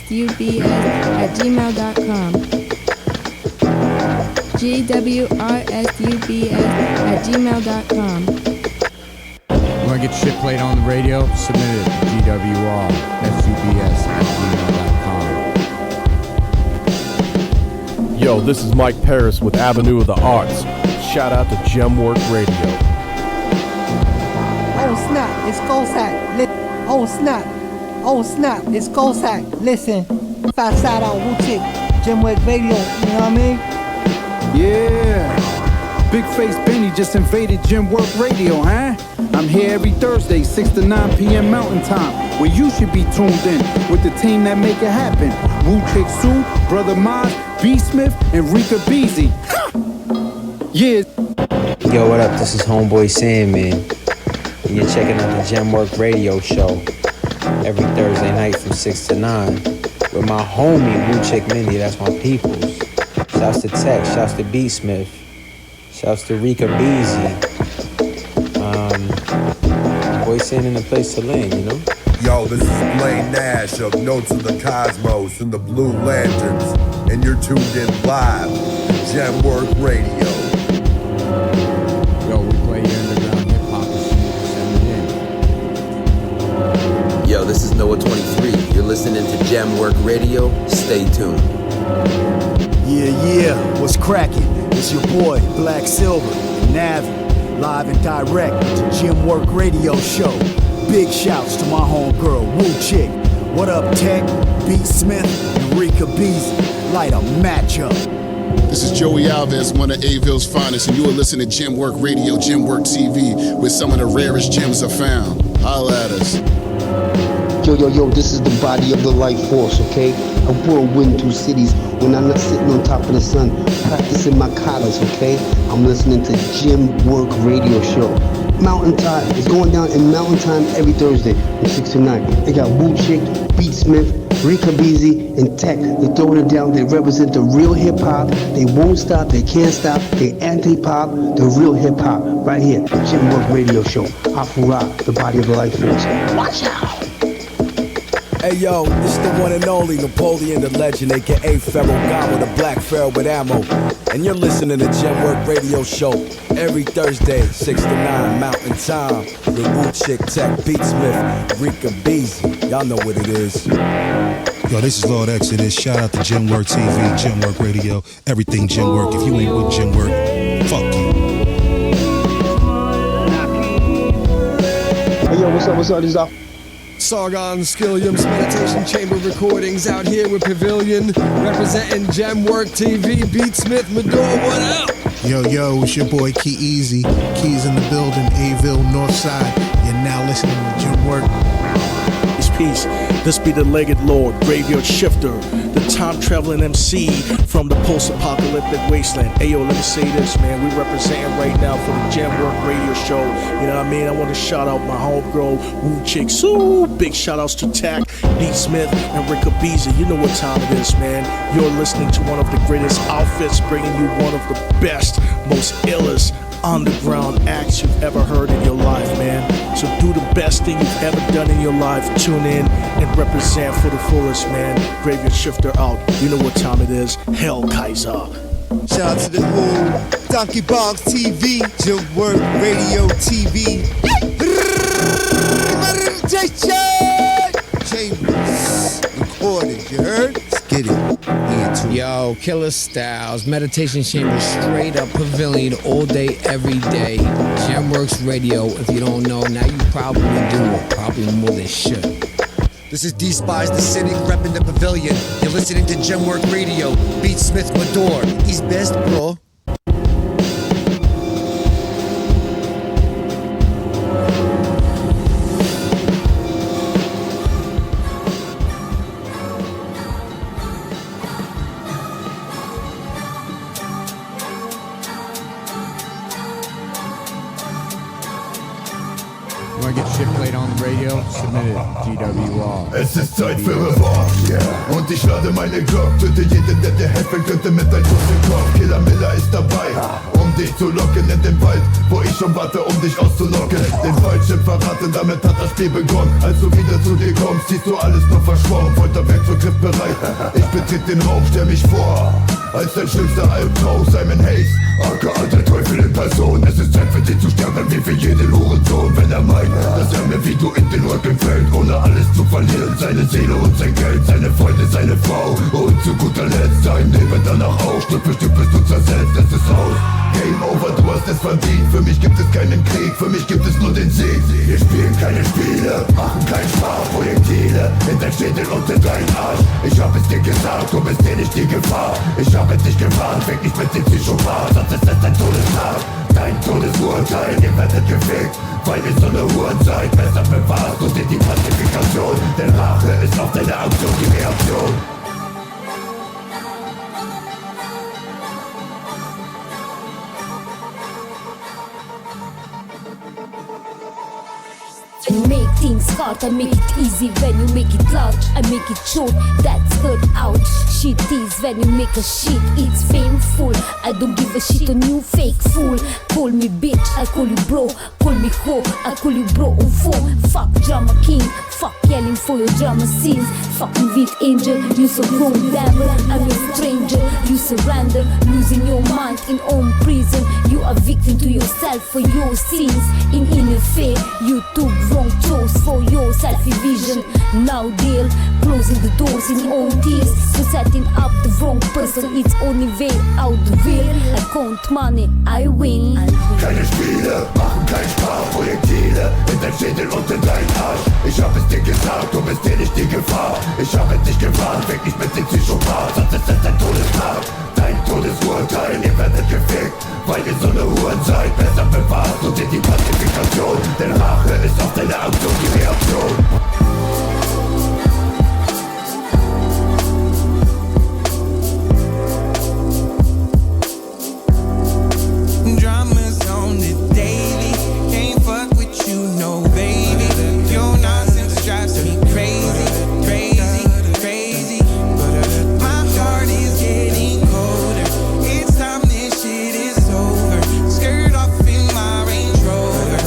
GWRSUBS@gmail.com. GWRSUBS@gmail.com. Want to get shit played on the radio? Submit it to GWRSUBS@gmail.com. Yo, this is Mike Paris with Avenue of the Arts. Shout out to Gemwork Radio. Oh snap, it's Goldsack. Oh snap, it's Goldsack. Listen, fat side out, Wu Chick, Gemwork Radio, you know what I mean? Yeah, Big Face Benny just invaded Gemwork Radio, huh? I'm here every Thursday, 6 to 9 p.m. Mountain Time, where you should be tuned in with the team that make it happen. Wu Chick Sue, Brother Mod, B Smith, and Rika Beezy. Yeah. Yo, what up? This is Homeboy Sandman. And you're checking out the Gemwork Radio Show every Thursday night from 6 to 9 with my homie Wu Chick Mindy. That's my peoples. Shouts to Tech, shouts to B Smith, shouts to Rika Beezy. Boy sending a place to land, you know? Yo, this is Blaine Nash of Notes of the Cosmos and the Blue Lanterns, and you're tuned in live to Gemwork Radio. Yo, we play your underground hip-hop as soon as you send it in. Yo, this is Noah 23. You're listening to Gemwork Radio. Stay tuned. Yeah, what's cracking? It's your boy, Black Silver, Navi, live and direct to Gemwork Radio Show. Big shouts to my homegirl, Wu Chick. What up, Tech, B Smith, and Rika Beezy. Light a matchup. This is Joey Alves, one of Aville's finest, and you are listening to Gemwork Radio, Gemwork TV, where some of the rarest gems are found. Holla at us. Yo, this is the body of the life force, okay? A whirlwind through cities when I'm not sitting on top of the sun, practicing my katas, okay? I'm listening to Gemwork Radio Show. Mountain Time is going down in Mountain Time every Thursday from 6 to 9. They got Wu Chick, Beat Smith, Rika Beezy, and Tech. They're throwing it down. They represent the real hip-hop. They won't stop. They can't stop. They anti-pop. The real hip-hop. Right here, Gemwork Radio Show. Afura, the body of the life force. Watch out! Hey yo, it's the one and only Napoleon the Legend, aka Pharaoh Gama, the Black Pharaoh with ammo. And you're listening to Gemwork Radio Show every Thursday, 6 to 9 Mountain Time. With Wu Chick, Tech, Beat Smith, Rika Beezy. Y'all know what it is. Yo, this is Lord Exodus. Shout out to Gemwork TV, Gemwork Radio, everything Gemwork. If you ain't with Gemwork, fuck you. Hey yo, what's up? This is Saron Skilliams Meditation Chamber Recordings out here with Pavilion, representing Gemwork TV, Beat Smith, Medor, what up? Yo, it's your boy Key Easy. Keys in the building, Aville, Northside. You're now listening to Gemwork. It's peace. This be the Legged Lord, Graveyard Shifter, the time-traveling MC from the post-apocalyptic wasteland. Ayo, let me say this, man. We representing right now for the Gemwork Radio Show. You know what I mean? I want to shout out my homegirl, Wu Chick Sue. Big shout-outs to Tack, B Smith, and Rika Beezy. You know what time it is, man. You're listening to one of the greatest outfits, bringing you one of the best, most illest underground acts you've ever heard in your life, man. So do the best thing you've ever done in your life. Tune in and represent for the fullest, man. Graveyard Shifter out. You know what time it is. Hell Kaiser. Shout out to the whole Donkey Box TV, Gemwork Radio TV. Chambers recorded, you heard? Let's get it. Yo, Killer Styles, Meditation Chamber, straight up Pavilion, all day, every day. Gemworks Radio, if you don't know, now you probably do, probably more than should. This is D-Spies, the Cynic, repping the Pavilion. You're listening to Gemwork Radio, Beat Smith, Medor. He's best, bro. Want to get shit played on the radio? Submit it to GWR. Es ist Zeit für Reform, yeah. Und ich lade meine Glock. Töte jeden, der dir helfen könnte mit deinem Schuss im Kopf. Killer Miller ist dabei, um dich zu locken in den Wald, wo ich schon warte, um dich auszulocken. Den Falschen verraten, damit hat das Spiel begonnen. Als du wieder zu dir kommst, siehst du alles nur verschwommen. Folterwerk zur Griffbereit. betritt den Raum, stell mich vor. Als dein schlimmster Albtraum, Simon Hayes, aka der Teufel in Person. Es ist Zeit für dich zu sterben, wie für jeden Hurensohn. Wenn er meint, dass er mir wie du in den Rücken fällt, ohne alles zu verlieren. Seine Seele und sein Geld, seine Freunde, seine Frau. Und zu guter Letzt sein Leben danach auch. Stück für Stück bist du zersetzt, es ist aus. Game over, du hast es verdient. Für mich gibt es keinen Krieg, für mich gibt es nur den Sieg. Wir spielen keine Spiele, machen keinen Spaß. Projektile in dein Schädel und in deinen Arsch. Ich hab es dir gesagt, du bist dir nicht die Gefahr. Ich hab es dich gewarnt, weg nicht mit dem Psychopath. Sonst ist es dein Todestag, dein Todesurteil. Ihr werdet gefickt, weil ihr so eine Uhr seid. Besser bewahrt und in die Pazifikation. Denn Rache ist auf deine Aktion die Reaktion. Make things hard, I make it easy when you make it loud. I make it short, that's good out. Shit is when you make a shit, it's painful. I don't give a shit on you fake fool. Call me bitch, I call you bro. Call me ho, I call you bro on phone. Fuck drama king, fuck yelling for your drama scenes. Fucking with angel, you so wrong devil. I'm a stranger, you surrender. Losing your mind in own prison. You are victim to yourself for your sins. In inner fear, you took wrong choice for your self-vision. Now deal, closing the doors in own tears. So setting up the wrong person, it's only way out the will. I count money, I win. Keine Spiele, machen keinen Spaß. Projektile in dein Schädel und in deinen Arsch. Ich hab es dir gesagt, du bist dir nicht die Gefahr. Ich hab es dich gewarnt, weg nicht mit dem Psychopath. Sonst ist es dein Todestag, dein Todesurteil. Ihr werdet gefickt, weil ihr so eine Uhr seid. Besser bewahrt und in die Pazifikation. Denn Rache ist auf deine Aktion die Reaktion. Drama's on the daily. Can't fuck with you, no baby. Your nonsense drives me crazy, crazy, crazy. My heart is getting colder. It's time this shit is over. Skirt off in my Range Rover.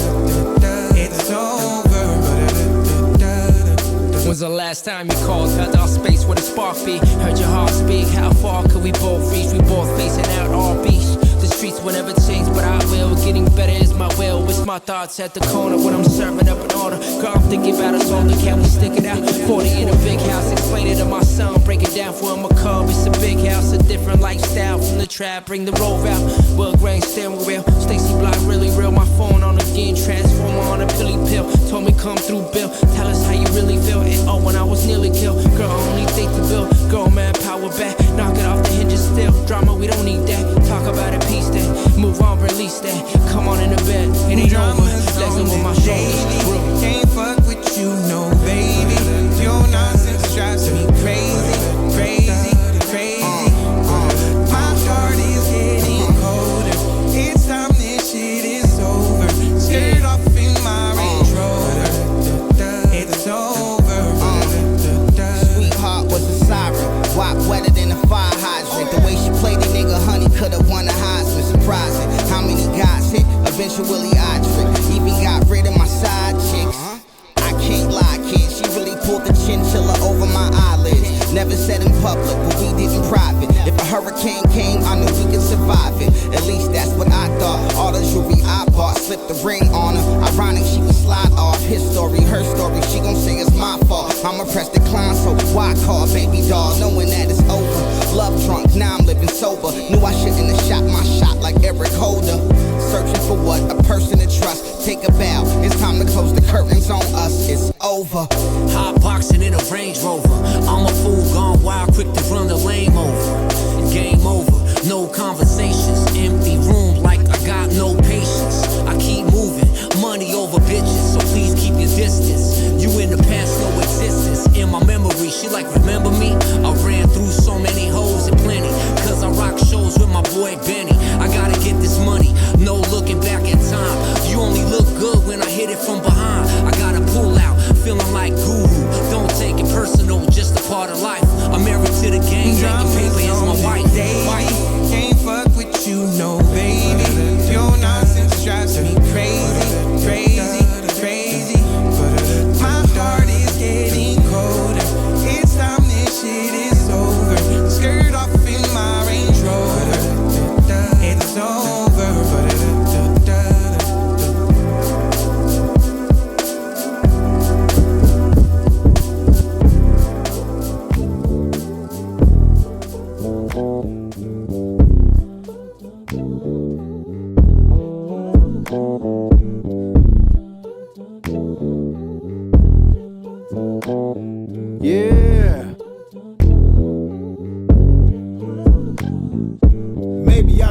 It's over. When's the last time you called? Felt our space where the spark be. Heard your heart speak. How far could we both reach? We both facing out our beach. The streets will never change, but I will. Getting better is my will. It's my thoughts at the corner when I'm serving up an order. Girl, I'm thinking about us all. Can we stick it out? 40 in a big house. Explain it to my son. Break it down for him. A cub. It's a big house. A different lifestyle from the trap. Bring the roll out. Well, grain steering wheel. Stacy Block really real. My phone on again. Transformer on a pilly pill. Told me come through, Bill. Tell us how you really feel. And oh, when I was nearly killed. Girl, only think to build. Girl, man, power back. Knock it off the hinges still. Drama, we don't need that. Talk about it, peace that. Move on, release that. Come on in the bed. It ain't over. Legs on my shoulders. Can't fuck with you, no baby. Your nonsense drives me crazy, crazy, crazy. My heart is getting colder. It's time this shit is over. Skirt off in my Range Rover. It's over. Sweetheart was a siren. Wop wetter than a fire hydrant. The way she played the nigga, honey, could've won a Heisman. Surprising how many guys hit. Eventually I trick. Even got rid of my side chicks. I can't lie, kid. She really pulled the chinchilla over my eyelids. Never said in public, but we did in private. If a hurricane came, I knew we could survive it. At least that's what I thought. All the jewelry I bought, slipped the ring on her. Ironic, she would slide off. His story, her story, she gon' say it's my fault. I'ma press decline, so why call baby doll, knowing that it's over. Love drunk, now I'm living sober. Knew I shouldn't have shot my shot like Eric Holder. Searching for what? A person to trust. Take a bow. It's time to close the curtains on us. It's over. Hot boxing in a Range Rover. I'm a fool gone wild, quick to run the lame over. Game over. No conversations. Empty room like I got no patience. I keep moving. Money over bitches, so please keep your distance. You in the past, no existence. In my memory, she like, remember me? I ran through so many hoes and plenty. Cause I rock shows with my boy Benny. I gotta get this money, no looking back in time. You only look good when I hit it from behind. I gotta pull out, feeling like guru. Don't take it personal, just a part of life.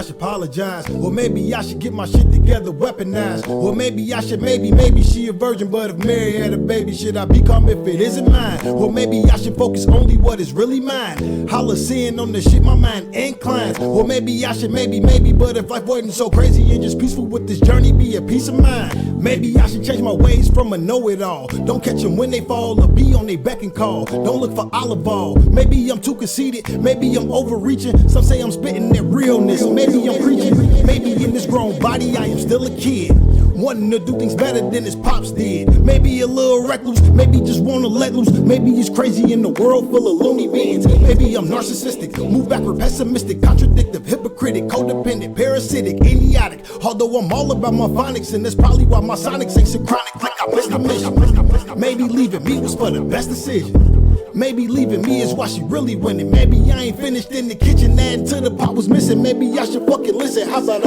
should apologize. Or maybe I should get my shit together, weaponized. Or maybe I should, maybe she a virgin, but if Mary had a baby, should I be calm if it isn't mine? Or maybe I should focus only what is really mine. Holocene on the shit my mind inclines. Or maybe I should, maybe, but if life wasn't so crazy and just peaceful, with this journey be a peace of mind. Maybe I should change my ways from a know-it-all. Don't catch them when they fall or be on their beck and call. Don't look for olive oil. Maybe I'm too conceited, maybe I'm overreaching. Some say I'm spitting that realness, maybe I'm preaching. Maybe in this grown body I am still a kid, wanting to do things better than his pops did. Maybe a little recluse, maybe just wanna let loose. Maybe he's crazy in a world full of loony beans. Maybe I'm narcissistic, move backward, pessimistic, contradictive, hypocritic, codependent, parasitic, idiotic. Although I'm all about my phonics, and that's probably why my sonics ain't synchronic like I missed the mission. Maybe leaving me was for the best decision. Maybe leaving me is why she really winning. Maybe I ain't finished in the kitchen, adding to the pot was missing. Maybe I should fucking listen. How about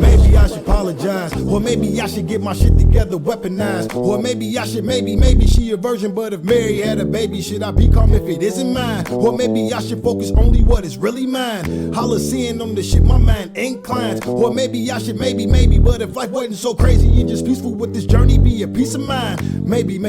maybe I should apologize. Or maybe I should get my shit together, weaponized. Or maybe I should, maybe she a virgin, but if Mary had a baby, should I be calm if it isn't mine? Or maybe I should focus only what is really mine. Holocene on the shit my mind inclines. Or maybe I should, maybe, but if life wasn't so crazy and just peaceful, with this journey be a peace of mind. Maybe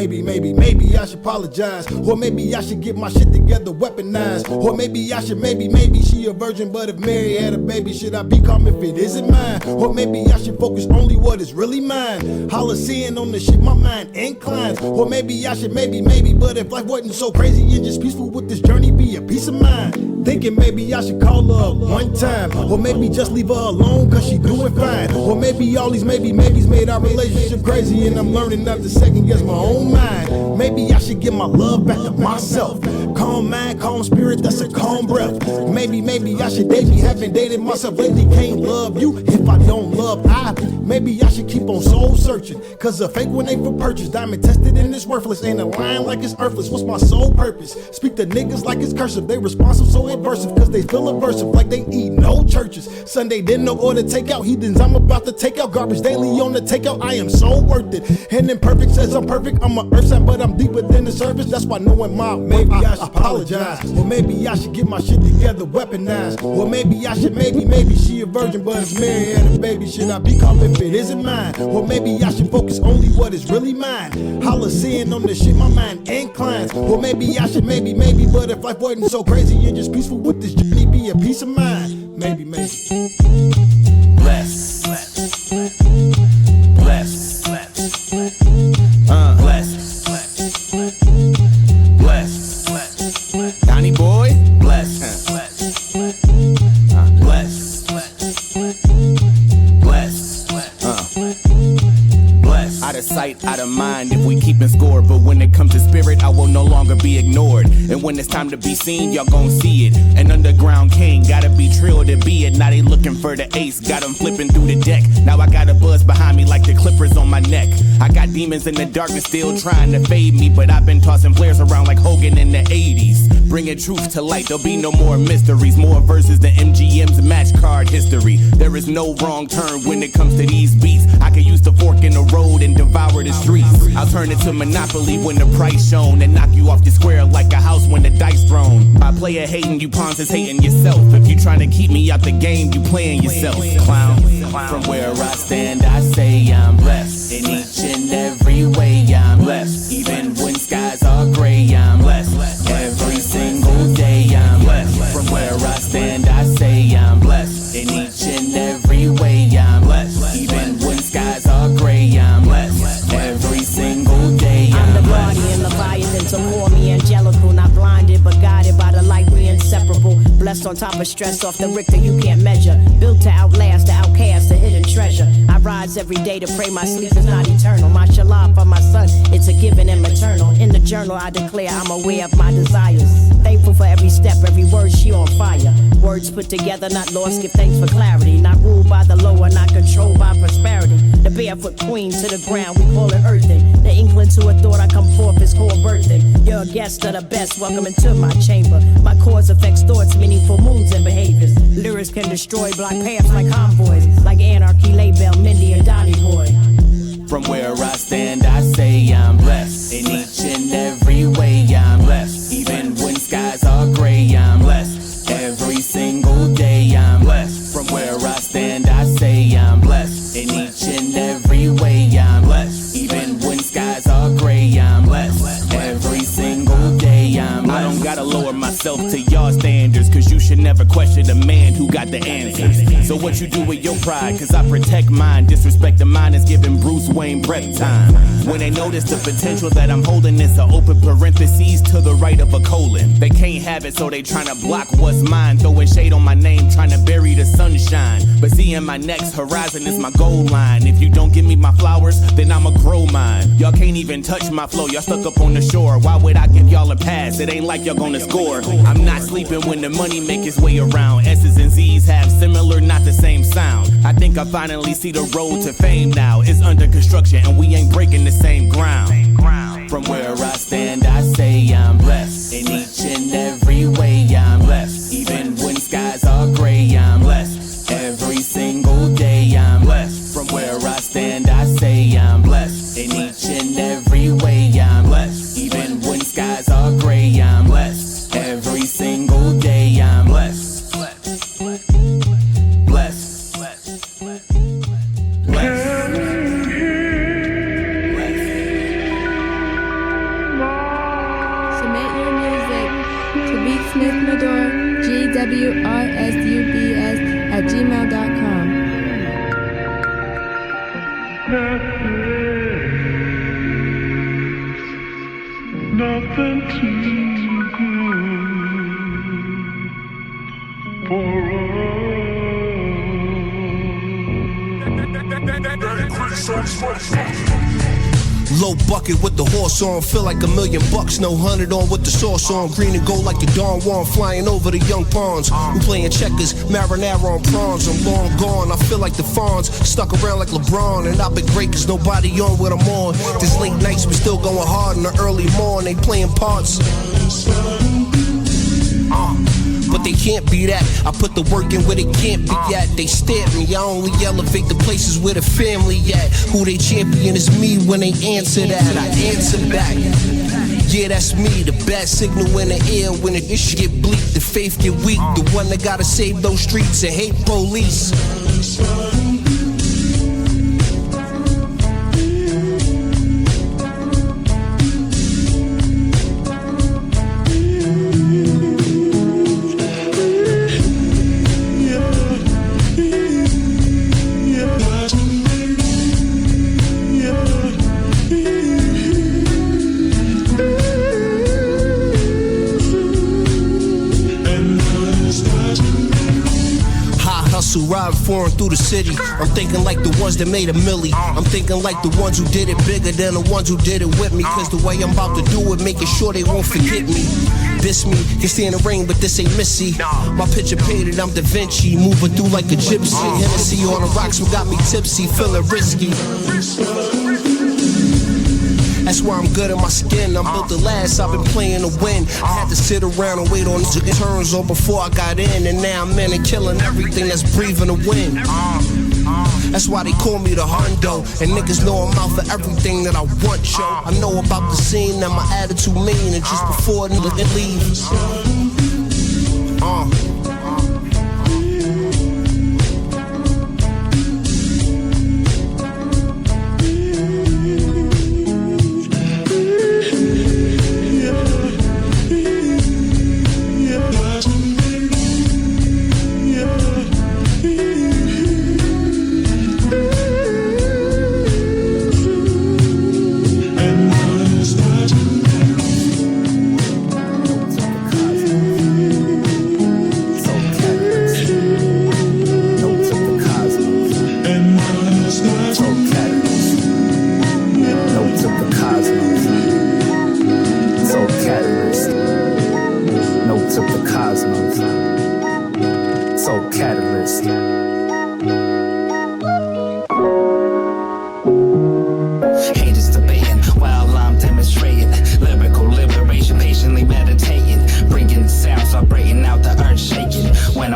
I should apologize. Or maybe I should get my shit together, weaponized. Or maybe I should, maybe she a virgin, but if Mary had a baby, should I be calm if it isn't mine? Or maybe I should focus only what is really mine. Holocene on the shit my mind inclines. Or maybe I should, maybe, but if life wasn't so crazy and just peaceful, with this journey be a peace of mind. Thinking maybe I should call her up one time, or maybe just leave her alone cause she doing fine. Or maybe all these maybes made our relationship crazy, and I'm learning not to second guess my own mind. Maybe I should give my love back to myself. Calm mind, calm spirit, that's a calm breath. Maybe I should date me, haven't dated myself lately. Can't love you if I don't love I. Maybe I should keep on soul searching, cause a fake one ain't for purchase. Diamond tested and it's worthless, ain't a line like it's earthless. What's my sole purpose? Speak to niggas like it's cursive. They responsive so adversive, cause they feel aversive like they eat no churches. Sunday dinner order takeout, heathens I'm about to take out. Garbage daily on the takeout, I am so worth it. And imperfect says I'm perfect, I'm a earth sign, but I'm deeper than the surface. That's why knowing my maybe I should apologize. Or maybe I should get my shit together, weaponized. Or maybe I should, maybe she a virgin, but if Mary had a baby, should I be calm if it isn't mine? Or maybe I should focus only what is really mine. Holocene on the shit my mind inclines. Or maybe I should, maybe, but if life wasn't so crazy and just peaceful, with this journey be a peace of mind. Maybe. Bless. Donnie boy, bless. Out of sight, out of mind if we keepin' score. But when it comes to spirit, I will no longer be ignored. And when it's time to be seen, y'all gon' see it. An underground king, gotta be trilled to be it. Now they looking for the ace, got them flipping through the deck. Now I got a buzz behind me like the clippers on my neck. I got demons in the darkness still trying to fade me, but I've been tossing flares around like Hogan in the 80s. Bringing truth to light, there'll be no more mysteries. More verses than MGM's match card history. There is no wrong turn when it comes to these beats. I could use the fork in the road and devour the streets. I'll turn it to Monopoly when the price shown, and knock you off the square like a house when the dice thrown. My player hating, you pawns is hating yourself. If you trying to keep me out the game, you playing yourself, clown. From where I stand, I say I'm blessed. In each and every way, I'm blessed. Even when skies are gray, I'm blessed. Every single day, I'm blessed. From where I stand, I say I'm blessed. In each and every way, I'm blessed. Even when skies are gray, I'm blessed. Every single day, I'm the guardian, Leviathan, to call me angelical. Not blinded, but guided by the light, we inseparable. Blessed on top of stress off the Richter you can't measure. Built to outlast the outcast, the hidden treasure. I rise every day to pray my sleep is not eternal. My shalom for my son, it's a given and maternal. In the journal I declare I'm aware of my desires. Thankful for every step, every word she on fire. Words put together, not lost, give thanks for clarity. Not ruled by the lower, not controlled by prosperity. The barefoot queen to the ground, we call it earthing. The inkling to a thought I come forth is called birthing. You're a guest of the best, welcome into my chamber. My cause affects thoughts, meaningful moods and behaviors. Lyrics can destroy block paths like convoys. Like Anarchy, Label, Mindy, and Donnie Boy. From where I stand, I say I'm blessed. In each and every way, I'm blessed. Even when skies are gray, I'm blessed. Every single day, I'm blessed. From where I stand, hard standards, cause you should never question a man who got the answers. So what you do with your pride, cause I protect mine. Disrespecting mine is giving Bruce Wayne breath time. When they notice the potential that I'm holding, it's an open parentheses to the right of a colon. They can't have it, so they tryna block what's mine. Throwing shade on my name, trying to bury the sunshine. But seeing my next horizon is my goal line. If you don't give me my flowers, then I'ma grow mine. Y'all can't even touch my flow, y'all stuck up on the shore. Why would I give y'all a pass? It ain't like y'all gonna score. I'm not sleeping when the money make its way around. S's and Z's have similar, not the same sound. I think I finally see the road to fame now. It's under construction and we ain't breaking the same ground. From where I stand, I say I'm blessed. In each and every way I'm blessed. Even when skies are gray, I'm blessed. Every single day I'm blessed. From where I stand, I say I'm blessed. In each and every way I'm blessed. Even when skies are gray, I'm blessed. Every single day I'm blessed. Blessed. Submit your music to BeatSmithMador, GWRSUBS @gmail.com. Nothing too good for Low bucket with the horse on, feel like $1 million. No 100 on with the sauce on. Green and gold like the Don Juan, flying over the young pawns. We playing checkers, marinara on prawns. I'm long gone, I feel like the fawns. Stuck around like LeBron, and I've been great cause nobody on what I'm on. This late nights we still going hard in the early morn. They playing parts. But they can't be that. I put the work in where they can't be at. They stare at me, I only elevate the places where the family at. Who they champion is me when they answer that. I answer back. Yeah, that's me, the bad signal in the air. When the shit get bleak, the faith get weak. The one that gotta save those streets and hate police. Ride foreign through the city. I'm thinking like the ones that made a milli. I'm thinking like the ones who did it bigger than the ones who did it with me. Cause the way I'm about to do it, making sure they won't forget me. This me, can stay in the rain, but this ain't Missy. My picture painted, I'm Da Vinci. Moving through like a gypsy. Hennessy on the rocks, what got me tipsy, feeling risky. That's why I'm good in my skin. I'm built to last, I've been playing to win. I had to sit around and wait on turns on before I got in. And now I'm in and killing everything that's breathing the wind. That's why they call me the Hundo. And niggas know I'm out for everything that I want, yo. I know about the scene and my attitude mean. And just before they leave.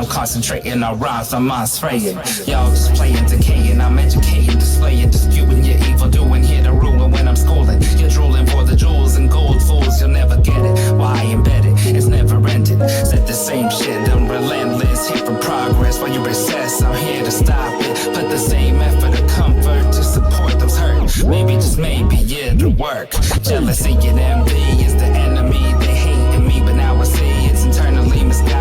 Concentrating on rhymes, I'm on spraying. Y'all just playing, decaying, I'm educating, displaying, disputing your evil doing, here to ruin when I'm schooling. You're drooling for the jewels and gold fools, you'll never get it. Why I embed it, it's never ending. Said the same shit, I'm relentless, here for progress. While you recess, I'm here to stop it. Put the same effort of comfort to support those hurt. Maybe, just maybe, it'll work. Jealousy and envy is the enemy, they hating me, but now I see it's internally misguided.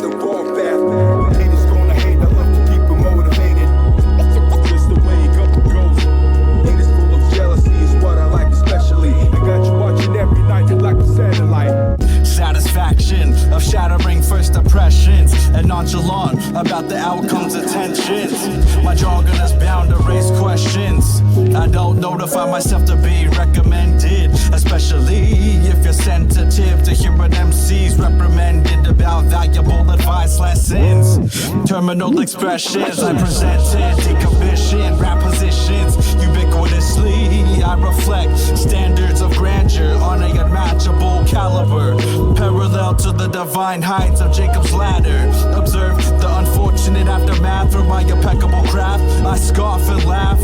the warpath. Haters gonna hate, I love to keep them motivated. Just the way it goes. Haters full of jealousy is what I like especially. I got you watching every night like a satellite. Satisfaction of shattering first impressions and nonchalant about the outcomes of tensions. My jargon is bound to raise questions. I don't notify myself to be recommended, especially if you're sensitive to hearing MCs reprimanded about valuable advice lessons. Terminal expressions I presented, decommissioned rap positions ubiquitously. I reflect standards of grandeur on a unmatchable caliber, parallel to the divine heights of Jacob's ladder. Observe the unfortunate aftermath through my impeccable craft. I scoff and laugh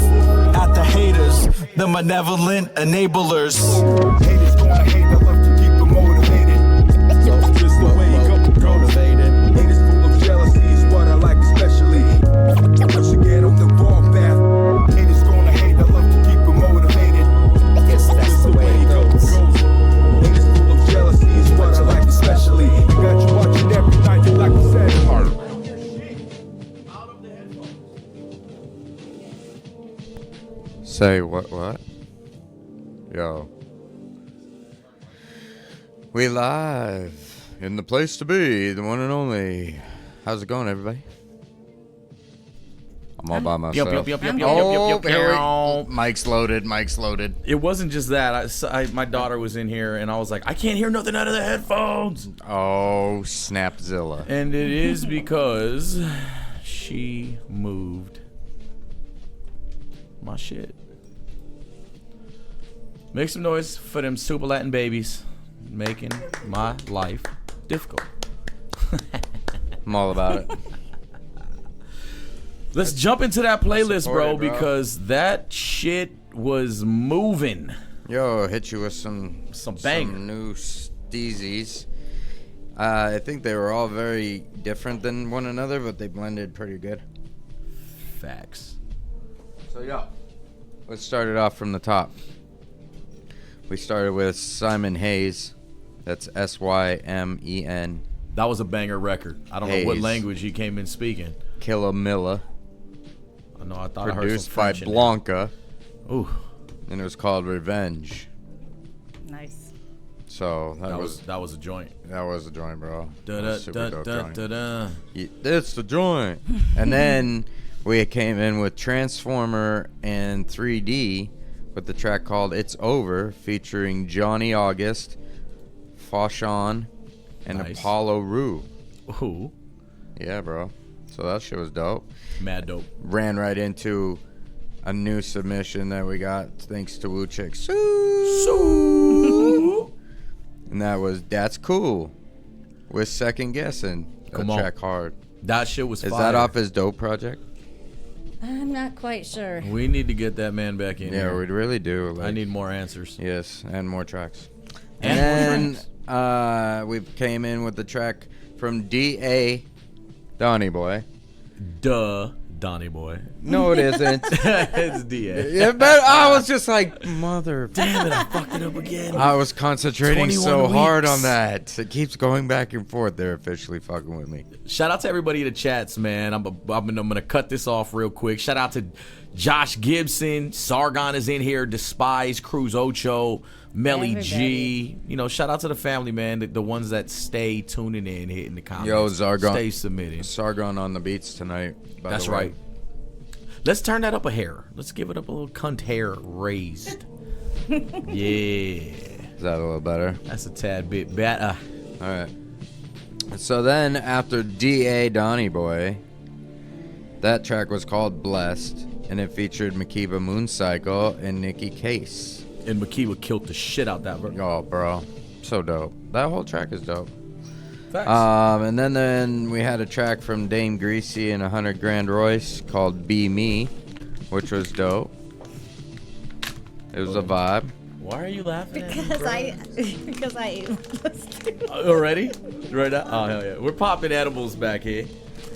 at the haters, the malevolent enablers. Haters gonna hate, I love to keep them motivated. Just the way it goes. Haters full of jealousy is what I like especially. Once you get on the wrong path, haters gonna hate, I love to keep them motivated. Just the way it goes. Haters full of jealousy is what I like especially. Got you watching every night like a satellite. Say what? Yo. We live in the place to be, the one and only. How's it going, everybody? I'm all by myself. Mic's loaded. It wasn't just that. My daughter was in here, and I was like, I can't hear nothing out of the headphones. Oh, Snapzilla. And it is because she moved my shit. Make some noise for them super Latin babies making my life difficult. I'm all about it. Let's jump into that playlist, bro, because that shit was moving. Yo, hit you with some new steezies. I think they were all very different than one another, but they blended pretty good. Facts. So, yeah. Let's start it off from the top. We started with Simon Hayes. That's Symen. That was a banger record. I don't know what language he came in speaking. Killamilla. I know. I thought I heard some produced by French Blanca. Ooh. And it was called Revenge. Nice. So that was a joint. That was a joint, bro. It's the joint. And then we came in with Transformer and 3D with the track called It's Over, featuring Johnny August, Fauchon, and Apollo Rue. Ooh. Yeah, bro. So that shit was dope. Mad dope. Ran right into a new submission that we got thanks to Woo Chick. And that was That's Cool with Second Guessing. That track hard. That shit was fire. Is that off his Dope project? I'm not quite sure. We need to get that man back in here. Yeah, we really do. I need more answers. Yes, and more tracks. And then we came in with the track from D.A. Donnie Boy. Duh, Donnie Boy. No, it isn't. It's D.A. Yeah, but I was just like, mother. Damn it, I fucked it up again. I was concentrating so hard on that. It keeps going back and forth. They're officially fucking with me. Shout out to everybody in the chats, man. I'm gonna cut this off real quick. Shout out to Josh Gibson. Sargon is in here. Despise, Cruz Ocho, Melly G. You know, shout out to the family, man. The ones that stay tuning in, hitting the comments. Yo, Sargon. Stay submitting. Sargon on the beats tonight. That's right. Let's turn that up a hair. Let's give it up a little cunt hair raised. Yeah. Is that a little better? That's a tad bit better. All right. So then after D.A. Donnie Boy, that track was called Blessed, and it featured Makiba Mooncycle and Nikki Case. And Makiba killed the shit out that, bro. Oh, bro. So dope. That whole track is dope. Facts. And then we had a track from Dame Greasy and 100 Grand Royce called Be Me, which was dope. It was a vibe. Why are you laughing at me, Because I already? Right now? Oh, hell yeah. We're popping edibles back here.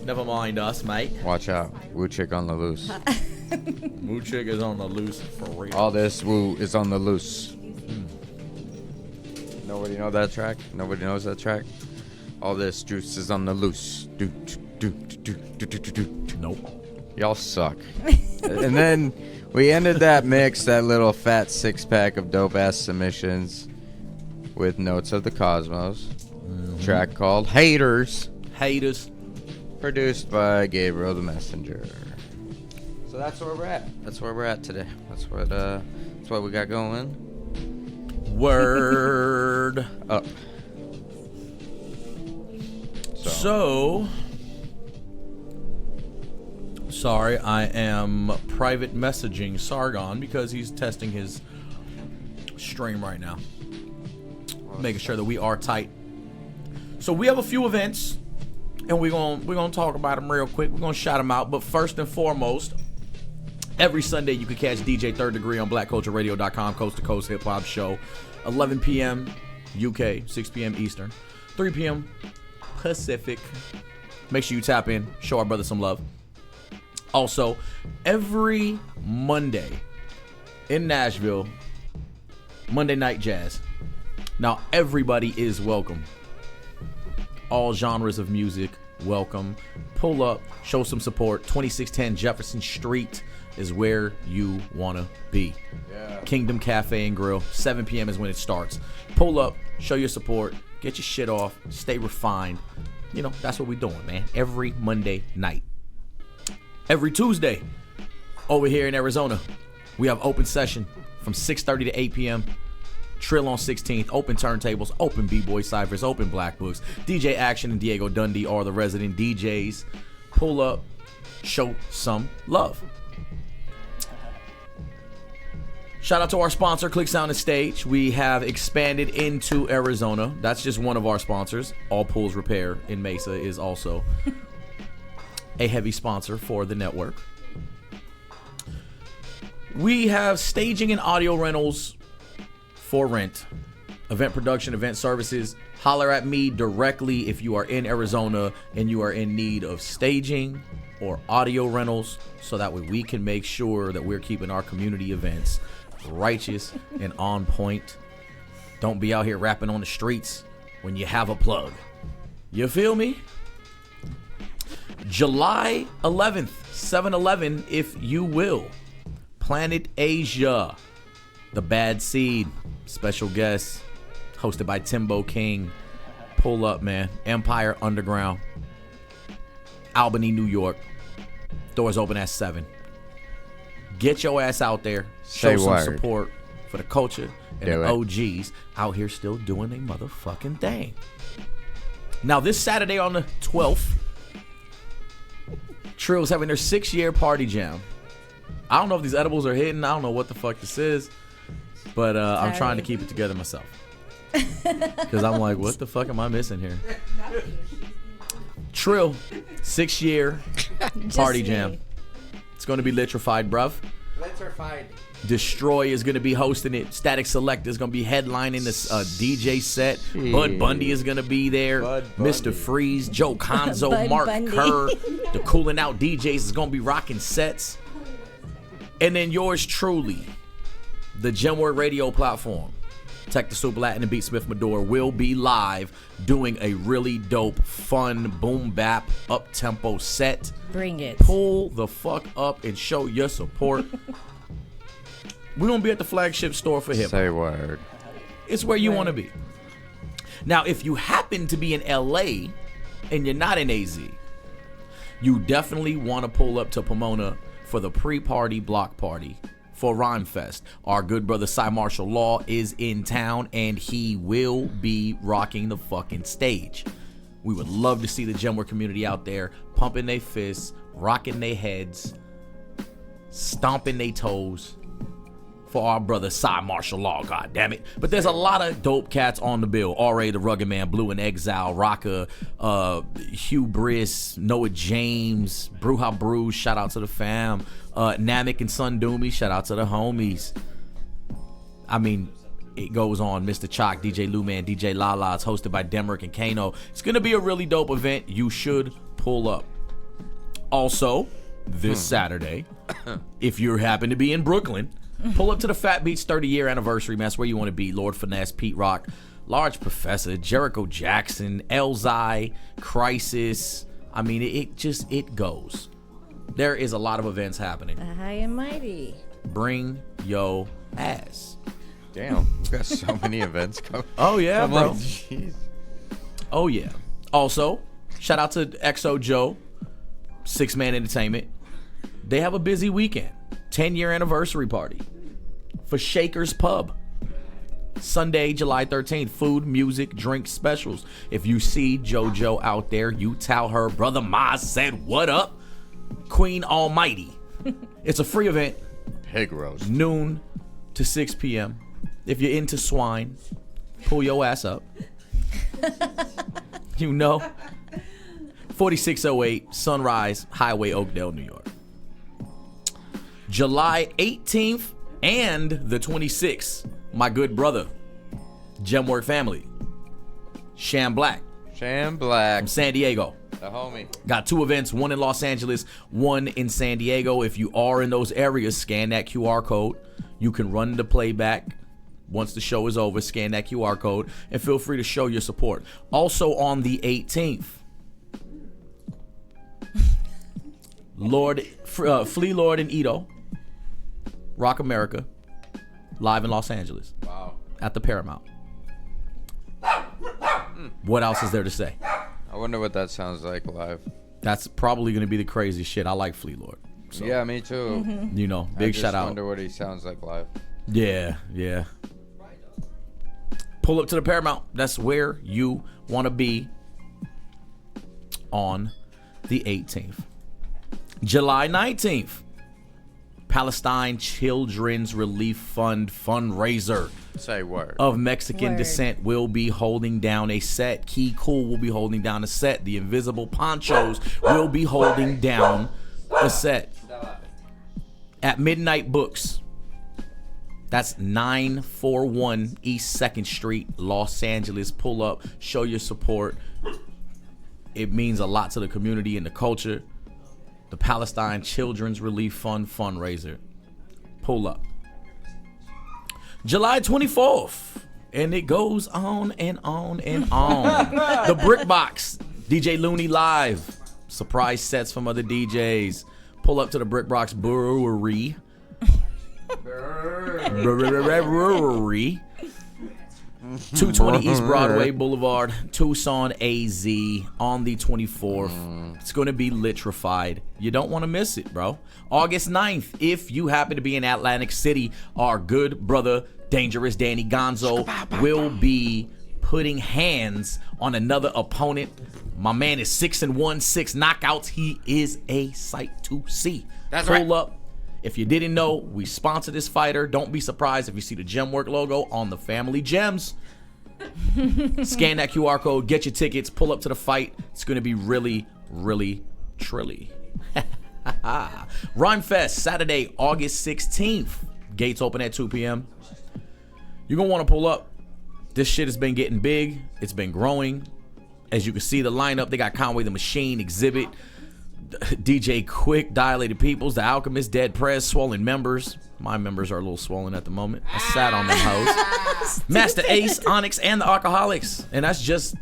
Never mind us, mate. Watch out. Woo Chick on the loose. Woo Chick is on the loose for real. All this woo is on the loose. Nobody know that track? Nobody knows that track? All this juice is on the loose. Nope. Y'all suck. And then we ended that mix, that little fat 6-pack of dope-ass submissions, with Notes of the Cosmos. Track called Haters. Produced by Gabriel the Messenger. So that's where we're at. That's where we're at today. That's what we got going. Word up. So, sorry, I am private messaging Sargon because he's testing his stream right now. Making sure that we are tight. So we have a few events, and we're gonna talk about them real quick. We're gonna shout them out, but first and foremost, every Sunday you can catch DJ Third Degree on BlackCultureRadio.com, Coast to Coast Hip Hop Show, 11 p.m. UK, 6 p.m. Eastern, 3 p.m. Pacific. Make sure you tap in, show our brother some love. Also, every Monday in Nashville, Monday Night Jazz. Now, everybody is welcome. All genres of music, welcome. Pull up, show some support. 2610 Jefferson Street is where you want to be. Yeah. Kingdom Cafe and Grill, 7 p.m. is when it starts. Pull up, show your support, get your shit off, stay refined. You know, that's what we're doing, man. Every Monday night. Every Tuesday, over here in Arizona, we have open session from 6:30 to 8 p.m. Trill on 16th, open turntables, open B-Boy Cyphers, open Black Books. DJ Action and Diego Dundee are the resident DJs. Pull up, show some love. Shout out to our sponsor, Click Sound and Stage. We have expanded into Arizona. That's just one of our sponsors. All Pools Repair in Mesa is also a heavy sponsor for the network. We have staging and audio rentals for rent, event production, event services. Holler at me directly if you are in Arizona and you are in need of staging or audio rentals, so that way we can make sure that we're keeping our community events righteous and on point. Don't be out here rapping on the streets when you have a plug. You feel me? July 11th, 7-Eleven, if you will. Planet Asia, The Bad Seed, special guest, hosted by Timbo King. Pull up, man. Empire Underground, Albany, New York. Doors open at 7. Get your ass out there. Show some support for the culture and the OGs out here still doing their motherfucking thing. Now, this Saturday on the 12th, Trill's having their 6-year party jam. I don't know if these edibles are hitting. I don't know what the fuck this is. But I'm trying to keep it together myself. Because I'm like, what the fuck am I missing here? Trill, 6-year party jam. It's going to be litrified, bruv. Litrified. Destroy is going to be hosting it. Static Select is going to be headlining this DJ set. Jeez. Bud Bundy is going to be there. Mr. Freeze, Joe Conzo, Mark Kerr. The Cooling Out DJs is going to be rocking sets. And then yours truly, the Gemwork radio platform, Tech the Super Latin and Beat Smith Medor, will be live doing a really dope, fun, boom bap, up-tempo set. Bring it. Pull the fuck up and show your support. We're going to be at the flagship store for hip-hop. Say word. It's where you want to be. Now, if you happen to be in LA and you're not in AZ, you definitely want to pull up to Pomona for the pre-party block party for Rhyme Fest. Our good brother Cy Martial Law is in town and he will be rocking the fucking stage. We would love to see the Gemwork community out there pumping their fists, rocking their heads, stomping their toes for our brother Cy Martial Law, god damn it. But there's a lot of dope cats on the bill. R.A. the Rugged Man, Blue and Exile, Rocka, Hugh Briss, Noah James, Bruja Brews, shout out to the fam. Namek and Sun Doomy, shout out to the homies. I mean, it goes on. Mr. Chalk, DJ Lou Man, DJ Lala. It's hosted by Gemwork and Kano. It's going to be a really dope event. You should pull up. Also, this Saturday, if you happen to be in Brooklyn, pull up to the Fat Beats 30-year anniversary, man. That's where you want to be. Lord Finesse, Pete Rock, Large Professor, Jericho Jackson, Elzai, Crisis. I mean, it goes. There is a lot of events happening. The High and Mighty. Bring yo ass. Damn, we got so many events coming. Oh yeah, bro. Like, jeez. Oh yeah. Also, shout out to XO Joe, 6-Man Entertainment. They have a busy weekend. 10-year anniversary party for Shaker's Pub. Sunday, July 13th. Food, music, drink specials. If you see JoJo out there, you tell her Brother Maz said what up. Queen Almighty. It's a free event. Pig roast. Noon to 6 p.m. If you're into swine, pull your ass up. You know. 4608 Sunrise Highway, Oakdale, New York. July 18th and the 26th. My good brother, Gemwork family. Sham Black. From San Diego. The homie. Got 2 events, one in Los Angeles, one in San Diego. If you are in those areas, scan that QR code. You can run the playback. Once the show is over, scan that QR code and feel free to show your support. Also on the 18th, Flea Lord and Ito, Rock America, live in Los Angeles. Wow. At the Paramount. What else is there to say? I wonder what that sounds like live. That's probably going to be the crazy shit. I like Flea Lord. So, yeah, me too. you know, big shout out. I wonder what he sounds like live. Yeah. Pull up to the Paramount. That's where you want to be on the 18th. July 19th, Palestine Children's Relief Fund fundraiser. Say word. Of Mexican descent will be holding down a set. Key Cool will be holding down a set. The Invisible Ponchos will be holding down a set. At Midnight Books. That's 941 East 2nd Street, Los Angeles. Pull up, show your support. It means a lot to the community and the culture. The Palestine Children's Relief Fund fundraiser. Pull up. July 24th. And it goes on and on and on. The Brick Box. DJ Looney live. Surprise sets from other DJs. Pull up to the Brick Box Brewery. 220 East Broadway Boulevard, Tucson, AZ, on the 24th. It's going to be litrified. You don't want to miss it, bro. August 9th, if you happen to be in Atlantic City, our good brother, Dangerous Danny Gonzo, will be putting hands on another opponent. My man is 6-1, 6 knockouts. He is a sight to see. That's right. Pull up. If you didn't know, we sponsor this fighter. Don't be surprised if you see the Gemwork logo on the family gems. Scan that QR code, get your tickets, pull up to the fight. It's going to be really, really, trilly. Rhyme Fest, Saturday, August 16th. Gates open at 2 p.m. You're going to want to pull up. This shit has been getting big. It's been growing. As you can see, the lineup, they got Conway the Machine, Exhibit, DJ Quick, Dilated Peoples, The Alchemist, Dead Prez, Swollen Members. My members are a little swollen at the moment. I sat on them hoes. Master Ace, Onyx, and the Alcoholics. And that's just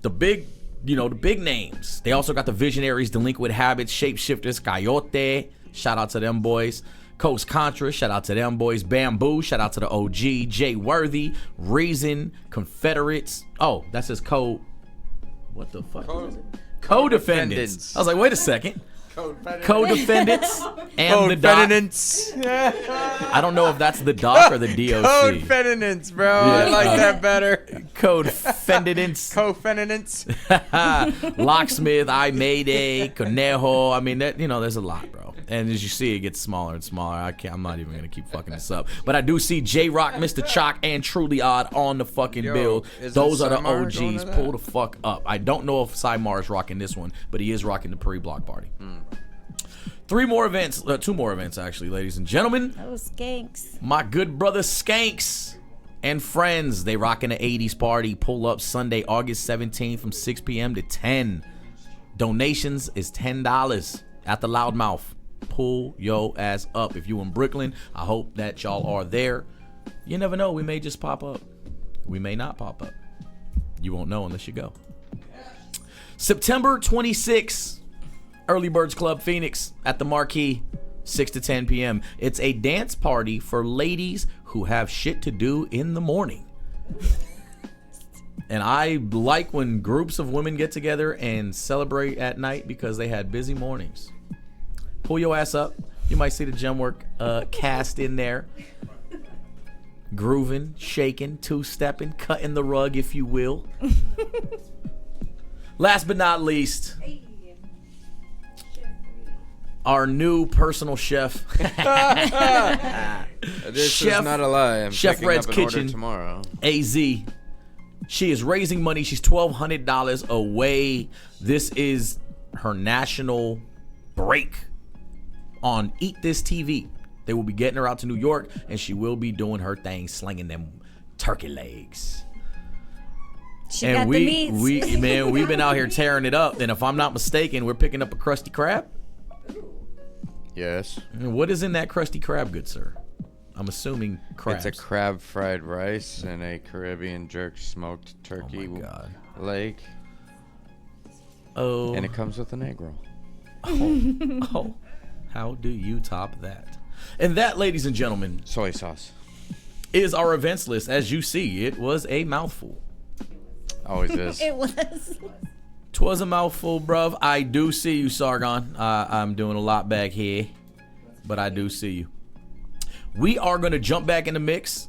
the big, the big names. They also got the Visionaries, Delinquent Habits, Shapeshifters, Coyote. Shout out to them boys. Coast Contra, shout out to them boys. Bamboo, shout out to the OG. Jay Worthy, Reason, Confederates. Oh, that's his code. What the fuck is it? Co-defendants. I was like, wait a second. Co-defendants and the doc. I don't know if that's the doc or the DOC. Co-defendants, bro. Yeah, I like that better. Co-defendants. Co-defendants. Locksmith, I Mayday, Conejo. I mean, there's a lot, bro. And as you see, it gets smaller and smaller. I'm not even gonna keep fucking this up. But I do see J-Rock, Mr. Chalk, and Truly Odd on the fucking bill. Those are the OGs. Pull the fuck up. I don't know if Simar is rocking this one, but he is rocking the pre-block party. 2 more events, actually, ladies and gentlemen. Oh, Skanks. My good brother Skanks and friends, they rocking the 80s party. Pull up Sunday, August 17th from 6 p.m. to 10. Donations is $10 at the Loudmouth. Pull yo ass up. If you in Brooklyn, I hope that y'all are there. You never know, we may just pop up. We may not pop up. You won't know unless you go. September 26th, Early Birds Club, Phoenix, at the Marquee, 6 to 10 p.m. It's a dance party for ladies who have shit to do in the morning. And I like when groups of women get together and celebrate at night because they had busy mornings. Pull your ass up. You might see the Gemwork cast in there. Grooving, shaking, two-stepping, cutting the rug, if you will. Last but not least, our new personal chef. This Chef, is not a lie. I'm Chef picking Red's up an order Kitchen tomorrow. AZ. She is raising money. She's $1,200 away. This is her national break on Eat This TV. They will be getting her out to New York, and she will be doing her thing, slinging them turkey legs. She and got the meats. we've been out here tearing it up. And if I'm not mistaken, we're picking up a Krusty Krab. Yes. And what is in that Krusty Krab, good sir? I'm assuming crabs. It's a crab fried rice and a Caribbean jerk smoked turkey leg. Oh. And it comes with an egg roll. Oh. How do you top that? And that, ladies and gentlemen, soy sauce, is our events list. As you see, it was a mouthful. Always is. It was. 'Twas a mouthful, bruv. I do see you, Sargon. I'm doing a lot back here, but I do see you. We are going to jump back in the mix.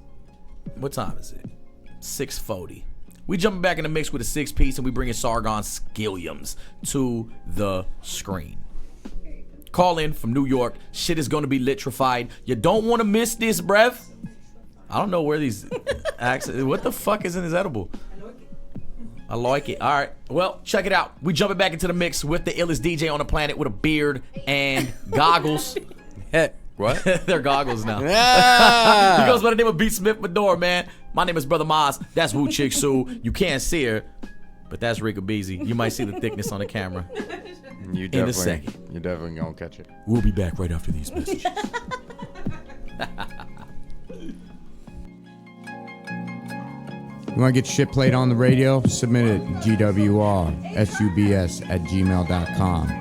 What time is it? 6:40. We jumping back in the mix with a 6-piece, and we bringing Saron Skilliams to the screen. Call in from New York. Shit is going to be litrified. You don't want to miss this, bruv. I don't know where these accents. What the fuck is in this edible? I like it. All right. Well, check it out. We jumping back into the mix with the illest DJ on the planet with a beard and goggles. What? They're goggles now. Yeah. He goes by the name of B. Smith Medor, man. My name is Brother Maz. That's Wu Chick Sue. You can't see her, but that's Rika Beezy. You might see the thickness on the camera. You in a second. You're definitely going to catch it. We'll be back right after these messages. You want to get shit played on the radio? Submit it GWRSUBS at gmail.com.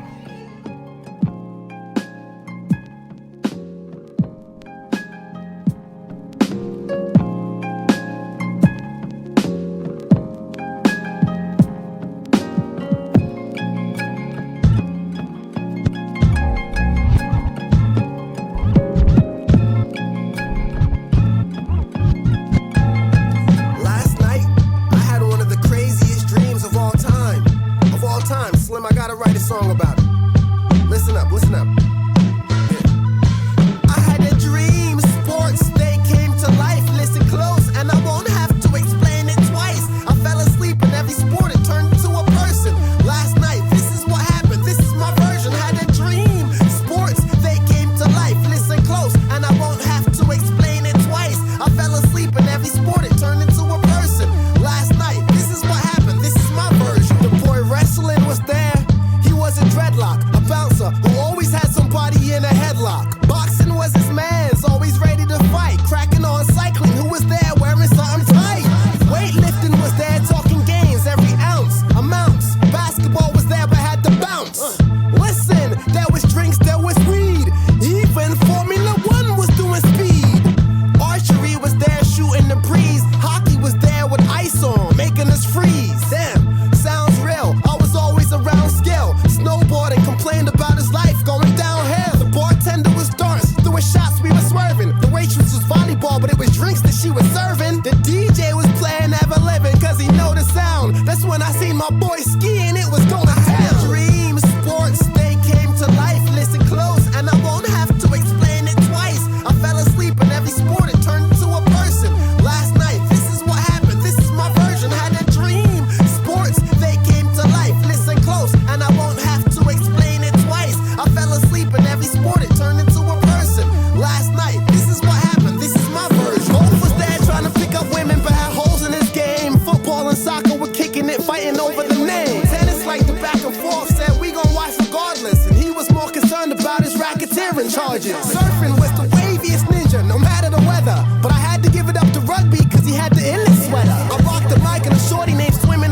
But I had to give it up to rugby cause he had the illest sweater. I rocked the mic and a shorty named Swimming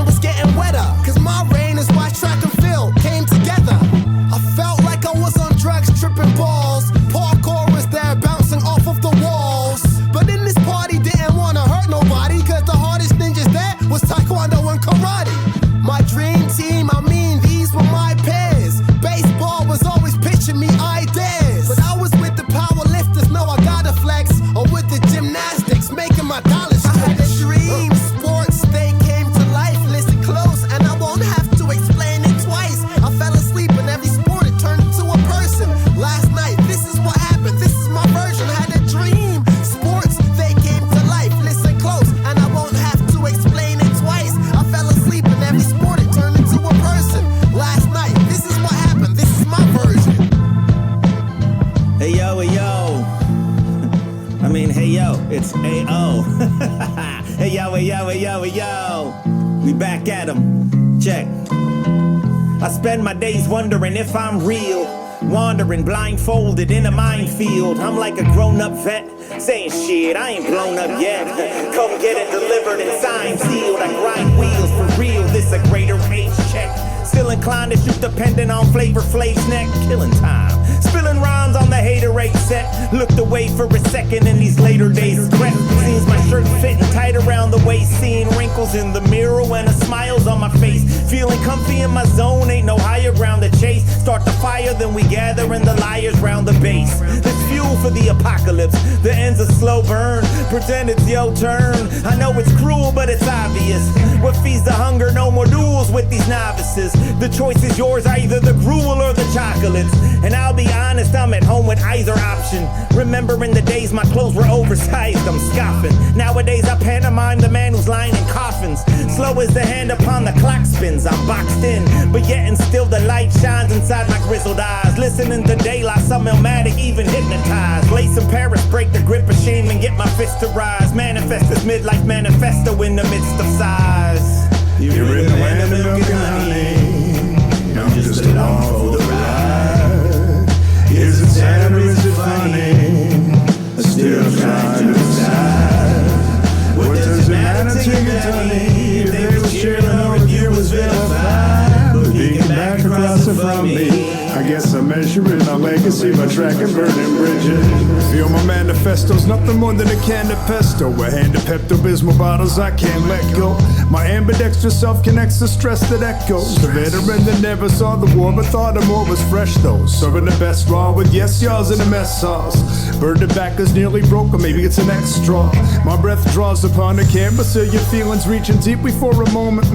Hey yo, hey yo, hey yo, hey yo. We back at 'em. Check. I spend my days wondering if I'm real. Wandering blindfolded in a minefield. I'm like a grown-up vet saying shit, I ain't blown up yet. Come get it delivered and signed, sealed. I grind wheels for real, this a greater age check. Still inclined to shoot depending on Flavor Flav's neck. Killing time, spilling rhymes on the haterade set. Looked away for a second in these later days. Regret seems my shirt fitting tight around the waist. Seeing wrinkles in the mirror when a smile's on my face. Feeling comfy in my zone, ain't no higher ground to chase. Start the fire, then we gather in the liars round the base. This fuel for the apocalypse, the end's a slow burn. Pretend it's your turn. I know it's cruel, but it's obvious. What feeds the hunger? No more duels with these novices. The choice is yours, either the gruel or the chocolates. And I'll be honest, I'm at home with either option. Remembering the days my clothes were oversized, I'm scoffing. Nowadays I pantomime the man who's lying in coffins. Slow as the hand upon the clock spins, I'm boxed in. But yet and still the light shines inside my grizzled eyes. Listening to daylight, some illmatic, even hypnotized. Lace in Paris, break the grip of shame and get my fist to rise. Manifest this midlife manifesto in the midst of sighs. You're in the land of milk and honey. I'm just along for the ride. Is it sad or is it funny? I'm still trying to decide. What does it matter to you, Tony? If they were cheering or if you was vilified. But peeking back across it from me, I guess I'm measuring my legacy by tracking burning bridges. Feel my manifesto's nothing more than a can of pesto. A hand of Pepto-Bismol bottles I can't let go. My ambidextrous self connects the stress that echoes. The veteran that never saw the war but thought the more was fresh though. Serving the best raw with yes y'alls in the mess sauce. Bird the back is nearly broke or maybe it's an extra. My breath draws upon the canvas of your feelings reaching deeply for a moment.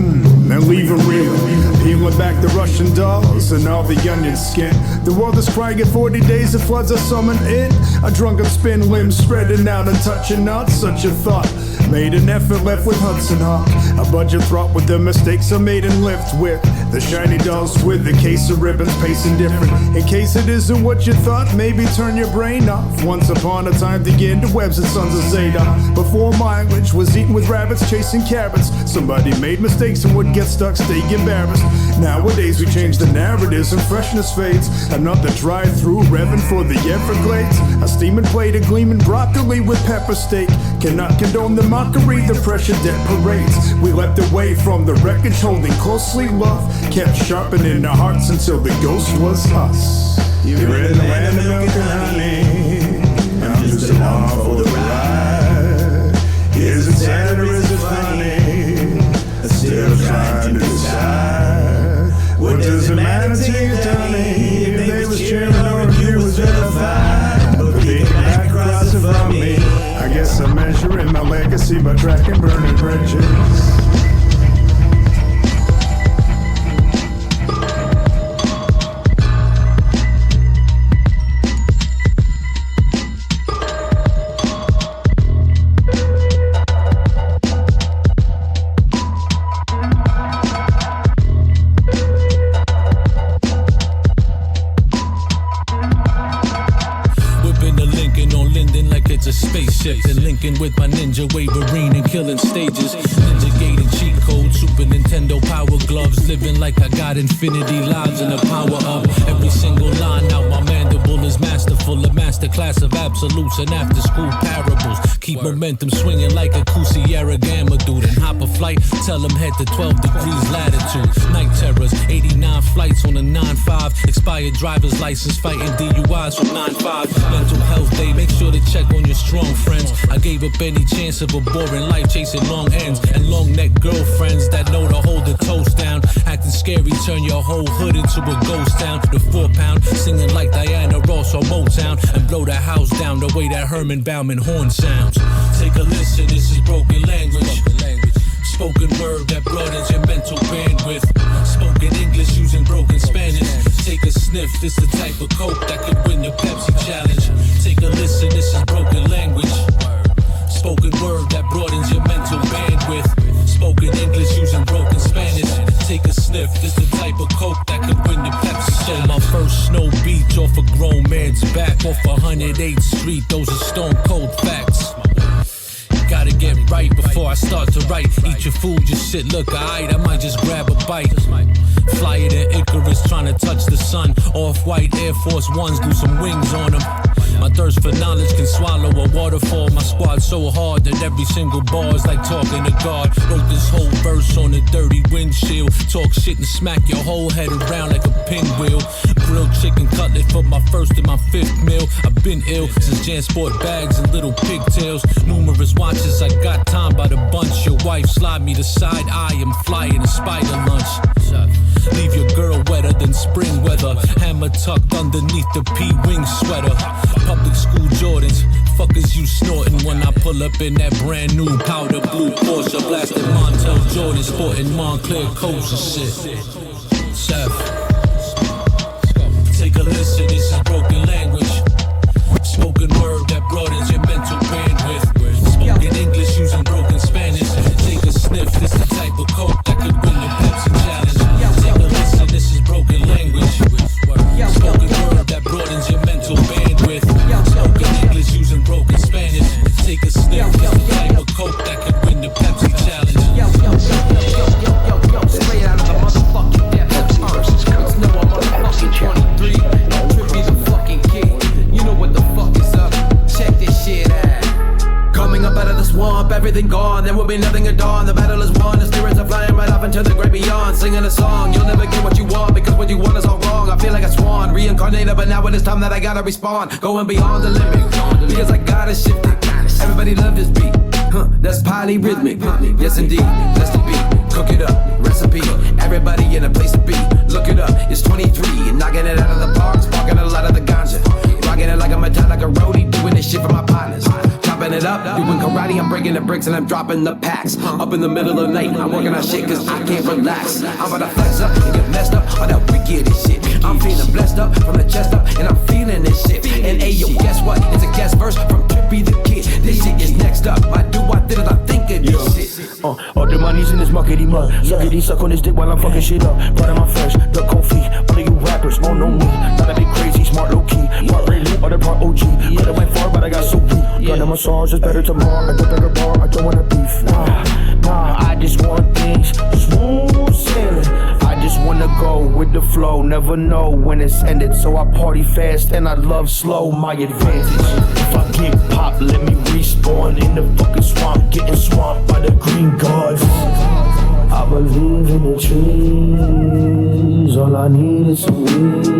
Then leave them real. Peeling back the Russian dolls and all the onion skin. The world is crying at 40 days, the floods are summoned in. A drunken spin, limbs spreading out and touching not such a thought. Made an effort, left with Hudson Hawk. A budget fraught with the mistakes I made and lived with. The shiny dolls with the case of ribbons pacing different. In case it isn't what you thought, maybe turn your brain off. Once upon a time, begin the webs and sons of Zadok. Before mileage was eaten with rabbits chasing carrots. Somebody made mistakes and would get stuck, stay embarrassed. Nowadays we change the narratives and freshness fades. Another drive-through revving for the Everglades. A steaming plate of gleaming broccoli with pepper steak. Cannot condone the mockery, the pressure that parades. We leapt away from the wreckage, holding closely love. Kept sharpening our hearts until the ghost was us. You're in the land of milk and honey. I'm just along for the ride. Is it sad or is it funny? I'm still trying to decide. What does it matter to you, Tony? If they was cheering or if you was vilified. But peeking back across it from me, I guess I'm measuring my legacy by tracking burning bridges. And linking with my ninja Waverine and killing stages. Ninja gated cheat code, Super Nintendo power gloves. Living like I got infinity lives and the power of every single line out my mandible is masterful. A masterclass of absolutes and after school parables. Keep momentum swinging like a Sierra Gamma dude. And hop a flight, tell them head to 12 degrees latitude. Night terrors, 89 flights on a 9-5. Expired driver's license, fighting DUIs from 9-5. Mental health day, make sure to check on your strong friends. I gave up any chance of a boring life chasing long ends and long neck girlfriends that know to hold the toast down. Acting scary, turn your whole hood into a ghost town. The 4-pound, singing like Diana Ross or Motown, and blow that house down the way that Herman Bauman horn sounds. Take a listen, this is broken language. Spoken word that broadens your mental bandwidth. Spoken English using broken Spanish. Take a sniff, this the type of coke that could win the Pepsi challenge. Take a listen, this is broken language. Spoken word that broadens your mental bandwidth. Spoken English using broken Spanish. Take a sniff, this the type of coke that could win the Pepsi challenge. My first snow beach off a grown man's back. Off 108th Street, those are stone cold facts. Gotta get right before I start to write. Eat your food, just sit, look, alright, I might just grab a bite. Flyer than Icarus, trying to touch the sun. Off-white Air Force Ones, do some wings on them. My thirst for knowledge can swallow a waterfall. My squad so hard that every single bar is like talking to God. Wrote this whole verse on a dirty windshield. Talk shit and smack your whole head around like a pinwheel. Grilled chicken cutlet for my first and my fifth meal. I've been ill since Jan sport bags and little pigtails. Numerous watches, I got time by the bunch. Your wife slide me the side eye, I'm flying a spider lunch. Leave your girl wetter than spring weather. Hammer tucked underneath the P-wing sweater. Public school Jordans, fuckers you snorting when I pull up in that brand new powder blue Porsche. Blasting Montel Jordan, sporting Montclair coats and shit. Seth, take a listen, this is broken language. Spoken word that broadens your mental bandwidth. Spoken English using broken Spanish. Take a sniff, this the type of coke that could win the Pepsi challenge. Take a listen, this is broken language. Spoken word that broadens your mental bandwidth. Spoken English using broken Spanish. Take a sniff, this the type of coke that could win the Pepsi challenge. Straight out of the motherfucking depths of Earth. It's no I'm motherfucking 23. Trippy's a fucking kid. You know what the fuck is up. Check this shit out. Coming up out of the swamp, everything gone. There will be nothing at dawn. The battle is won. The spirits are flying right off into the great beyond. Singing a song, you'll never get what you want because what you want is all wrong. I feel like a swan, reincarnated, but now it is time that I gotta respond. Going beyond the limit because I gotta shift it. Everybody love this beat. That's polyrhythmic. Yes indeed, that's the beat. Cook it up, recipe. Everybody in a place to be. Look it up, it's 23 and knocking it out of the park, sparking a lot of the ganja. Rocking it like a metallic roadie, doing this shit for my partners. Chopping it up, doing karate, I'm breaking the bricks and I'm dropping the packs. Up in the middle of the night, I'm working on shit cause I can't relax. I'm about to flex up and get messed up on that wicked shit. I'm feeling blessed up from the chest up and I'm feeling this shit. And ayo, guess what? It's a guest verse from Trippy the Kid. This shit is next up. I do what did I think of this shit. All the money's in this muckety mud. Suckety suck on this dick while I'm fucking shit up. Part of my fresh, the coffee. All of you rappers won't know me. Not a bit crazy, smart low key. Part Rayleigh, other part OG. Could've went far, but I got so weak. Got a massage, it's better tomorrow. I get better bar, I don't wanna beef. Nah, I just want things smooth sailing. I just wanna go with the flow, never know when it's ended. So I party fast and I love slow, my advantage. If I get popped, let me respawn in the fucking swamp, getting swamped by the green gods. I believe in the trees, all I need is some weed.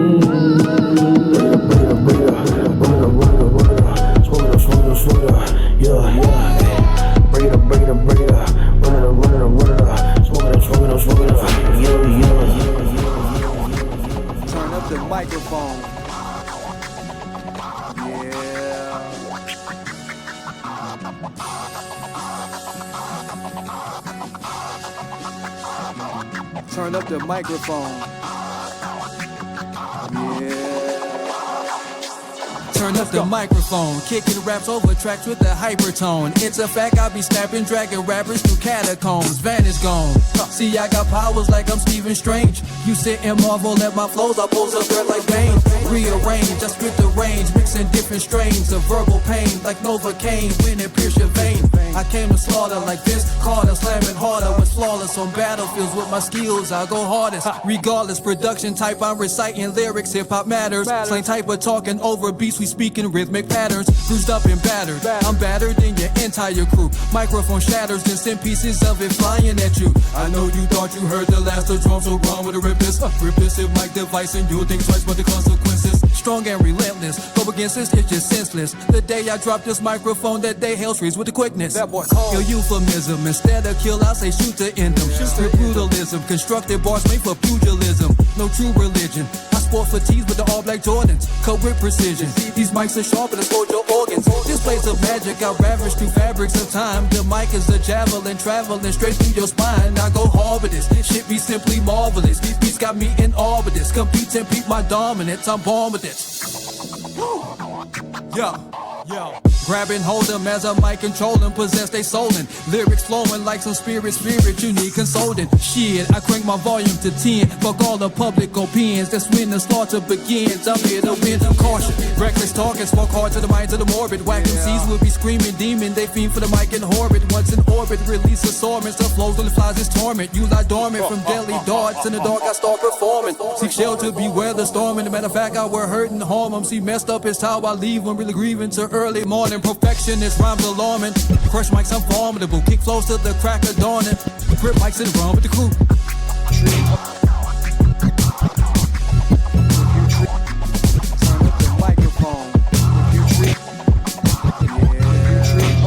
Swing it up, yeah. Bring it up, swing it up, yeah. Turn up the microphone. Turn up the microphone. Turn up the microphone, kicking raps over tracks with the hypertone. It's a fact I be snapping, dragging rappers through catacombs. Vanish gone. See, I got powers like I'm Stephen Strange. You sit and marvel at my flows, I pose up there like Bane. Rearrange, I spit the range, mixing different strains of verbal pain like Novocaine when it pierce your vein. I came to slaughter like Vince Carter, slamming harder with flawless on battlefields with my skills. I go hardest, regardless production type. I'm reciting lyrics, hip hop matters. Slang type of talking over beats, we speaking rhythmic patterns. Bruised up and battered, I'm battered than your entire crew. Microphone shatters, then send pieces of it flying at you. I know you thought you heard the last of drums, so run with a rip this. Repressive mic device and you'll think twice, but the consequences strong and relentless. Go against this, it's just senseless. The day I dropped this microphone, that day hell streets with the quickness. That boy called. Your euphemism, instead of kill, I say shoot to end them. Strip brutalism, constructed bars made for pugilism. No true religion. I sport fatigues with the all black Jordans, cut with precision. These mics are sharp and exploit your organs. Displays of magic, I ravage through fabrics of time. The mic is a javelin traveling straight through your spine. I go hard with this, shit be simply marvelous. These beats got me in orbitus. Compete and peep my dominance, I'm born with this. Yeah. Yo, grab and hold them as a mic control them, possess they soulin'. Lyrics flowing like some spirit, you need consoling. Shit, I crank my volume to 10. Fuck all the public opinions, that's when the slaughter begins. I'm here to win, caution. Reckless talking, smoke hard to the minds of the morbid. Whack MCs will be screaming demon, they fiend for the mic and orbit. Once in orbit, release assortments, the flows on the flies is torment. You lie dormant from deadly darts, in the dark I start performing. Seek shelter, beware the storm, and the matter of fact, I were hurt and harm. I'm see messed up is how I leave when really grieving to early morning. Perfectionist rhymes alarming. Crush mics, I'm formidable. Kick flows to the crack of dawning. Grip mics in the run with the crew.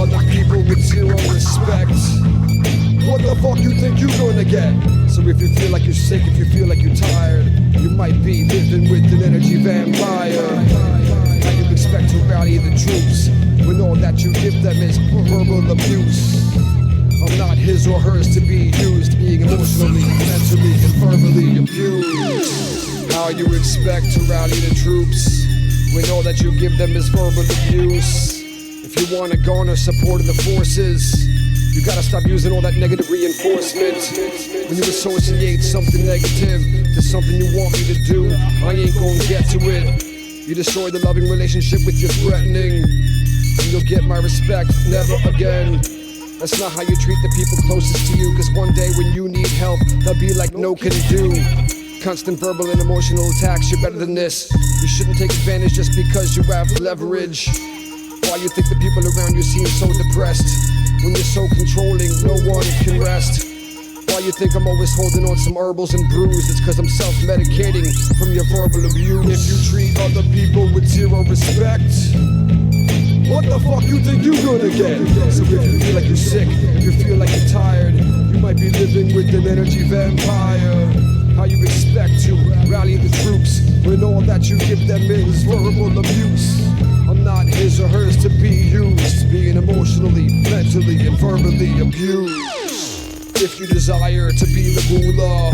Other people with zero respect, what the fuck you think you gonna get? So if you feel like you're sick, if you feel like you're tired, you might be living with an energy vampire. How you expect to rally the troops when all that you give them is verbal abuse? I'm not his or hers to be used, being emotionally, mentally, and verbally abused. How you expect to rally the troops when all that you give them is verbal abuse? If you want to garner support of the forces, you gotta stop using all that negative reinforcement. When you associate something negative to something you want me to do, I ain't gonna get to it. You destroy the loving relationship with your threatening, and you'll get my respect never again. That's not how you treat the people closest to you, cause one day when you need help, they'll be like no can do. Constant verbal and emotional attacks, you're better than this. You shouldn't take advantage just because you have leverage. Why you think the people around you seem so depressed? When you're so controlling, no one can rest. Why you think I'm always holding on some herbals and brews? It's cause I'm self-medicating from your verbal abuse. If you treat other people with zero respect, what the fuck you think you gonna get? So if you feel like you're sick, if you feel like you're tired, you might be living with an energy vampire. How you expect to rally the troops when all that you give them is verbal abuse? I'm not his or hers to be used, being emotionally, mentally, and verbally abused. If you desire to be the ruler,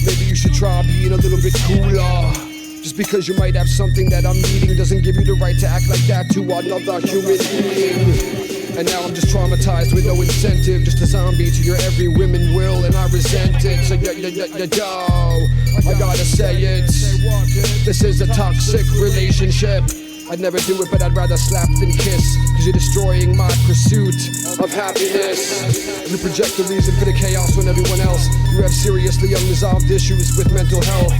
maybe you should try being a little bit cooler. Just because you might have something that I'm needing doesn't give you the right to act like that to another human being. And now I'm just traumatized with no incentive, just a zombie to your every whim and will, and I resent it. So yo, I gotta say it. This is a toxic relationship. I'd never do it, but I'd rather slap than kiss, cause you're destroying my pursuit of happiness. You project the reason for the chaos on everyone else. You have seriously unresolved issues with mental health.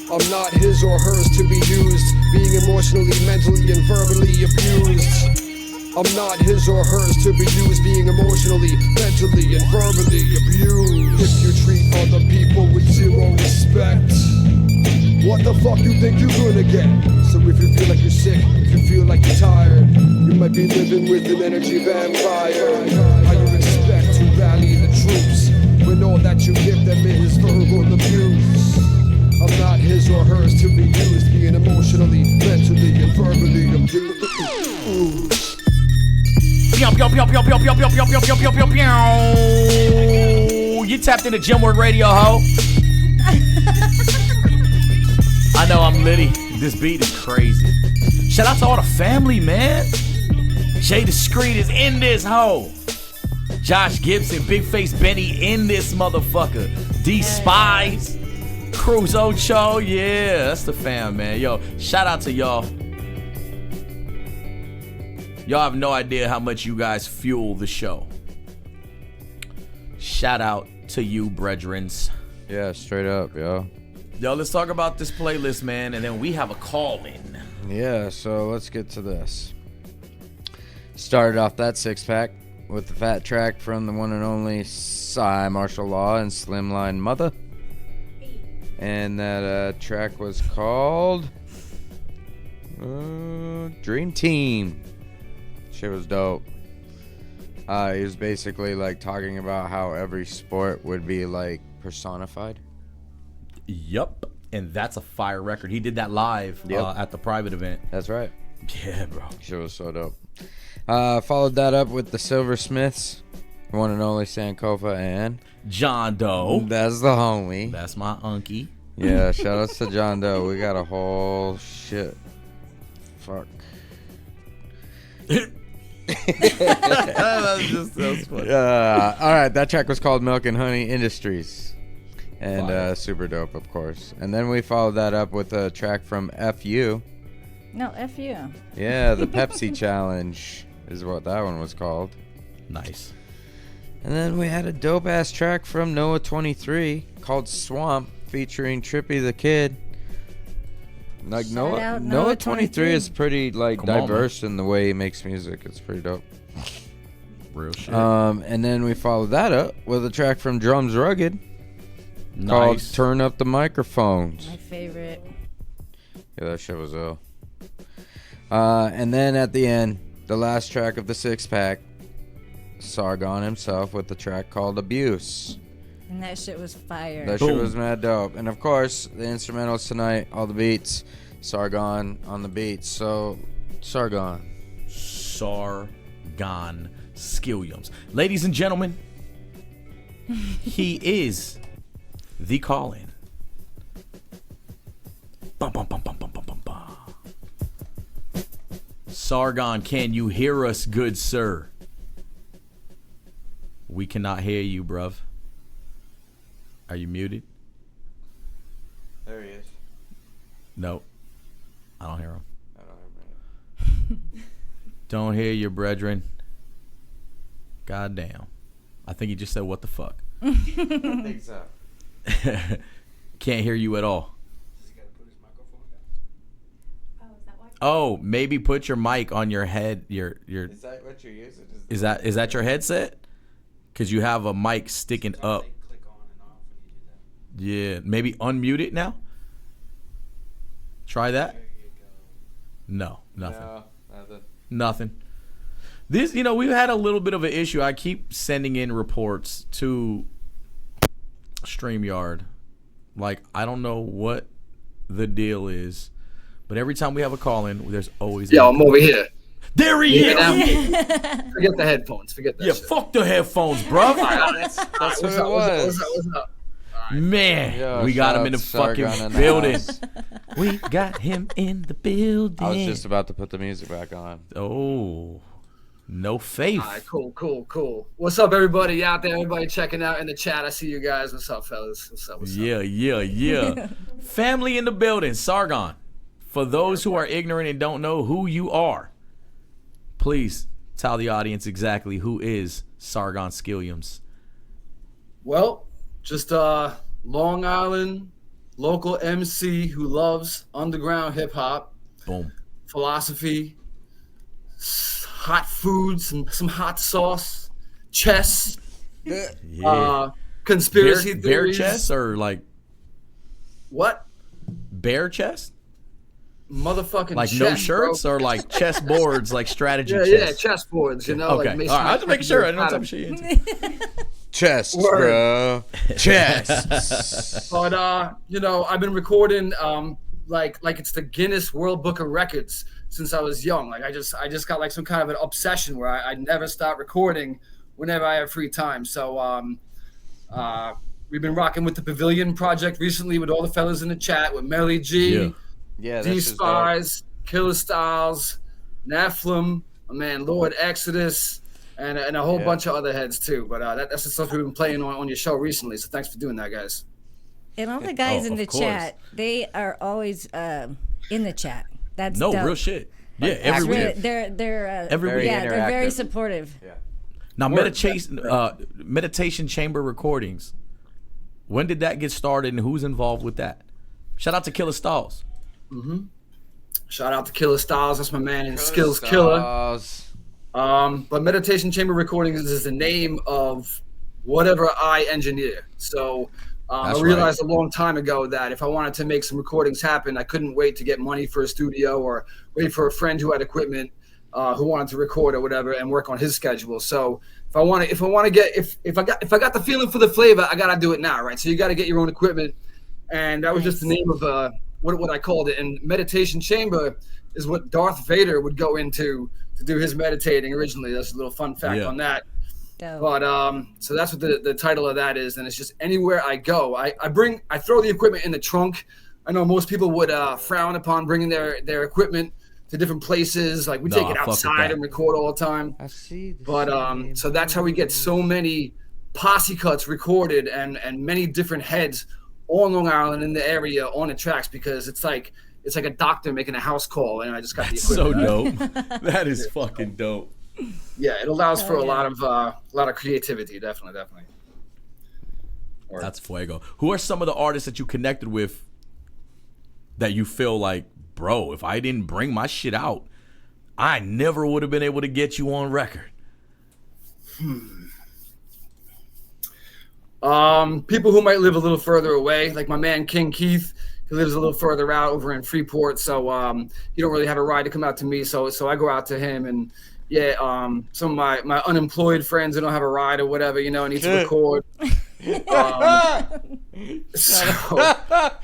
I'm not his or hers to be used, being emotionally, mentally, and verbally abused. I'm not his or hers to be used, being emotionally, mentally, and verbally abused. If you treat other people with zero respect, what the fuck you think you gonna get? So if you feel like you're sick, if you feel like you're tired, you might be living with an energy vampire. How you expect to rally the troops when all that you give them is verbal abuse? I'm not his or hers to be used, being emotionally, mentally, and verbally abused. You tapped into Gemwork Radio, ho. I know I'm litty. This beat is crazy. Shout out to all the family, man. Jay Discreet is in this hoe. Josh Gibson, Big Face Benny in this motherfucker. D Spies, Cruz Ocho, yeah, that's the fam, man. Yo, shout out to y'all. Y'all have no idea how much you guys fuel the show. Shout out to you, brethrens. Yeah, straight up, yo. Yo, let's talk about this playlist, man, and then we have a call-in. Yeah, so let's get to this. Started off that six-pack with the fat track from the one and only Cy Martial Law and Slimline Mother. And that track was called Dream Team. Shit was dope. He was basically like talking about how every sport would be like personified. Yup, and that's a fire record. He did that live at the private event. That's right. Yeah, bro. Shit was so dope. Followed that up with the Silversmiths, one and only Sankofa and John Doe. That's the homie. That's my unkie. Yeah, shout outs to John Doe. We got a whole shit. Fuck. That's funny. All right, that track was called Milk and Honey Industries. And super dope, of course. And then we followed that up with a track from FU. No, F you. Yeah, the Pepsi Challenge is what that one was called. Nice. And then we had a dope-ass track from Noah 23 called Swamp featuring Trippy the Kid. Like Noah 23 is pretty diverse in the way he makes music. It's pretty dope. Real shit. And then we followed that up with a track from Drums Rugged called Turn Up the Microphones. My favorite. Yeah, that shit was ill. And then at the end, the last track of the 6-pack, Sargon himself with the track called Abuse. And that shit was fire. That shit was mad dope. And of course, the instrumentals tonight, all the beats, Sargon on the beats. So, Sargon Skilliams. Ladies and gentlemen, he is the call-in. Bum, bum, bum, bum, bum, bum, bum, bum. Sargon, can you hear us, good sir? We cannot hear you, bruv. Are you muted? There he is. No. I don't hear him. I don't hear him. Don't hear you, brethren. Goddamn. I think he just said, what the fuck? I think so. Can't hear you at all. Oh, maybe put your mic on your head. Your. Is that what you're using? Is that your headset? Because you have a mic sticking up. Yeah, maybe unmute it now. Try that. No, nothing. No, nothing. Nothing. This, we've had a little bit of an issue. I keep sending in reports to StreamYard. Like, I don't know what the deal is, but every time we have a call in, there's always. Yo, I'm over here. There he is. Forget the headphones. Forget that. Yeah, shit. fuck the headphones, bro. That's what it was. What's up? Man, Yo, we got shout him in the out to Sargon fucking in the building. house. We got him in the building. I was just about to put the music back on. Oh, no faith. All right, cool. What's up, everybody out there? Everybody checking out in the chat. I see you guys. What's up, fellas? What's up? Yeah. Family in the building. Sargon, for those who are ignorant and don't know who you are, please tell the audience exactly who is Saron Skilliams. Well, just a Long Island local MC who loves underground hip hop. Boom. Philosophy, hot foods, some hot sauce, chess, conspiracy theories. Bear chess or like what? Bear chess? Motherfucking like chess, no shirts bro. or like chess boards, like strategy Yeah, chess. chess boards. Okay. Like All right. I have to make sure. I don't know what type of shit you're into. Chess, bro. Chess. But I've been recording like it's the Guinness World Book of Records since I was young. Like I just got like some kind of an obsession where I never stop recording whenever I have free time. So we've been rocking with the Pavilion Project recently with all the fellas in the chat with Melly G, D Spies, Killer Styles, Nephilim, my man Lord Exodus, and a whole bunch of other heads too. But that's the stuff we've been playing on your show recently. So thanks for doing that, guys. And all the guys in the chat, they are always in the chat. That's dope. Real shit. Yeah, every week. They're every week. they're very supportive. Yeah. Now, meditation chamber recordings. When did that get started, and who's involved with that? Shout out to Killer Styles. Mm-hmm. Shout out to Killer Styles. That's my man and Skills Killer. But Meditation Chamber Recordings is the name of whatever I engineer. So I realized a long time ago that if I wanted to make some recordings happen, I couldn't wait to get money for a studio or wait for a friend who had equipment who wanted to record or whatever and work on his schedule. So if I got the feeling for the flavor, I gotta do it now, right? So you got to get your own equipment, and that was just the name of what I called it. And Meditation Chamber is what Darth Vader would go into to do his meditating originally. That's a little fun fact on that. Dope. But so that's what the title of that is, and it's just anywhere I go, I throw the equipment in the trunk. I know most people would frown upon bringing their equipment to different places. Like we take it outside and record all the time. I see. But so that's how we get so many posse cuts recorded and many different heads on Long Island in the area on the tracks, because it's like a doctor making a house call, and I just got the equipment. So dope. That is fucking dope. Yeah, it allows for a lot of creativity. Definitely. That's fuego. Who are some of the artists that you connected with that you feel like, bro, if I didn't bring my shit out, I never would have been able to get you on record? People who might live a little further away, like my man King Keith. He lives a little further out over in Freeport, so he don't really have a ride to come out to me. So I go out to him, and some of my unemployed friends that don't have a ride or whatever, need to record.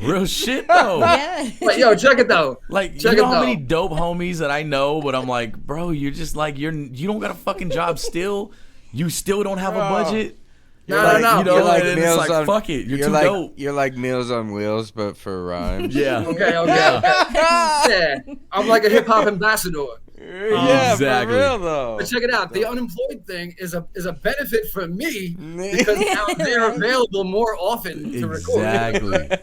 Real shit though. Yeah. But yo, check it though. Like, you know how many dope homies that I know, but I'm like, bro, you're just like, you don't got a fucking job still. You still don't have a budget. No. You're like and Meals it's like, on, fuck it. You're too like, dope. You're like Meals on Wheels, but for rhymes. Yeah. Okay. Yeah, I'm like a hip hop ambassador. Yeah, exactly. for real though. But check it out. The unemployed thing is a benefit for me because now they're available more often to record.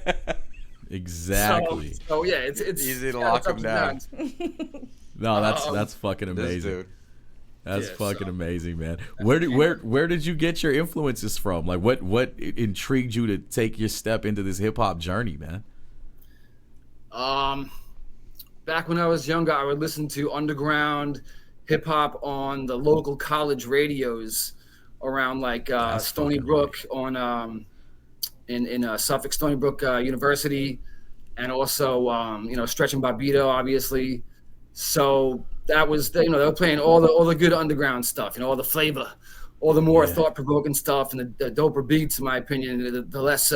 Exactly. So yeah, it's easy to lock them down. No, that's fucking amazing. That's fucking amazing, man. Where did you get your influences from? Like, what intrigued you to take your step into this hip hop journey, man? Back when I was younger, I would listen to underground hip hop on the local college radios around like Stony Brook on in Suffolk, Stony Brook University, and also Stretch and Bobbito, obviously. So that was they were playing all the good underground stuff, all the flavor, all the more thought-provoking stuff, and the doper beats, in my opinion, the less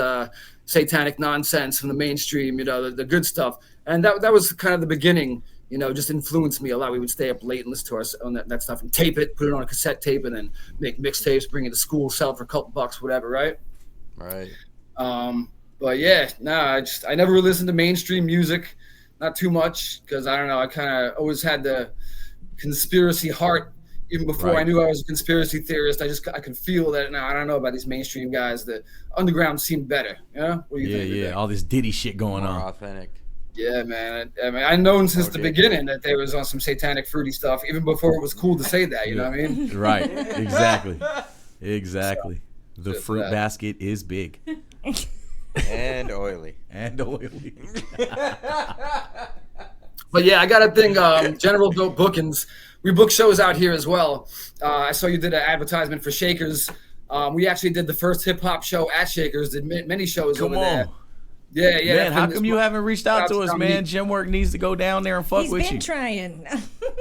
satanic nonsense from the mainstream, the good stuff. And that was kind of the beginning, just influenced me a lot. We would stay up late and listen to on that stuff and tape it, put it on a cassette tape, and then make mixtapes, bring it to school, sell it for a couple bucks, whatever, right? Right. But yeah, I never really listened to mainstream music, not too much, because I don't know, I kind of always had the conspiracy heart. Even before I knew I was a conspiracy theorist, I could feel that. Now I don't know about these mainstream guys. The underground seemed better. What do you think? Yeah. All this Diddy shit going on. Authentic. Yeah, man. I've known since the beginning that they was on some satanic fruity stuff, even before it was cool to say that. You know what I mean? Right. Exactly. The fruit basket is big. And oily. But yeah, I got a thing. General Dope Bookings. We book shows out here as well. I saw you did an advertisement for Shakers. We actually did the first hip hop show at Shakers. Did many shows over there. Yeah. Man, how come you haven't reached out to us, man? Gemwork needs to go down there and fuck with you. He's been trying.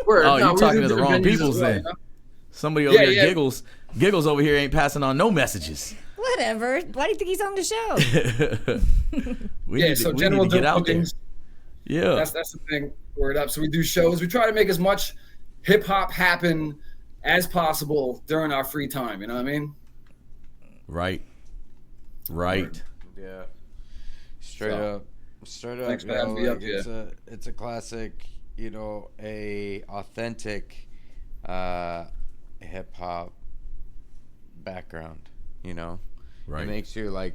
You're talking to the wrong people then. Somebody over here giggles. Giggles over here ain't passing on no messages. Whatever. Why do you think he's on the show? we need to get out there. Yeah. That's the thing. Word up. So we do shows. We try to make as much hip hop happen as possible during our free time. You know what I mean? Right. Yeah. Straight up. Thanks for having me up here. It's a classic, a authentic hip hop background. Right. It makes you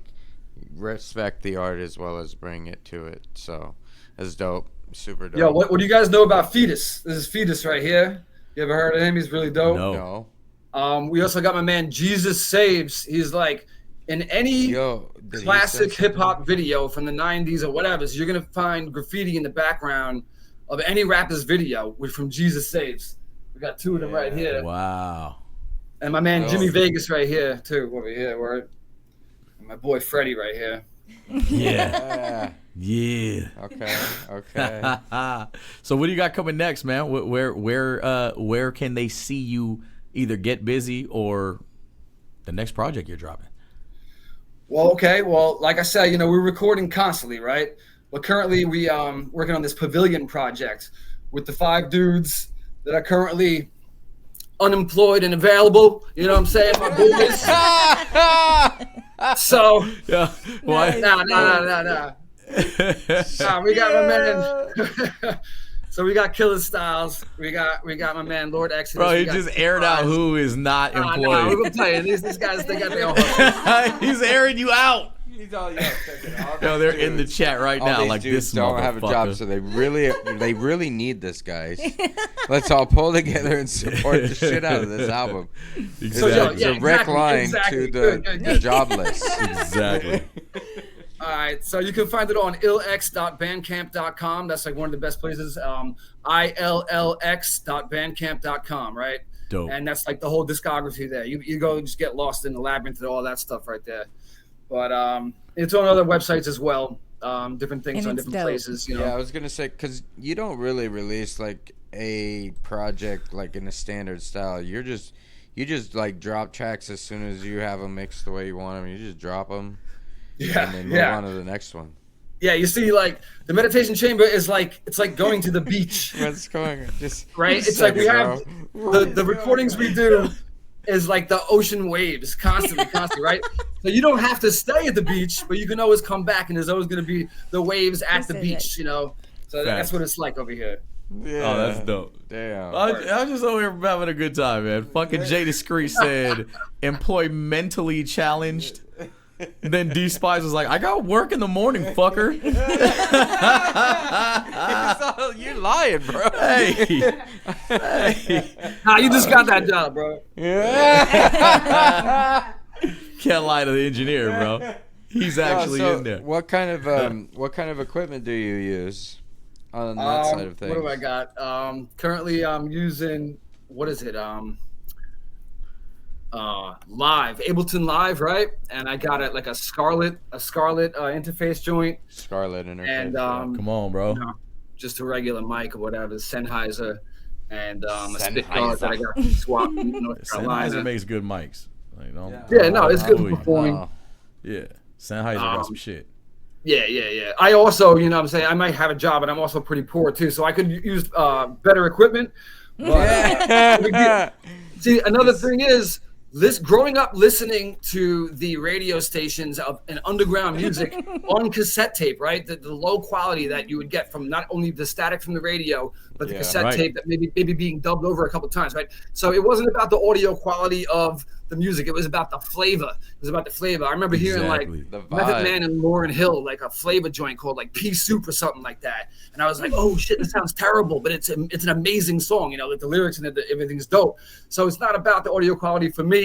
respect the art as well as bring it to it. So that's dope. Super dope. Yo, what do you guys know about Fetus? This is Fetus right here. You ever heard of him? He's really dope. No. We also got my man Jesus Saves. He's like in any classic hip hop video from the 90s or whatever, so you're gonna find graffiti in the background of any rapper's video from Jesus Saves. We got two of them right here. Wow. And my man Jimmy Vegas right here too, over here. And my boy Freddie right here. Yeah. Okay. So what do you got coming next, man? Where can they see you either get busy or the next project you're dropping? Well, okay. Well, like I said, we're recording constantly, right? But currently we working on this pavilion project with the 5 dudes that are currently unemployed and available. You know what I'm saying, my boys? So yeah. Why? Nah. We got my man. So we got Killer Styles. We got my man Lord Exodus. Bro, he just aired out who is not employed. Nah, we're gonna tell you, these guys, they got their own hustle. He's airing you out. He's all Yo, they're in the chat right now. Like this don't have a job, so they really need this, guys. Let's all pull together and support the shit out of this album. Exactly. It's a direct line to the jobless. Exactly. All right, so you can find it on illx.bandcamp.com. That's like one of the best places. illx.bandcamp.com, right? Dope. And that's like the whole discography there. You go just get lost in the labyrinth and all that stuff right there. But it's on other websites as well. Different things on different places. You know? Yeah, I was gonna say because you don't really release like a project like in a standard style. You just like drop tracks as soon as you have them mixed the way you want them. You just drop them. Yeah, and then move on to the next one. Yeah, you see, like the meditation chamber is like it's like going to the beach. What's going on? Just right. It's like we have the recordings we do is like the ocean waves constantly, right? So you don't have to stay at the beach, but you can always come back, and there's always going to be the waves at the beach, you know. So that's what it's like over here. Yeah. Oh, that's dope. Damn. I'm just over here having a good time, man. Fucking Jay Discreet said, employ mentally challenged. And then D Spice was like, I got work in the morning, fucker. You're lying, bro. Hey. Nah, you just got that job, bro. Can't lie to the engineer, bro. He's actually in there. What kind of equipment do you use on that side of things? What do I got? Currently I'm using, what is it? Live, Ableton Live, right? And I got it like a Scarlett interface joint. Scarlett interface. And come on, bro. You know, just a regular mic or whatever, Sennheiser, and a stick guard that I got from Swap in North Carolina. Sennheiser makes good mics. Like, it's good for performing. Yeah, Sennheiser got some shit. Yeah. I also, you know what I'm saying, I might have a job, but I'm also pretty poor too, so I could use better equipment. But, see, another thing is, growing up listening to the radio stations of an underground music on cassette tape, right? The low quality that you would get from not only the static from the radio, but the cassette tape that maybe being dubbed over a couple times, right? So it wasn't about the audio quality of the music. It was about the flavor. I remember hearing like Method Man and Lauryn Hill, like a flavor joint called like Pea Soup or something like that. And I was like, oh shit, this sounds terrible, but it's an amazing song, you know, like the lyrics and everything's dope. So it's not about the audio quality for me.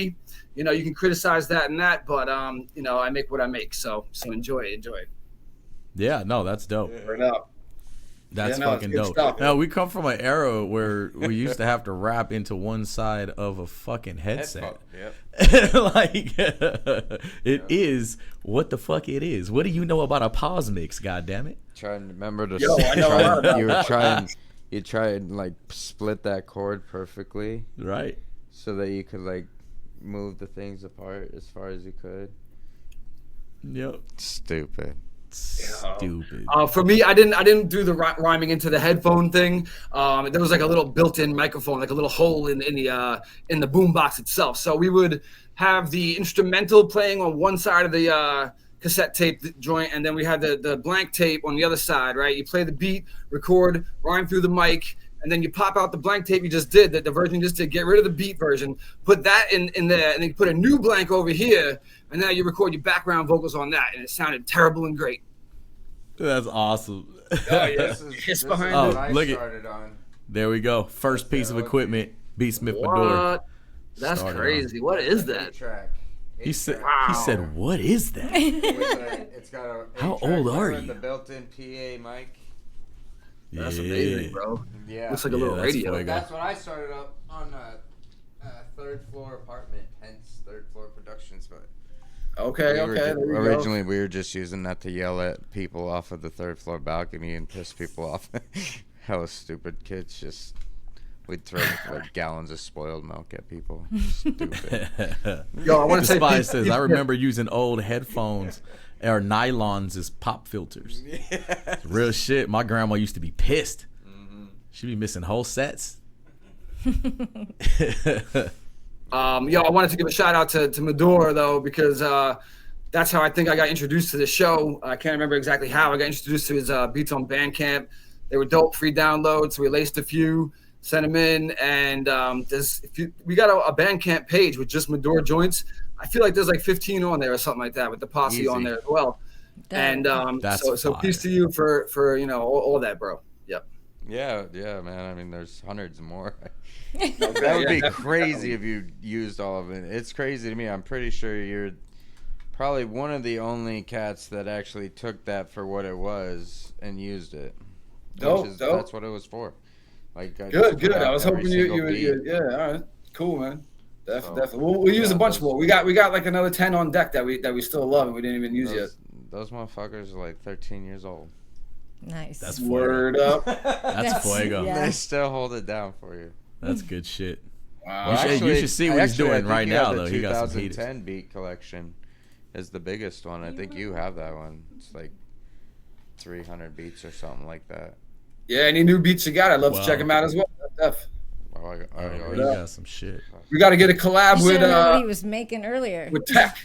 You know, you can criticize that and that, but you know, I make what I make. So enjoy it. Yeah, no, that's dope. Burn up. That's fucking dope. Stuff. Now, we come from an era where we used to have to rap into one side of a fucking headset. Like, it is what the fuck it is. What do you know about a pause mix, goddammit? Trying to remember to you try and like split that chord perfectly. Right. So that you could like move the things apart as far as you could. Yep. Stupid. For me, I didn't do the rhyming into the headphone thing. There was like a little built-in microphone, like a little hole in the boom box itself. So we would have the instrumental playing on one side of the cassette tape joint, and then we had the blank tape on the other side. Right? You play the beat, record, rhyme through the mic, and then you pop out the blank tape you just did, the version you just did, get rid of the beat version, put that in there, and then you put a new blank over here, and now you record your background vocals on that, and it sounded terrible and great. That's awesome. Oh, yeah. It's behind it. Look at there we go. First piece of equipment, B. Smith Medora. That's crazy. What is that? He said, what is that? It's got a How old are you? The built-in PA mic. That's amazing, bro. Yeah. Looks like a little radio. That's when I started up on a third floor apartment, hence third floor productions. But okay. Originally, we were just using that to yell at people off of the third floor balcony and piss people off. Hella stupid kids. We'd throw like gallons of spoiled milk at people. Stupid. Yo, I want to say. Spice says, I remember using old headphones or nylons as pop filters. Yes. Real shit. My grandma used to be pissed. Mm-hmm. She'd be missing whole sets. I wanted to give a shout out to Medora though, because that's how I think I got introduced to the show. I can't remember exactly how I got introduced to his beats on Bandcamp. They were dope, free downloads. We laced a few, sent them in, and we got a Bandcamp page with just Mador joints. I feel like there's like 15 on there or something like that with the posse on there as well. And so peace to you for all that, bro. Yep. Yeah, man. I mean, there's hundreds more. That would be crazy if you used all of it. It's crazy to me. I'm pretty sure you're probably one of the only cats that actually took that for what it was and used it. Dope. That's what it was for. Like, Good. I was hoping you yeah. All right, cool, man. Definitely. We'll use a bunch more. We got like another 10 on deck that we still love and we didn't even use yet. Those motherfuckers are like 13 years old. Nice. That's word up. That's fuego. Yeah. They still hold it down for you. That's good shit. Wow. You should see what he's doing right now, though. The he got some 2010 beat collection is the biggest one. I think you have that one. It's like 300 beats or something like that. Yeah, any new beats you got, I'd love to check them out as well. Def. You got some shit. We got to get a collab with what he was making earlier. With Tech.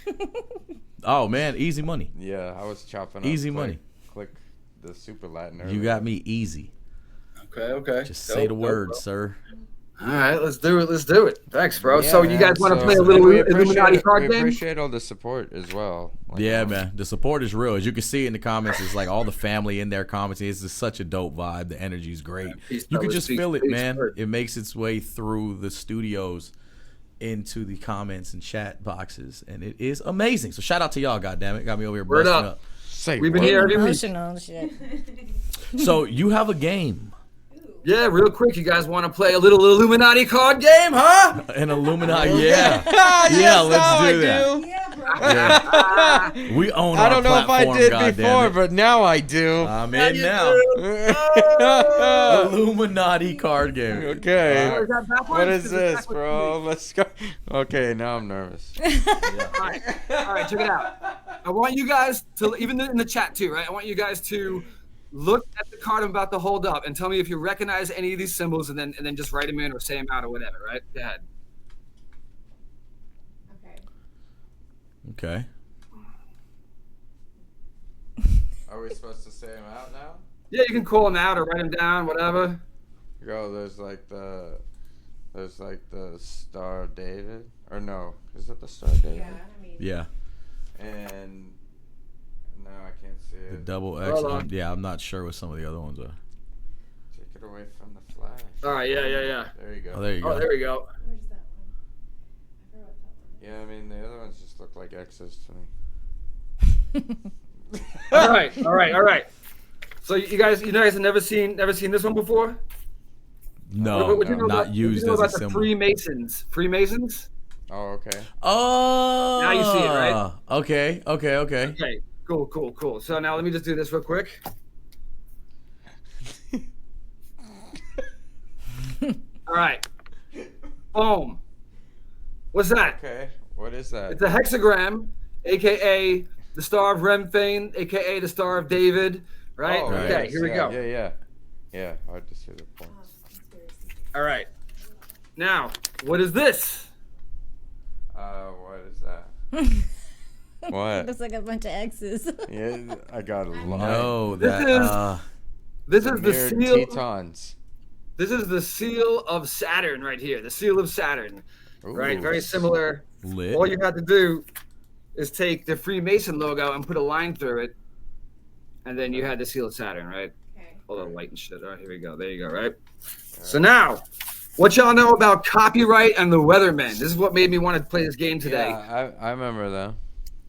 Oh man, easy money. Yeah, I was chopping easy up money. Click the super Latin earlier. You got me easy. Okay. Just say the word, sir. All right, let's do it. Thanks, bro. Yeah, so you guys want to play a little Illuminati card game? We appreciate all the support as well. Man. The support is real. As you can see in the comments, it's like all the family in there commenting. It's just such a dope vibe. The energy is great. You can just feel it, man. It makes its way through the studios into the comments and chat boxes, and it is amazing. So shout out to y'all, goddammit. Got me over here busting up. We've been here every week. Shit. So you have a game. Yeah, real quick, you guys want to play a little Illuminati card game, huh? An Illuminati, yeah. Let's do that. Yeah. We own I don't know if I did before, it. but now I do. I'm in now. Illuminati card game. Okay. What is this, bro? Let's go. Okay, now I'm nervous. All right, check it out. I want you guys to, even in the chat too, right? I want you guys to look at the card I'm about to hold up and tell me if you recognize any of these symbols, and then just write them in or say them out or whatever, right? Go ahead. Okay. Are we supposed to say them out now? Yeah, you can call them out or write them down, whatever. Yo, there's like the Star of David, or no? Is it the Star of David? Yeah. And no, I can't see it. The double X. I'm not sure what some of the other ones are. Take it away from the flash. All right, yeah. There you go. Oh, there you go. Oh, there we go. Yeah, I mean, the other ones just look like X's to me. All right. So you guys have never seen this one before? No, what you know not about, used you know as a about the symbol. Freemasons? Oh, okay. Oh. Now you see it, right? Okay. Okay. Cool. So now let me just do this real quick. All right. Boom. What's that? Okay. What is that? It's a hexagram, aka the Star of Remfane, aka the Star of David. Right? Oh, okay. yes, Here we go. Yeah. Hard to see the points. All right. Now, what is this? What is that? What? Looks like a bunch of X's. Yeah, I got a lot. No, this is the seal. Tetons. This is the seal of Saturn right here. The seal of Saturn. Ooh, right? Very similar. Lit. All you have to do is take the Freemason logo and put a line through it, and then you had the seal of Saturn, right? Okay. All the light and shit. All right, here we go. There you go, right? So now, what y'all know about copyright and the Weathermen? This is what made me want to play this game today. Yeah, I remember them.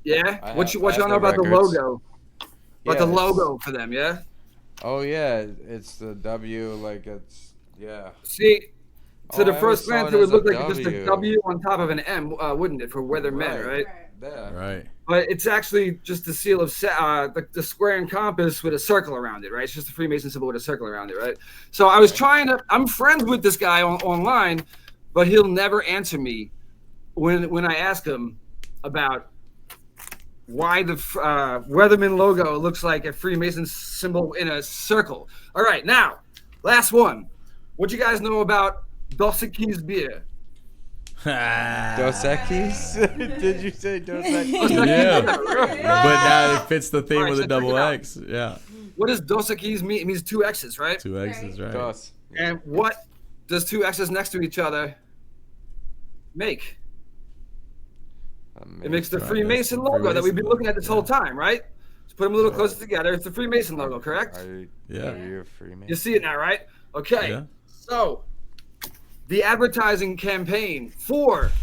Yeah? What y'all know about the logo? About the logo for them, yeah? Oh, yeah. It's the W, like it's, yeah. See, to the I first always saw glance, it it would as look a like just a W. W on top of an M, wouldn't it, for Weathermen, right? Yeah. Right. But it's actually just the seal of the square and compass with a circle around it, right? It's just a Freemason symbol with a circle around it, right? So I was I'm friends with this guy online, but he'll never answer me when I ask him about why the Weatherman logo looks like a Freemason symbol in a circle. All right, now, last one. What you guys know about Dos Equis beer? Dos Equis? Did you say Dos Equis? Yeah. But now it fits the theme with a double X. Yeah. what does Dos Equis mean? It means 2 X's, right? 2 X's, right? Dos. And what does 2 X's next to each other make? It makes the Freemason logo that we've been looking at this whole time, right? Let's put them a little closer together. It's the Freemason logo, correct? Yeah. Are you a Freemason? You see it now, right? Okay. Yeah. So, the advertising campaign for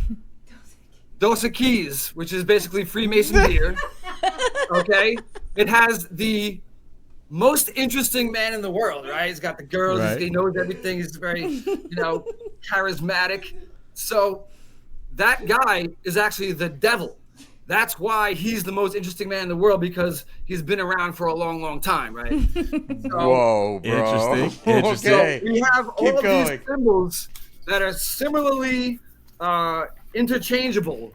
Dos Equis, which is basically Freemason beer, okay? It has the most interesting man in the world, right? He's got the girls, Right. he knows everything, he's very, charismatic. So that guy is actually the devil. That's why he's the most interesting man in the world, because he's been around for a long, long time, right? Whoa, bro. Interesting. Okay. So we have all of these symbols that are similarly interchangeable.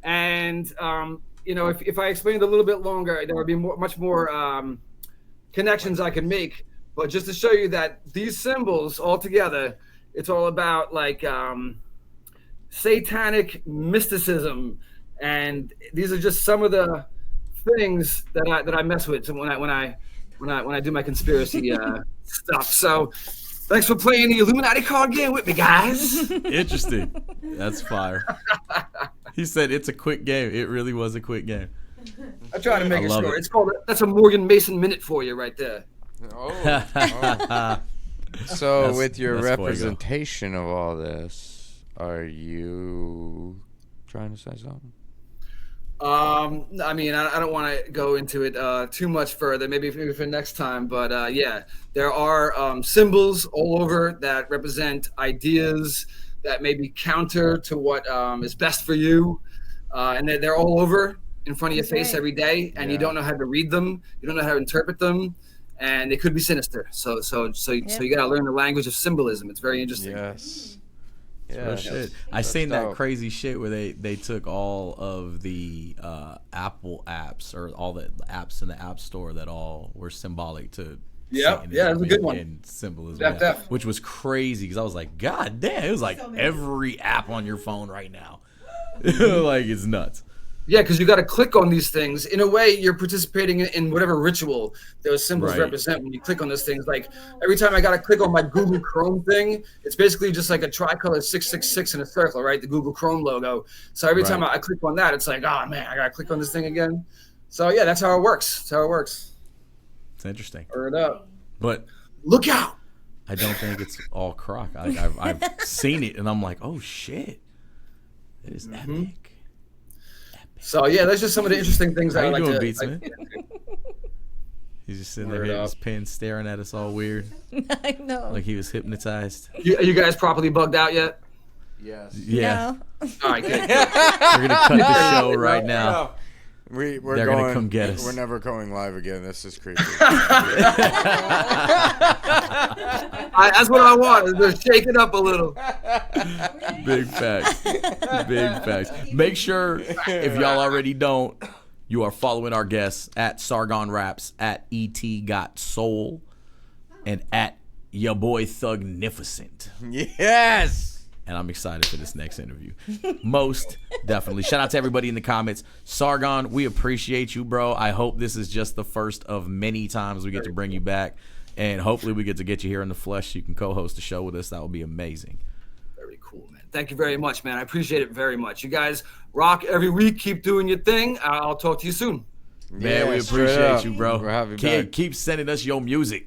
And, if I explained a little bit longer, there would be much more connections I could make. But just to show you that these symbols all together, it's all about like satanic mysticism. And these are just some of the things that I mess with when I do my conspiracy stuff. So thanks for playing the Illuminati card game with me, guys. Interesting. That's fire. He said it's a quick game. It really was a quick game. I try to make it love short. it. It's called, that's a Morgan Mason minute for you right there. So with your representation of all this, are you trying to say something? I mean, I don't want to go into it too much further, maybe for next time, but yeah, there are symbols all over that represent ideas that may be counter to what is best for you, and they're all over in front of your face every day, and you don't know how to read them, you don't know how to interpret them, and they could be sinister. So you got to learn the language of symbolism. It's very interesting. Yes. Yeah, shit. I seen that crazy shit where they took all of the Apple apps, or all the apps in the App Store that all were symbolic to yeah, that's a good one. And symbolism, which was crazy because I was like, God damn, it was like every app on your phone right now. Like, it's nuts. Yeah, because you got to click on these things. In a way, you're participating in whatever ritual those symbols represent when you click on those things. Like, every time I got to click on my Google Chrome thing, it's basically just like a tricolor 666 in a circle, right? The Google Chrome logo. So every time I click on that, it's like, oh, man, I got to click on this thing again. So, yeah, that's how it works. That's how it works. It's interesting. Word up. But look out. I don't think it's all crock. I've seen it, and I'm like, oh, shit. It is epic. So yeah, that's just some of the interesting things that I like doing, to. Beats, man? He's just sitting there, his pen staring at us all weird. I know. Like he was hypnotized. Are you guys properly bugged out yet? Yes. Yeah. No. All right, good. We're gonna cut the show right now. We're They're going, gonna come get us. We're never going live again. This is creepy. That's what I want. Just shake it up a little. Big facts. Big facts. Make sure, if y'all already don't, you are following our guests at Sargon Raps, at ET Got Soul, and at your boy Thugnificent. Yes. And I'm excited for this next interview. Most definitely. Shout out to everybody in the comments. Sargon, we appreciate you, bro. I hope this is just the first of many times we get to bring you back. And hopefully we get to get you here in the flesh. You can co-host the show with us. That would be amazing. Very cool, man. Thank you very much, man. I appreciate it very much. You guys rock every week. Keep doing your thing. I'll talk to you soon. Man, we appreciate you, bro. Keep sending us your music.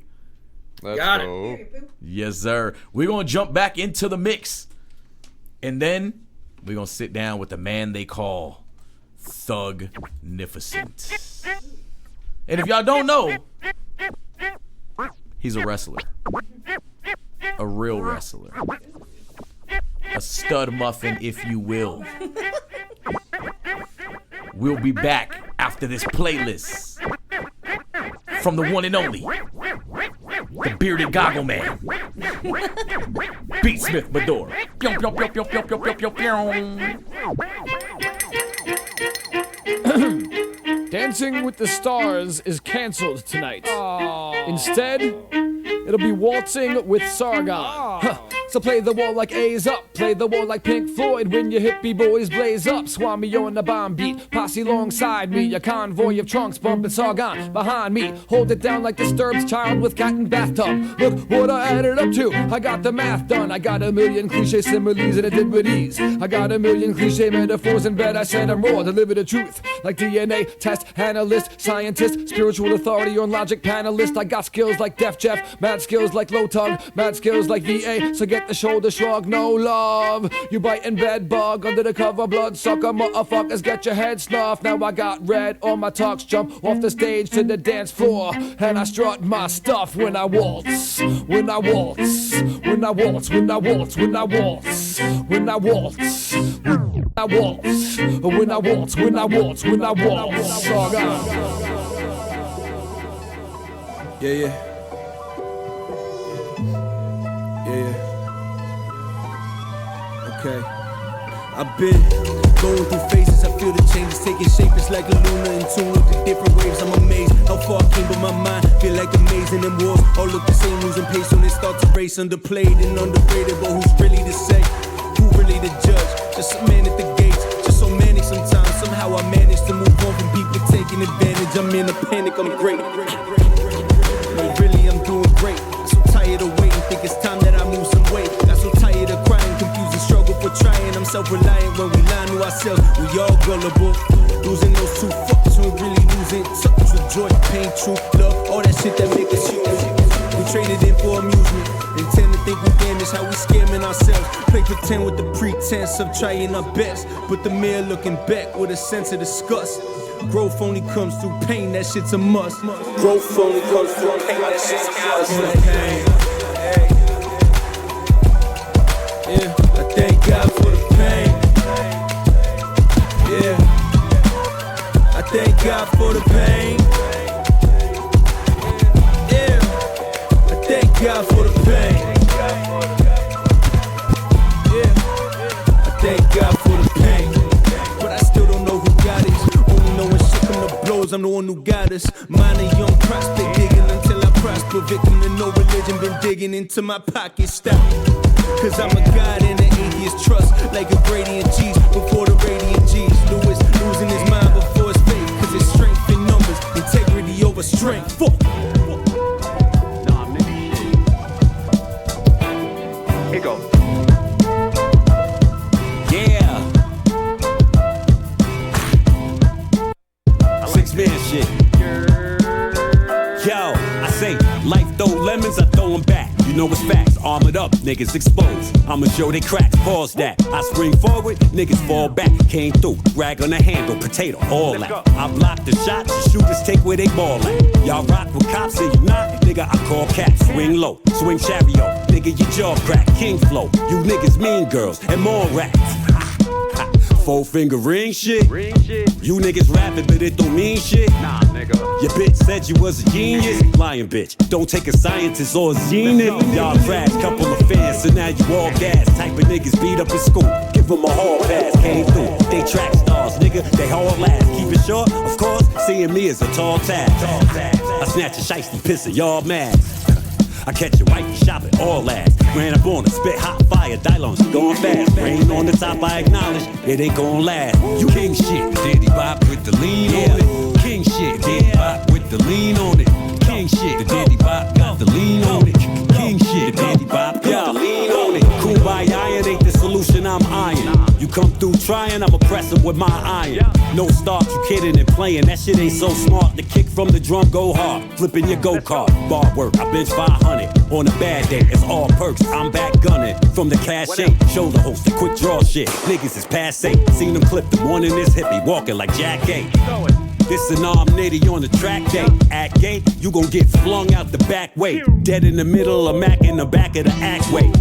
Let's Got go. it. Yes, sir. We're going to jump back into the mix. And then we're going to sit down with the man they call Thugnificent. And if y'all don't know, he's a wrestler. A real wrestler. A stud muffin, if you will. We'll be back after this playlist. From the one and only, the bearded goggle man, Beatsmith Mador. Dancing with the Stars is canceled tonight. Instead, it'll be Waltzing with Sargon. So play the wall like A's up, play the wall like Pink Floyd. When your hippie boys blaze up, Swami on the bomb beat, posse alongside me, a convoy of trunks bumping Sargon behind me. Hold it down like Disturbed's child with cat in bathtub. Look what I added up to, I got the math done. I got a million cliche similes and I did with ease. I got a million cliche metaphors in bed, I said I'm raw, deliver the truth like DNA test analyst, scientist, spiritual authority on logic panelist. I got skills like Def Jeff, mad skills like Low Tug, mad skills like VA. So get the shoulder shrug, no love. You biting bed bug under the cover, blood sucker motherfuckers, get your head snuffed. Now I got red on my tux, jump off the stage to the dance floor, and I strut my stuff when I waltz, when I waltz, when I waltz, when I waltz, when I waltz, when I waltz, when I waltz, when I waltz, when I waltz, when I waltz. Sargon. Yeah. Okay. I've been going through phases, I feel the changes taking shape. It's like a lunar in tune with the different waves. I'm amazed how far I came, but my mind feel like amazing. Them wars all look the same, losing pace when it starts to race. Underplayed and underrated, but who's really to say? Who really to judge? Just a man at the gates, just so many sometimes. Somehow I manage to move on from people taking advantage. I'm in a panic, I'm great. But really I'm doing great. So tired of waiting, think it's time that I move some weight. Got so tired of crying, confused and struggle for trying. I'm self-reliant when we lie to ourselves. We all gullible. Losing those two fucks, we really losing touch with joy, pain, truth, love, all that shit that make us human. We traded in for amusement, and tend to think we damage how we scamming ourselves. Play pretend with the pretense of trying our best, but the mirror looking back with a sense of disgust. Growth only comes through pain, that shit's a must. Growth only comes through pain, that shit's a must. Yeah, I thank God for the pain. Yeah, I thank God for the pain. Yeah, I thank God for the pain. Yeah, I thank God for the pain. But I still don't know who got it. Only know when shit come to blows, I'm the one who got us. Mine a young prospect, digging until I prosper. Victim to no religion, been digging into my pocket. Stop. Cause I'm a god and an atheist trust, like a gradient G's before the radiant G's. Lewis losing his mind before his faith, cause it's strength in numbers, integrity over strength. Fuck. Here goes. Yeah. 6-man shit. Yo, I say, life throw lemons, I throw them back. You know it's facts, armored up, niggas exposed. I'ma show they cracks, pause that. I spring forward, niggas fall back. Came through, rag on the handle, potato, all that. I block the shots, the shooters take where they ball at. Y'all rock with cops and you not, nigga, I call caps. Swing low, swing chariot, nigga, your jaw crack. King flow, you niggas mean girls and more rats. 4-finger ring shit. You niggas rapping, but it don't mean shit. Nah, nigga. Your bitch said you was a genius. Lying bitch. Don't take a scientist or a zenith. Y'all trash, couple of fans, so now you all gas. Type of niggas beat up in school. Give them a hall pass. Came through. They track stars, nigga. They hard last. Keep it short, of course. Seeing me is a tall task. I snatch a shiesty pisser, y'all mad. I catch your wife shopping, all last. Ran up on her, spit hot fire, Dylon, she going fast. Rain on the top, I acknowledge, it ain't gon' last. You king shit, Diddy Bop with the lean on it. King shit, Diddy Bop with the lean on it. King shit, the Diddy Bop got the lean on it. King shit, the Diddy Bop got the lean on it. Kumbaya, it ain't the solution I'm eyeing. You come through trying, I'ma press it with my iron. No start, you kidding and playing, that shit ain't so smart. The kick from the drum go hard, flipping your go-kart. Bar work, I bench 500. On a bad day, it's all perks, I'm back gunning. From the cache, shoulder holster, quick draw shit. Niggas is passe, seen them clip the morning this hippie, walking like Jack A. This an arm nitty on the track day. At gate, you gon' get flung out the back way. Dead in the middle of Mac in the back of the act way.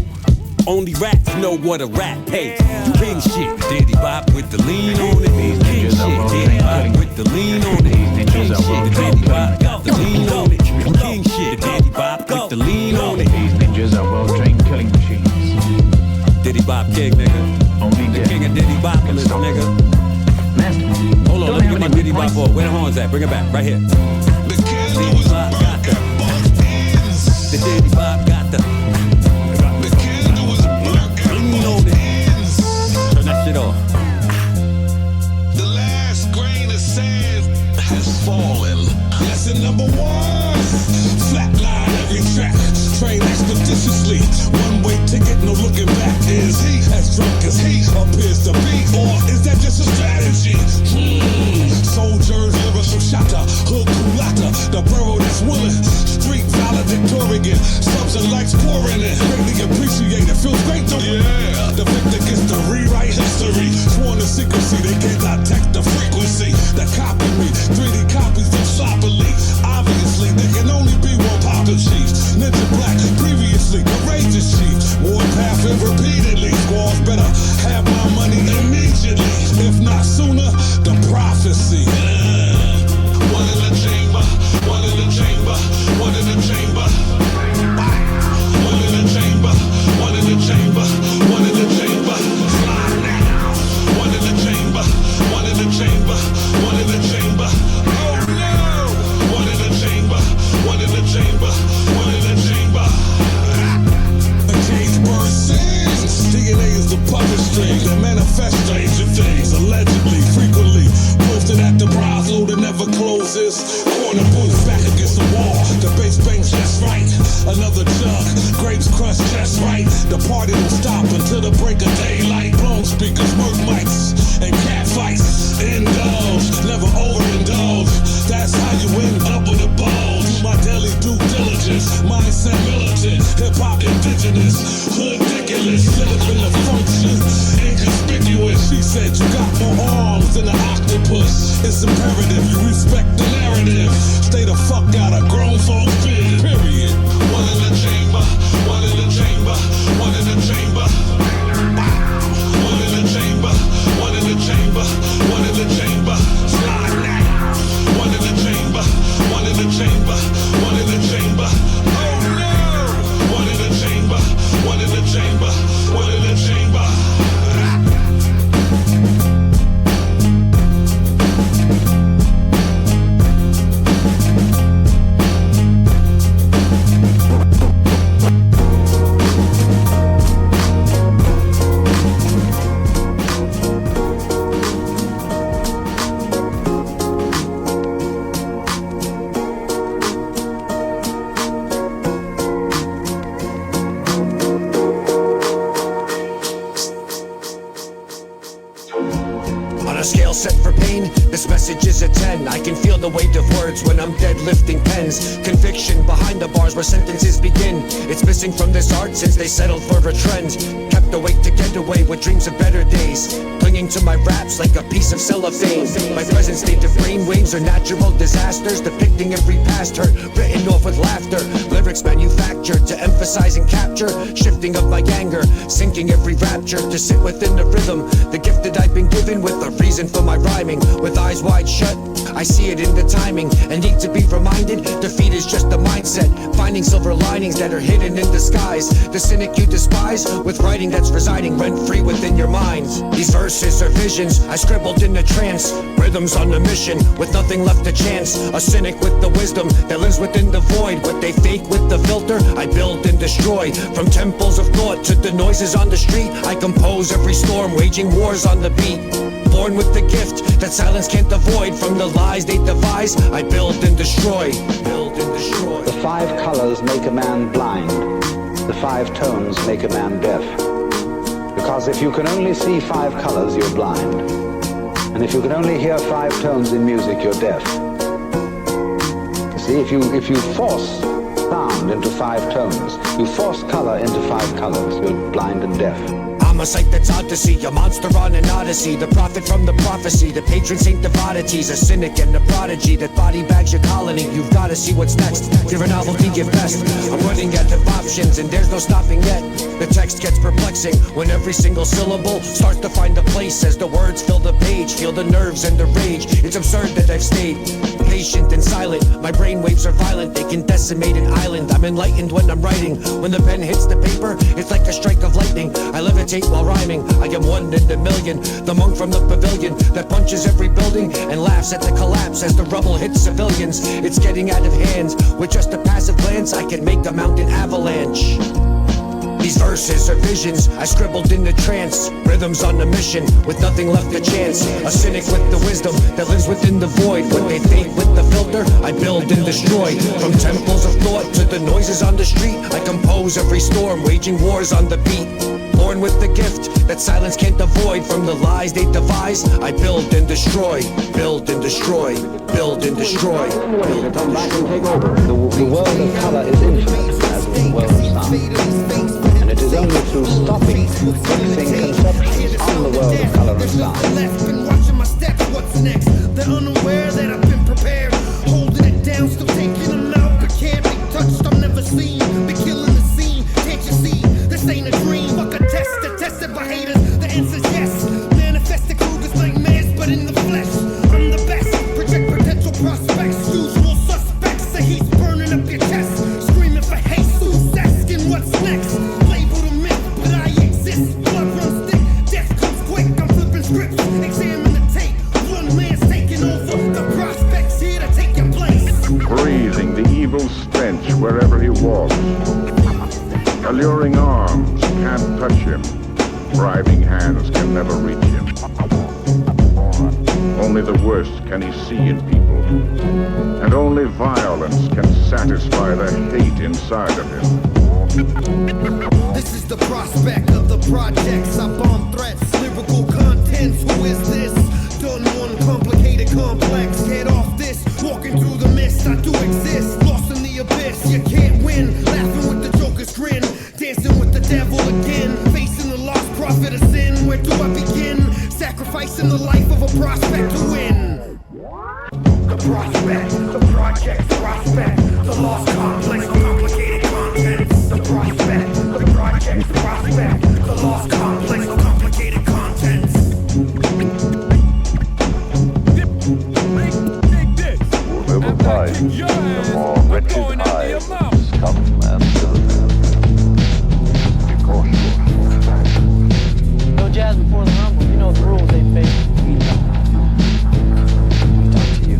Only rats know what a rat pays. King shit, Diddy Bop with the lean on it. King shit, Diddy Bop with the lean on it. King shit, Diddy Bop got the lean on it. King shit, Diddy Bop with the lean on it. These ninjas are well-trained killing machines. Diddy Bop king, nigga. Only the king of Diddy Bop, nigga. Hold on, let me get my Diddy Bop off. Where the horns at? Bring it back, right here. Diddy Bop got the. The Diddy Bop got the. graciously. One-way ticket, no looking back. Is he as drunk as he appears to be? Or is that just a strategy? Soldiers, lyrical shatter, hood culata, the borough that's willing. Street valedictorian, subs and likes pouring in. Greatly appreciated, feels great to win. The victor gets to rewrite history. Sworn to secrecy, they can't detect the frequency that copy me. 3D copies them sloppily. Obviously, there can only be one Papa Chief. Ninja Black, previously courageous chief. Warpath and repeatedly. Squads better have my money immediately. If not sooner, the prophecy. One in the chamber, one in the chamber, one in the chamber. One in the chamber, one in the chamber, one in the chamber. Slide now. One in the chamber, one in the chamber, one in the chamber. Oh no! One in the chamber, one in the chamber, one in the chamber. The cage bird sings. DNA is the puppet string that manifests stranger things. Allegedly, frequently posted at the brothel that never closes. Corner booth back against the wall. The bass bangs just right. Another jug, grapes crushed just right. The party don't stop until the break of daylight. Blown speakers, work mics, and cat fights. Indulge, never overindulge. That's how you end up with a bulge. Do my daily due diligence. Mindset militant, hip hop indigenous, hood ridiculous. Lit up in the function, inconspicuous. She said you got more arms than an octopus. It's imperative you respect the narrative. Stay the fuck out of grown folks' biz. Period. One in the chamber, one in the chamber, one in the chamber. One in the chamber, one in the chamber, one in the chamber. Slide now. One in the chamber, one in the chamber, one in the chamber. Oh no! One in the chamber, one in the chamber, one in the chamber. Set for pain, this message is a 10. I can feel the weight of words when I'm deadlifting pens. Conviction behind the bars where sentences begin. It's missing from this art since they settled for a trend. Kept awake to get away with dreams of better days. Clinging to my raps like a piece of cellophane. My present state of brainwaves are natural disasters, depicting every past hurt, written off with laughter. Lyrics manufactured to emphasize and capture. Shifting of my anger, sinking every rapture to sit within the rhythm. The gift that I've been given with a reason for my rhyming. With eyes wide shut, I see it in the timing and need to be reminded defeat is just a mindset. Finding silver linings that are hidden in disguise. The cynic you despise with writing that's residing rent-free within your mind. These verses are visions I scribbled in a trance. Rhythms on a mission with nothing left to chance. A cynic with the wisdom that lives within the void. What they fake with the filter I build and destroy. From temples of thought to the noises on the street, I compose every storm waging wars on the beat. Born with the gift that silence can't avoid. From the lies they devise, I build and destroy. Build and destroy. The 5 colors make a man blind. The 5 tones make a man deaf. Because if you can only see 5 colors, you're blind. And if you can only hear 5 tones in music, you're deaf. You see, if you force sound into 5 tones, you force color into 5 colors, you're blind and deaf. I'm a sight that's odd to see, a monster on an odyssey. The prophet from the prophecy, the patron saint of oddities. A cynic and a prodigy that body bags your colony. You've gotta see what's next, you're a novelty, give best. I'm running out of options and there's no stopping yet. The text gets perplexing when every single syllable starts to find a place. As the words fill the page, feel the nerves and the rage. It's absurd that I've stayed patient and silent. My brainwaves are violent, they can decimate an island. I'm enlightened when I'm writing. When the pen hits the paper, it's like a strike of lightning. I levitate while rhyming, I am one in a million. The monk from the pavilion that punches every building and laughs at the collapse as the rubble hits civilians. It's getting out of hand. With just a passive glance, I can make a mountain avalanche. These verses verses are visions I scribbled in the trance. Rhythms on the mission with nothing left to chance. A cynic with the wisdom that lives within the void. What they think with the filter, I build and destroy. From temples of thought to the noises on the street, I compose every storm, waging wars on the beat. Born with the gift that silence can't avoid. From the lies they devise, I build and destroy. Build and destroy. Build and destroy. Build and come back and take over. The world of color is infinite, as is the world of sound. And it is only through stopping mixing conceptions on the world of color and sound. Been watching my steps, what's next? They're unaware that I've been prepared. Holding it down, still taking them out. But can't be touched, I'm never seen. Be killing the scene, can't you see? This ain't a dream, fuck a test. Tested by haters, the answer's yes. Manifested Kruger's nightmares, but in the flesh. I'm the best, project potential prospects. Usual suspects, say he's burning up your chest. Screaming for Jesus, asking what's next. Labeled a myth, but I exist. Blood runs thick, death comes quick. I'm flipping scripts, examine the tape. One man's taking over, the prospects here to take your place. Breathing the evil stench wherever he walks. Alluring arms can't touch him. Bribing hands can never reach him. Only the worst can he see in people. And only violence can satisfy the hate inside of him. This is the prospect of the projects. I bomb threats, lyrical contents. Who is this? Done one complicated complex. Get off this, walking through the mist. I do exist, lost in the abyss. You can't win, laughing with the Joker's grin. Dancing with the devil again, facing the lost prophet of sin. Where do I begin? Sacrificing the life of a prospect to win. The prospect, the project's prospect, the lost complex, complicated contents. The prospect, the project's prospect, the lost complex, complicated contents. Whoever finds the more wretched eyes of scum and villainy. No jazz before the rumble. You know the rules, they fake. We don't. Talk to you.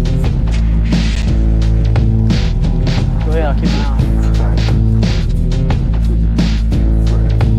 Go ahead, I'll keep an eye on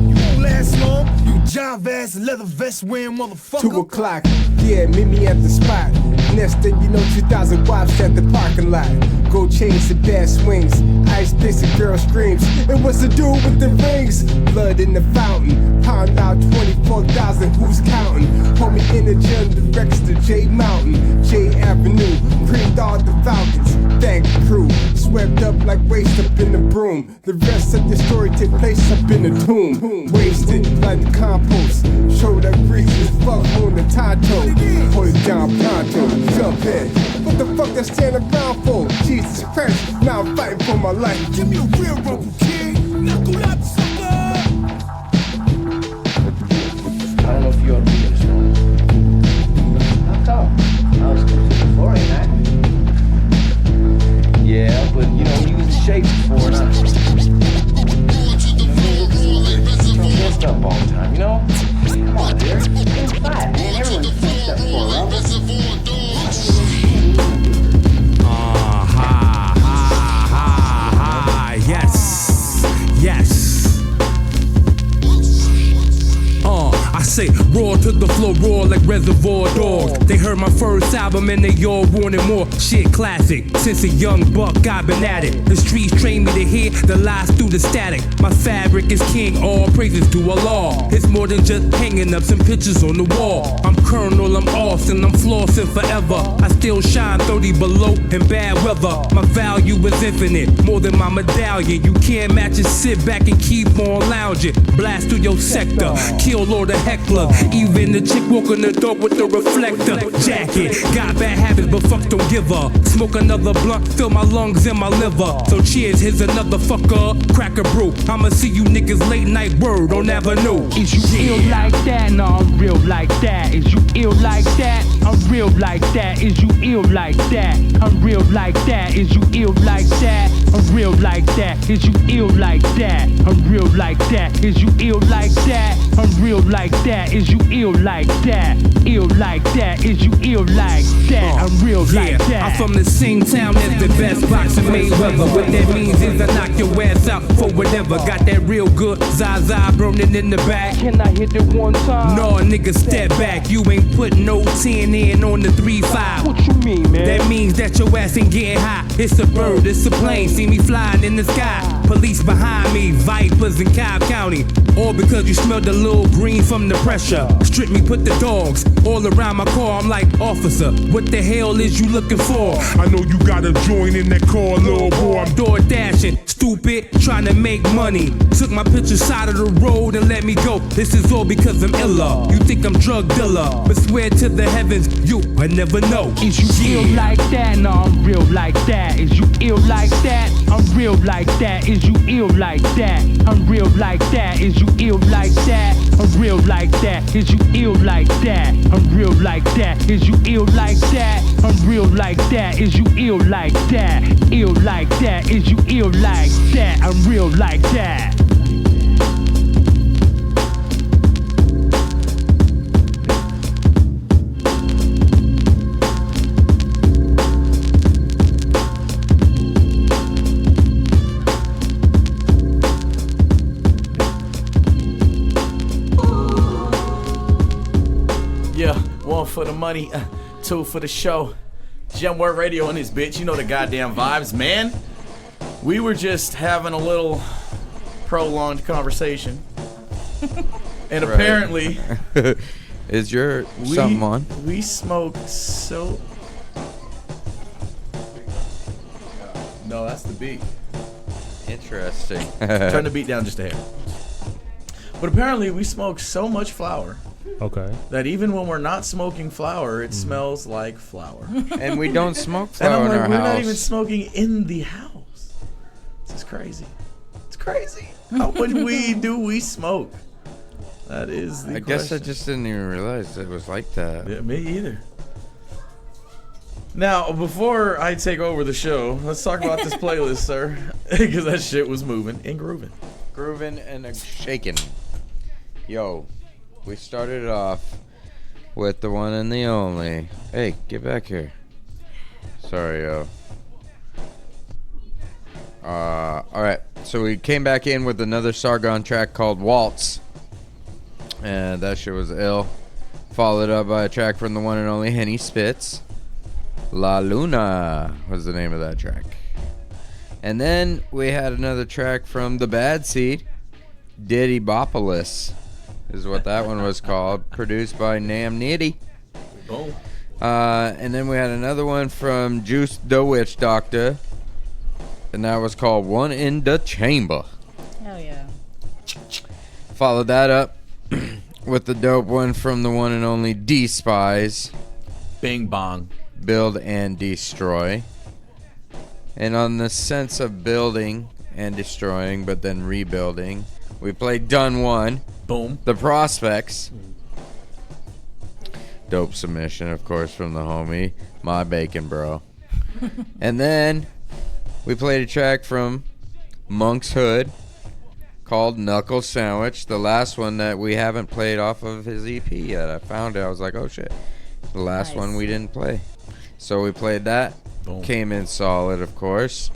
You won't last long. You jive ass, leather vest wearing motherfucker. 2 o'clock, yeah, meet me at the spot. Next thing you know, 2,000 wops at the parking lot. Gold chains and bad swings, ice picks and girl screams. It was the dude with the rings, blood in the fountain. Pound out 24,000, who's counting? Pull me in the gym, the Rex to J Mountain, J Avenue, creamed all the Falcons. Thank the crew, swept up like waste up in the broom. The rest of the story take place up in the tomb. Wasted like the compost, show that grease is fuck on the Tonto. Hold it down pronto, jump in. What the fuck they standing around for? Jesus Christ, now I'm fighting for my life. Give me a real rumble, kid. Knuckle up, sucker. I don't know if you ought to be this one. How come? I was close to before, ain't I? Yeah, but you know, you was in shape before, and I messed up all the time, you know? Come on, dear. It's fine, man. Everyone's messed up before, right? Yes. I say roar to the floor, roar like Reservoir Dogs. They heard my first album and they all wanted more. Shit classic. Since a young buck, I've been at it. The streets train me to hear the lies through the static. My fabric is king, all praises to Allah. It's more than just hanging up some pictures on the wall. I'm Colonel, I'm Austin, I'm flossing forever. I still shine 30 below in bad weather. My value is infinite, more than my medallion. You can't match it, sit back and keep on lounging. Blast through your sector, kill all the heckler. Even the chick walking the dog with the reflector jacket. Got bad habits, but fuck don't give up. Smoke another blunt, fill my lungs and my liver. So cheers, here's another fucker, crack a brew. I'ma see you niggas late night word on Avenue. Is you ill like that? No, I'm real like that. Is you ill like that? I'm real like that. Is you ill like that? I'm real like that. Is you ill like that? I'm real like that. Is you ill like that? I'm real like that? Is you ill like that? I'm real like that. Is you ill like that? Ill like that. Is you ill like that? I'm real like that. I'm from the same town as the best boxer Mayweather. What that means is I knock your ass out for whatever. Got that real good Zaza burning in the back. Can I hit it one time? No, nigga, step back. You ain't put no 10 in on the 3-5. What you mean, man? That means that your ass ain't getting high. It's a bird, it's a plane. See me flying in the sky. Police behind me, Vipers in Cobb County. All because you smelled a little green from the pressure. Strip me, put the dogs all around my car. I'm like, officer, what the hell is you looking for? I know you got a joint in that car, little boy. I'm door dashing, stupid, trying to make money. Took my picture side of the road and let me go. This is all because I'm illa. You think I'm drug dealer, but swear to the heavens, you I never know. Is you ill like that? No, I'm real like that. Is you ill like that? I'm real like that. Is you ill like that? I'm real like that. Is you ill like that? I'm real like that. Is you ill like that? I'm real like that. Is you ill like that? I'm real like that. Is you ill like that? Ill like that. Is you ill like that? I'm real like that. One for the money, two for the show. Gemwork Radio on this bitch. You know the goddamn vibes, man. We were just having a little prolonged conversation. And apparently is your something on? We smoked so. No, that's the beat. Interesting. Turn the beat down just a hair. But apparently we smoked so much flour. Okay. That even when we're not smoking flour, it smells like flour. And we don't smoke And flour I'm in like, our we're house. not even smoking in the house. This is crazy. It's crazy. How much weed do we smoke? That is the I guess I just didn't even realize it was like that. Yeah, me either. Now, before I take over the show, let's talk about this playlist, sir. Because that shit was moving and grooving. Grooving and shaking. Yo, we started off with the one and the only. Hey, get back here. Sorry, yo. Alright, so we came back in with another Sargon track called Waltz. And that shit was ill. Followed up by a track from the one and only Henny Spitz. La Luna was the name of that track. And then we had another track from the Bad Seed. Diddy Bopolis is what that one was called. Produced by Nam Nitty. Oh. And then we had another one from Juice the Witch Doctor. And that was called One in the Chamber. Hell yeah. Followed that up with the dope one from the one and only D-Spies. Bing Bong. Build and Destroy. And on the sense of building and destroying, but then rebuilding, we played Done One. Boom. The Prospects. Dope submission, of course, from the homie, My Bacon Bro. And then we played a track from Monk's Hood called Knuckle Sandwich, the last one that we haven't played off of his EP yet. I found it. I was like, oh shit. The last one we didn't play. So we played that. Boom. Came in solid, of course.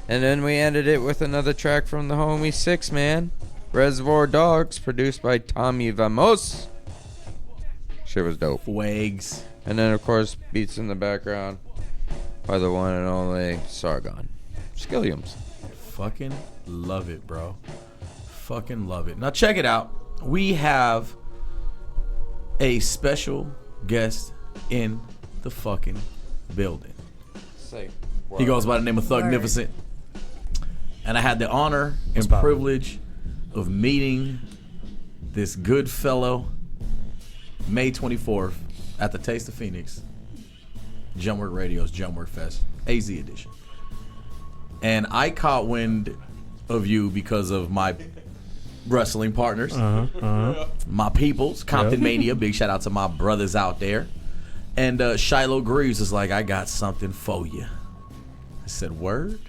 And then we ended it with another track from the homie Six Man, Reservoir Dogs, produced by Tommy Vamos. Shit was dope. Wags. And then, of course, beats in the background by the one and only Sargon Skilliams. Fucking love it, bro. Fucking love it. Now check it out. We have a special guest in the fucking building. Say he goes by the name of Thugnificent. And I had the honor and privilege of meeting this good fellow May 24th at the Taste of Phoenix, Gemwork Radio's Gemwork Fest, AZ edition. And I caught wind of you because of my wrestling partners, my peoples, Compton Mania. Big shout out to my brothers out there. And Shiloh Greaves is like, I got something for you. I said, word?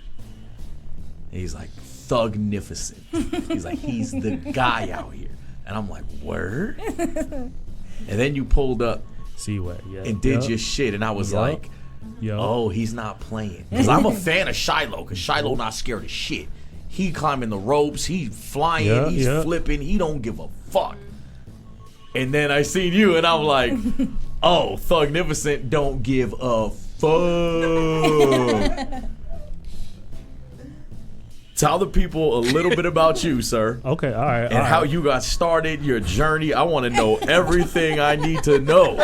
And he's like, Thugnificent. He's like, he's the guy out here. And I'm like, word? And then you pulled up and did your shit. And I was like, oh, he's not playing. Because I'm a fan of Shiloh, because Shiloh not scared of shit. He climbing the ropes, he flying, he's flipping, he don't give a fuck. And then I seen you and I'm like, oh, Thugnificent don't give a fuck. Tell the people a little bit about you, sir. Okay, all right. And how you got started, your journey. I want to know everything I need to know.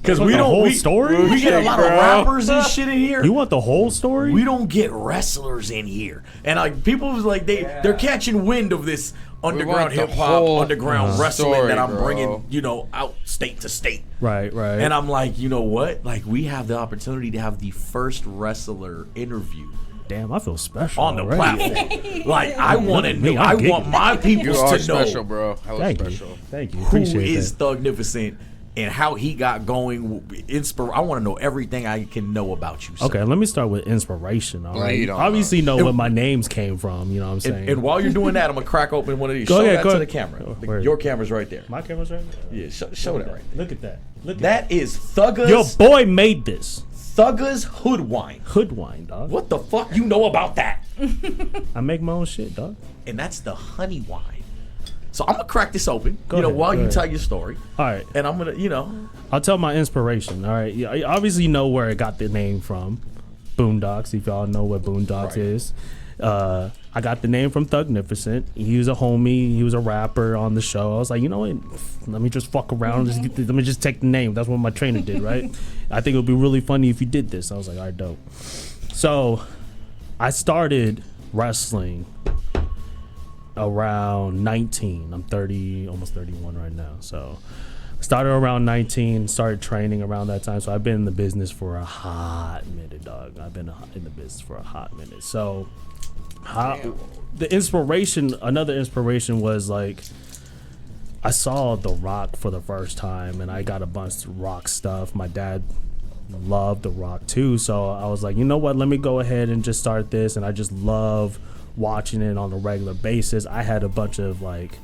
Because we don't whole story. We get a lot of rappers and shit in here. You want the whole story? We don't get wrestlers in here, and like people was like they're catching wind of this underground hip hop, underground wrestling that I'm bringing, out state to state. Right. And I'm like, you know what? Like we have the opportunity to have the first wrestler interview. Damn, I feel special on the platform. Like I want to know. I want my people to know. Special, bro. Special. Thank you. Who Appreciate is that. Thugnificent and how he got going? I want to know everything I can know about you, sir. Okay, let me start with inspiration. All right. Obviously, know where my names came from. You know what I'm saying? And while you're doing that, I'm gonna crack open one of these. Go show ahead, that to the camera. Your camera's right there. My camera's right there. Yeah, show that right there. Look at that. That is Thugga's. Your boy made this. Thugga's Hood Wine. Hood Wine, dog. What the fuck you know about that? I make my own shit, dog. And that's the honey wine. So I'm gonna crack this open, Go ahead, while go you ahead. tell your story. All right. And I'm gonna, I'll tell my inspiration. All right. You obviously know where I got the name from. Boondocks, if y'all know what Boondocks is. I got the name from Thugnificent. He was a homie. He was a rapper on the show. I was like, you know what? Let me just fuck around. Let me just take the name. That's what my trainer did, right? I think it would be really funny if you did this. I was like, all right, dope. So I started wrestling around 19. I'm 30, almost 31 right now. So I started around 19, started training around that time. So I've been in the business for a hot minute, dog. I've been in the business for a hot minute. So another inspiration was like, I saw The Rock for the first time and I got a bunch of Rock stuff. My dad loved The Rock too. So I was like, you know what? Let me go ahead and just start this. And I just love watching it on a regular basis. I had a bunch of like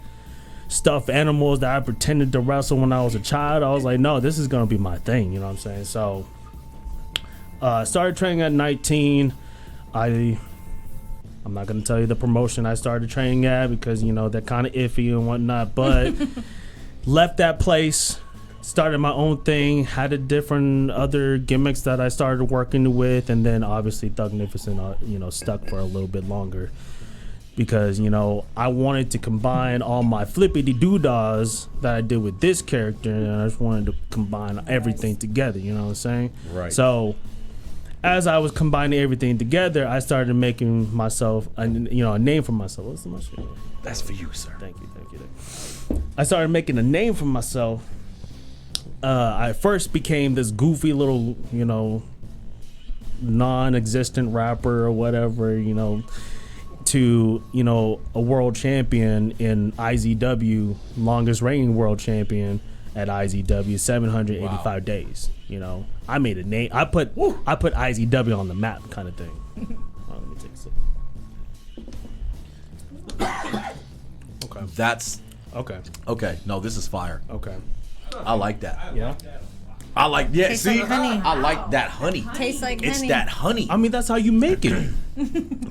stuffed animals that I pretended to wrestle when I was a child. I was like, no, this is gonna be my thing, you know what I'm saying? So I started training at 19. I'm not gonna tell you the promotion I started training at because they're kind of iffy and whatnot, but left that place, started my own thing, had a different other gimmicks that I started working with, and then obviously Thugnificent stuck for a little bit longer because I wanted to combine all my flippity doodahs that I did with this character, and I just wanted to combine everything together, you know what I'm saying? Right. So as I was combining everything together, I started making myself a name for myself. What's the much? That's for you, sir. Thank you. I started making a name for myself. I first became this goofy little, non-existent rapper or whatever, to, a world champion in IZW, longest reigning world champion at IZW, 785 days. I made a name. I put IZW on the map, kind of thing. Let me take a sip. Okay. That's okay. Okay. No, this is fire. Okay. I like that. Yeah. I like Tastes see. like honey. I like that honey. Tastes like It's honey. that honey. I mean, that's how you make it.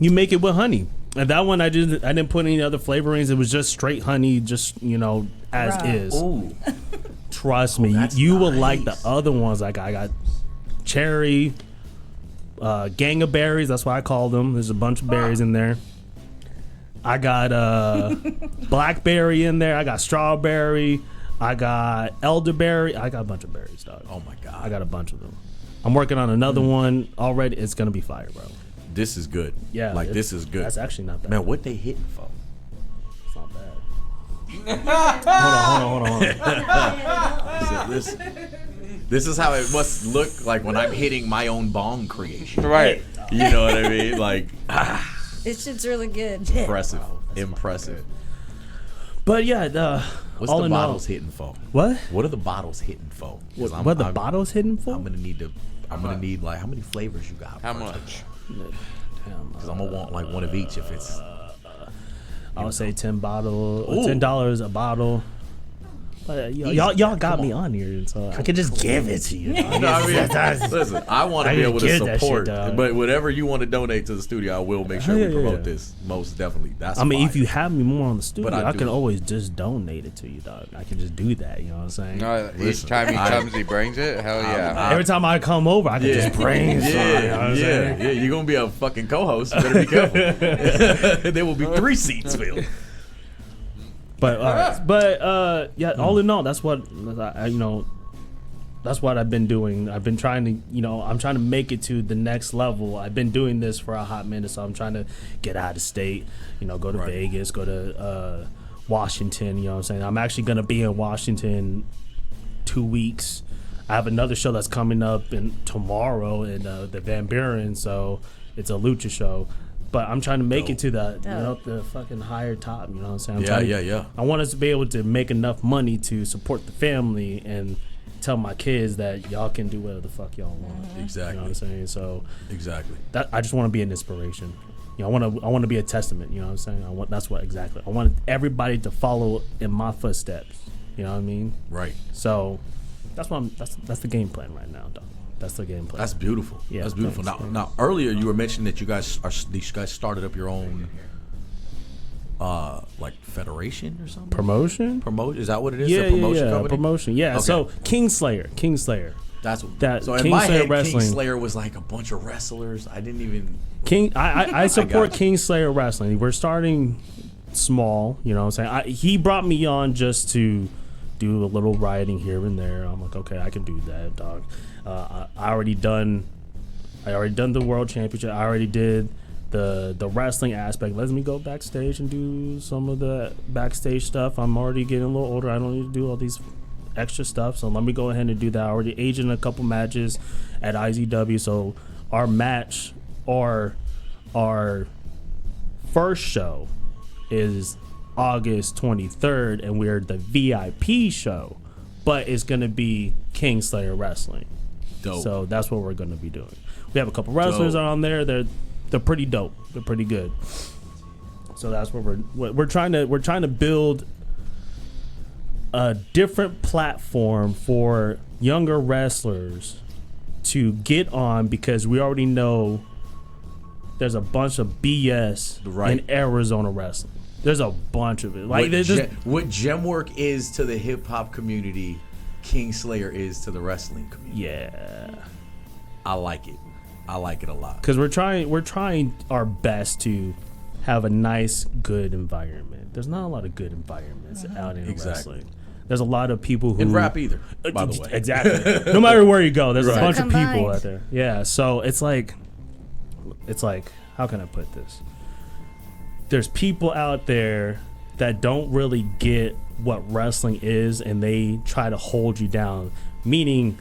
You make it with honey. And that one I didn't put any other flavorings. It was just straight honey, just as Right. is. Ooh. Trust me, you will like the other ones. Like I got cherry, gang of berries. That's why I call them. There's a bunch of berries in there. I got blackberry in there. I got strawberry. I got elderberry. I got a bunch of berries, dog. Oh my god. I got a bunch of them. I'm working on another one already. It's gonna be fire, bro. This is good. Yeah, like this is good. That's actually not bad. Man, what they hitting for? It's not bad. Hold on. This is how it must look like when I'm hitting my own bong creation. Right. You know what I mean? Like, This shit's really good. impressive. But yeah, What's all the in all- bottles hitting for? What? What are the bottles hitting for? 'Cause What the bottles hitting for? I'm gonna need like how many flavors you got? How much? Because I'm gonna want like one of each if it's. I would say $10 a bottle. But y'all got me on here, so I could just give it to you. Listen, I want to be able to support, but whatever you want to donate to the studio, I will make sure we promote this. Most definitely. That's. I mean, fire. if you have me more on the studio, But I can always just donate it to you, dog. I can just do that. You know what I'm saying? No, each time he comes, he brings it. Hell yeah! Every time I come over, I can just bring some. You know what I'm saying? Yeah. You're gonna be a fucking co-host. You better be careful. There will be 3 seats filled. But all in all, that's what that's what I've been doing. I've been trying to, I'm trying to make it to the next level. I've been doing this for a hot minute, so I'm trying to get out of state. Go to Vegas, go to Washington. You know what I'm saying? I'm actually gonna be in Washington 2 weeks. I have another show that's coming up tomorrow in the Van Buren, so it's a lucha show. But I'm trying to make it to the fucking higher top. You know what I'm saying? I want us to be able to make enough money to support the family and tell my kids that y'all can do whatever the fuck y'all want. Exactly. You know what I'm saying? So exactly. That I just want to be an inspiration. I want to be a testament. You know what I'm saying? I want everybody to follow in my footsteps. You know what I mean? Right. So that's the game plan right now, dog. That's the game plan. That's beautiful. Yeah, that's beautiful. Thanks. Now, earlier you were mentioning that you guys started up your own, like federation or something. Promotion. Is that what it is? Yeah, a promotion company? Promotion. Yeah. Okay. So Kingslayer. That's that. So in Kingslayer my head, Wrestling. Kingslayer was like a bunch of wrestlers. I didn't even. I support Kingslayer Wrestling. We're starting small. You know what I'm saying? He brought me on just to do a little writing here and there. I'm like, okay, I can do that, dog. I already done the world championship. I already did the wrestling aspect. Let me go backstage and do some of the backstage stuff. I'm already getting a little older. I don't need to do all these extra stuff. So let me go ahead and do that. I already aged in a couple matches at IZW. So our match or our first show is August 23rd, and we're the VIP show, but it's gonna be Kingslayer Wrestling. Dope. So that's what we're gonna be doing. We have a couple wrestlers on there. They're pretty dope. They're pretty good. So that's what we're trying to build a different platform for younger wrestlers to get on, because we already know there's a bunch of BS in Arizona wrestling. There's a bunch of it. Like what Gemwork is to the hip hop community, Kingslayer is to the wrestling community. Yeah, I like it. I like it a lot. Because we're trying our best to have a nice, good environment. There's not a lot of good environments out in wrestling. There's a lot of people who in rap either, by the way. Exactly. No matter where you go, there's a bunch of people out there. Yeah. So it's like, how can I put this? There's people out there that don't really get what wrestling is, and they try to hold you down. Meaning,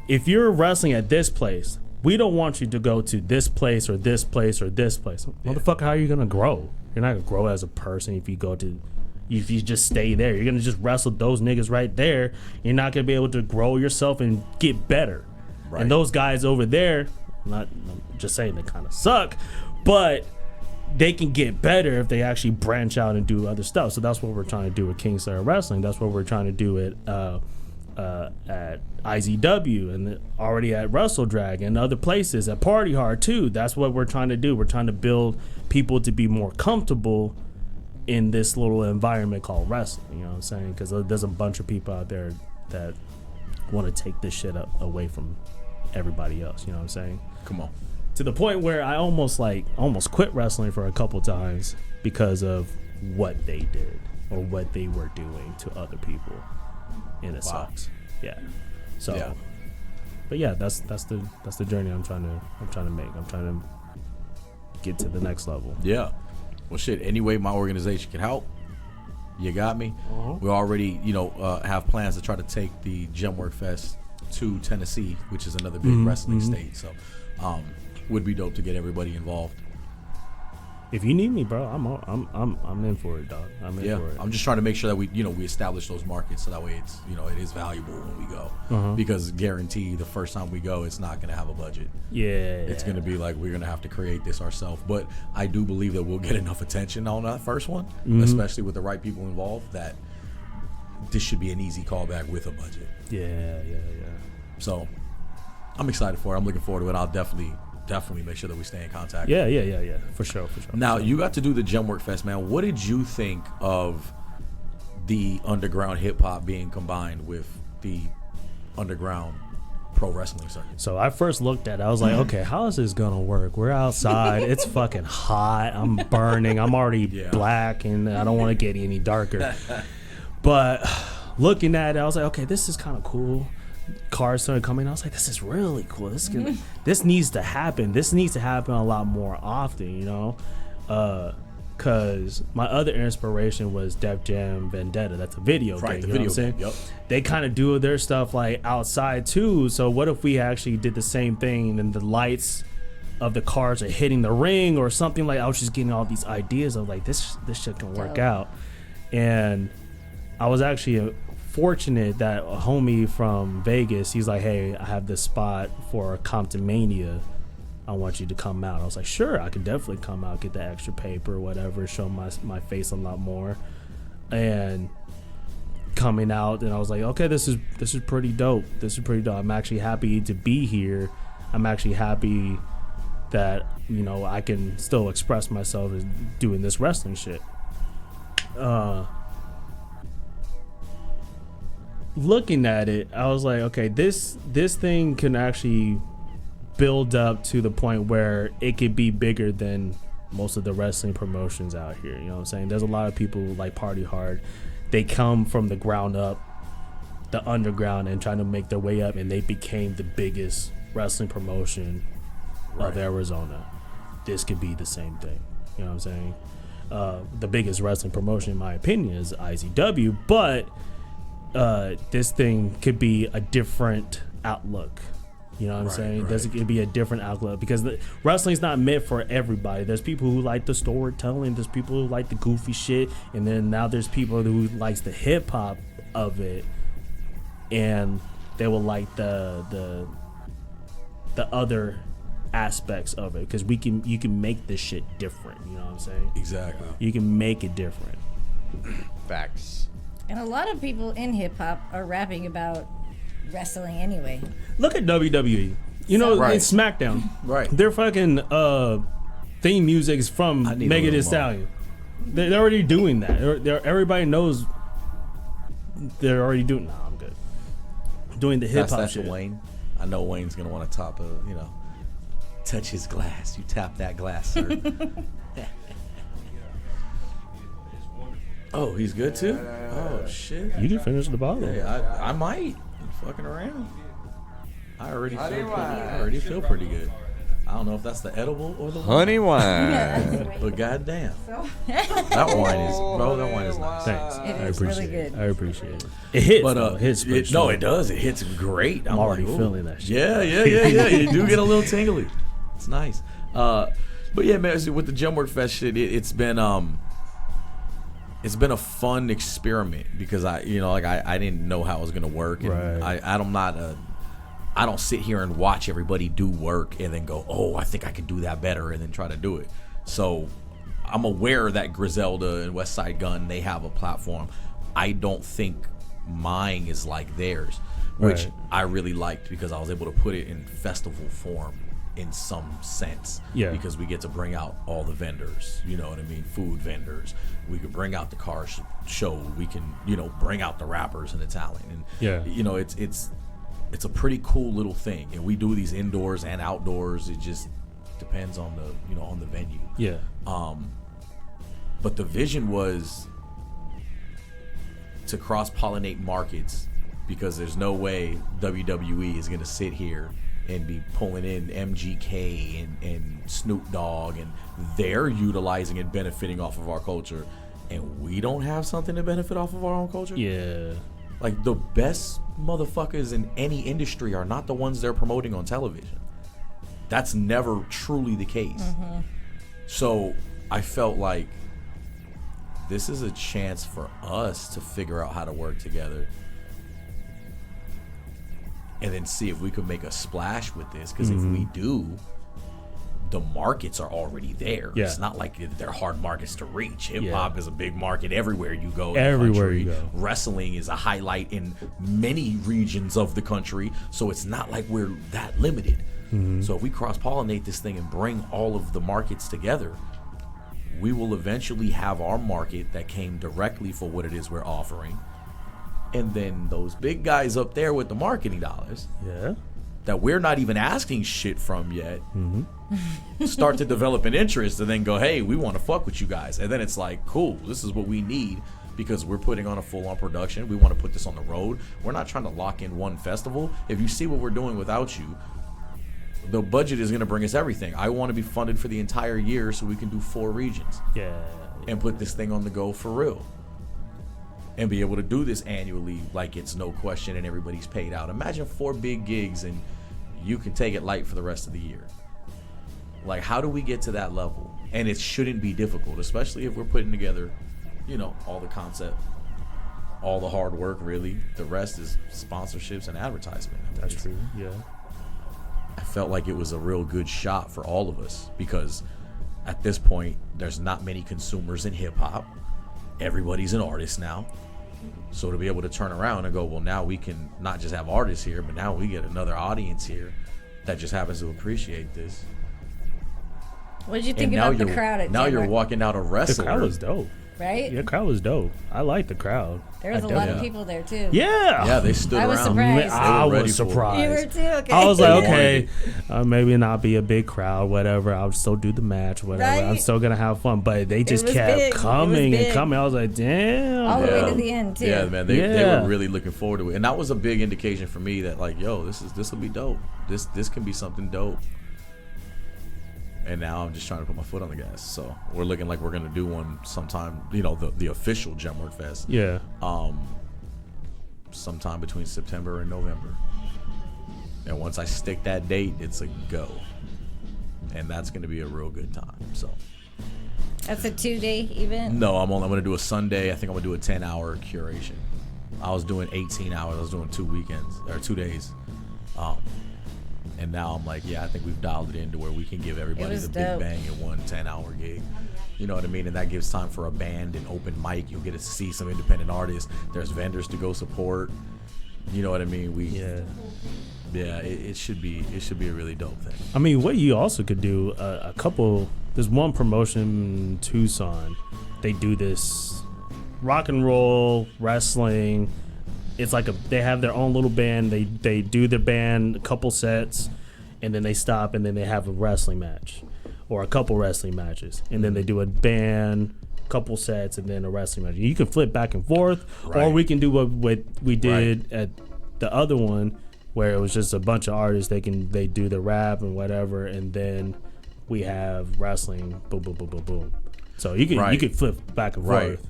if you're wrestling at this place, we don't want you to go to this place or this place or this place. Motherfucker, how are you gonna grow? You're not gonna grow as a person if you just stay there. You're gonna just wrestle those niggas right there. You're not gonna be able to grow yourself and get better. Right. And those guys over there, I'm just saying they kind of suck, but they can get better if they actually branch out and do other stuff. So that's what we're trying to do with Kingslayer Wrestling. That's what we're trying to do at IZW, and already at Wrestle Drag and other places, at Party Hard too. That's what we're trying to do. We're trying to build people to be more comfortable in this little environment called wrestling. You know what I'm saying? Because there's a bunch of people out there that want to take this shit away from everybody else. You know what I'm saying? Come on. To the point where I almost quit wrestling for a couple times because of what they did or what they were doing to other people. And it sucks. Yeah. So. Yeah. But yeah, that's the journey I'm trying to make. I'm trying to get to the next level. Yeah. Well, shit. Any way my organization can help, you got me. We already, have plans to try to take the Gemwork Fest to Tennessee, which is another big wrestling state. So, would be dope to get everybody involved. If you need me, bro, I'm in for it, dog. I'm in for it. I'm just trying to make sure that we establish those markets so that way it's it is valuable when we go. Because guarantee the first time we go, it's not gonna have a budget. It's gonna be like we're gonna have to create this ourselves. But I do believe that we'll get enough attention on that first one, especially with the right people involved, that this should be an easy callback with a budget. Yeah. So I'm excited for it. I'm looking forward to it. I'll definitely make sure that we stay in contact. Yeah. For sure. Now, you got to do the Gemwork Fest, man. What did you think of the underground hip hop being combined with the underground pro wrestling circuit? So I first looked at it. I was like, okay, how is this gonna work? We're outside. It's fucking hot. I'm burning. I'm already black, and I don't want to get any darker. But looking at it, I was like, okay, this is kind of cool. Cars started coming. I was like, this is really cool. This needs to happen. This needs to happen a lot more often, because my other inspiration was Def Jam Vendetta. That's a video game. The you video know what I'm saying? Yep. They kind of do their stuff like outside too. So what if we actually did the same thing and the lights of the cars are hitting the ring or something? Like, I was just getting all these ideas of like this shit can work out. And I was actually fortunate that a homie from Vegas, he's like, hey, I have this spot for Compton Mania. I want you to come out. I was like, sure, I can definitely come out, get the extra paper, whatever, show my face a lot more. And coming out, and I was like, okay, this is pretty dope. I'm actually happy to be here. I'm actually happy that, I can still express myself as doing this wrestling shit. Looking at it, I was like, okay, this thing can actually build up to the point where it could be bigger than most of the wrestling promotions out here. You know what I'm saying? There's a lot of people who like party hard. They come from the ground up, the underground, and trying to make their way up, and they became the biggest wrestling promotion of Arizona. This could be the same thing. You know what I'm saying? The biggest wrestling promotion, in my opinion, is IZW, but this thing could be a different outlook. You know what I'm saying? It could be a different outlook because wrestling's not meant for everybody. There's people who like the storytelling. There's people who like the goofy shit, and then now there's people who likes the hip hop of it, and they will like the other aspects of it because you can make this shit different. You know what I'm saying? Exactly. You can make it different. Facts. And a lot of people in hip hop are rapping about wrestling anyway. Look at WWE. In SmackDown. Right. Their fucking theme music is from Megan Thee Stallion. They're already doing that. Everybody knows they're already doing. Nah, I'm good. Doing the hip hop shit. Wayne. I know Wayne's gonna want to top touch his glass. You tap that glass, sir. Oh, he's good too? Oh, shit. You can finish the bottle. Yeah, I might. I'm fucking around. I already feel pretty good. I don't know if that's the edible or the honey wine. But goddamn. That wine is nice. Thanks. It is really good. I appreciate it. It hits. But it does. It hits great. I'm already feeling that shit. Yeah. You do get a little tingly. It's nice. But yeah, man, with the Gemwork Fest shit, it's been a fun experiment because I didn't know how it was gonna work, and I don't sit here and watch everybody do work and then go, oh, I think I can do that better, and then try to do it. So I'm aware that Griselda and West Side Gun, they have a platform. I don't think mine is like theirs, which I really liked because I was able to put it in festival form in some sense, because we get to bring out all the vendors, you know what I mean, food vendors. We could bring out the car show. We can, bring out the rappers and the talent, and it's a pretty cool little thing. And we do these indoors and outdoors. It just depends on the on the venue. Yeah. But the vision was to cross-pollinate markets, because there's no way WWE is gonna sit here and be pulling in MGK and Snoop Dogg, and they're utilizing and benefiting off of our culture, and we don't have something to benefit off of our own culture? Yeah. Like, the best motherfuckers in any industry are not the ones they're promoting on television. That's never truly the case. Mm-hmm. So I felt like this is a chance for us to figure out how to work together and then see if we could make a splash with this. Because if we do, the markets are already there. Yeah. It's not like they're hard markets to reach. Hip hop is a big market everywhere you go. Everywhere in the country. you go. Wrestling is a highlight in many regions of the country. So it's not like we're that limited. So if we cross-pollinate this thing and bring all of the markets together, we will eventually have our market that came directly for what it is we're offering. And then those big guys up there with the marketing dollars that we're not even asking shit from yet start to develop an interest and then go, hey, we want to fuck with you guys. And then it's like, cool, this is what we need because we're putting on a full-on production. We want to put this on the road. We're not trying to lock in one festival. If you see what we're doing without you, the budget is going to bring us everything. I want to be funded for the entire year so we can do 4 regions. And put this thing on the go for real. And be able to do this annually like it's no question and everybody's paid out. Imagine 4 big gigs and you can take it light for the rest of the year. Like, how do we get to that level? And it shouldn't be difficult, especially if we're putting together, you know, all the concept, all the hard work, really. The rest is sponsorships and advertisement. That's true, yeah. I felt like it was a real good shot for all of us because at this point, there's not many consumers in hip hop. Everybody's an artist now. So to be able to turn around and go, well, now we can not just have artists here, but now we get another audience here that just happens to appreciate this. What did you think about the crowd at Now Gemwork? you're walking out a wrestler. The crowd was dope. Right? Yeah, the crowd was dope. I like the crowd. There was a lot of people there too. Yeah. They stood around. I was surprised. I was surprised. You were too? Okay. I was like, okay, maybe not be a big crowd, whatever. I'll still do the match, whatever. Right? I'm still going to have fun. But they just was kept big. coming It was and big. coming. I was like, damn. All the way to the end too. Yeah, man, they were really looking forward to it. And that was a big indication for me that, like, yo, this will be dope. This can be something dope. And now I'm just trying to put my foot on the gas. So we're looking like we're gonna do one sometime. You know, the official Gemwork Fest. Yeah. Sometime between September and November. And once I stick that date, it's a go. And that's gonna be a real good time. So. That's a 2-day event? No, I'm gonna do a Sunday. I think I'm gonna do a 10-hour curation. I was doing 18 hours. I was doing 2 weekends or 2 days. And now I'm like, yeah, I think we've dialed it in to where we can give everybody the big bang in one 10-hour gig. You know what I mean? And that gives time for a band and open mic. You'll get to see some independent artists. There's vendors to go support. You know what I mean? It should be a really dope thing. I mean, what you also could do, there's one promotion in Tucson. They do this rock and roll wrestling. It's like they have their own little band. They do their band a couple sets, and then they stop, and then they have a wrestling match, or a couple wrestling matches, and then they do a band, couple sets, and then a wrestling match. You can flip back and forth, or we can do what we did at the other one, where it was just a bunch of artists. They do the rap and whatever, and then we have wrestling. Boom, boom, boom, boom, boom. So you could flip back and forth.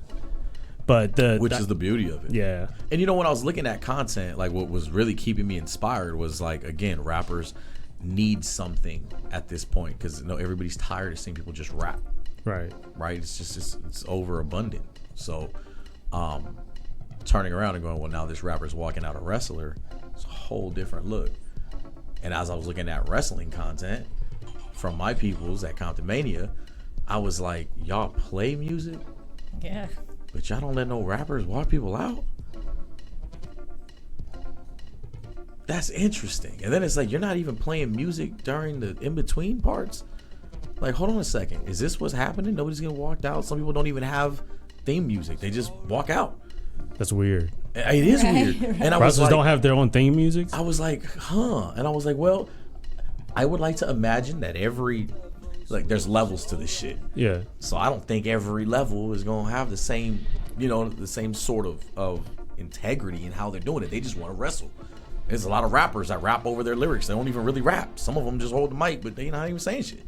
But which is the beauty of it. Yeah. And you know, when I was looking at content, like what was really keeping me inspired was like, again, rappers need something at this point because everybody's tired of seeing people just rap. Right. It's just it's overabundant. So turning around and going, well, now this rapper's walking out a wrestler, it's a whole different look. And as I was looking at wrestling content from my peoples at Compton Mania, I was like, y'all play music? Yeah. But y'all don't let no rappers walk people out? That's interesting. And then it's like, you're not even playing music during the in-between parts? Like, hold on a second. Is this what's happening? Nobody's getting walked out? Some people don't even have theme music. They just walk out. That's weird. It is weird. And I was wrestlers like, don't have their own theme music? I was like, huh. And I was like, well, I would like to imagine that there's levels to this shit. Yeah. So I don't think every level is gonna have the same, the same sort of integrity in how they're doing it. They just want to wrestle. There's a lot of rappers that rap over their lyrics. They don't even really rap. Some of them just hold the mic, but they're not even saying shit.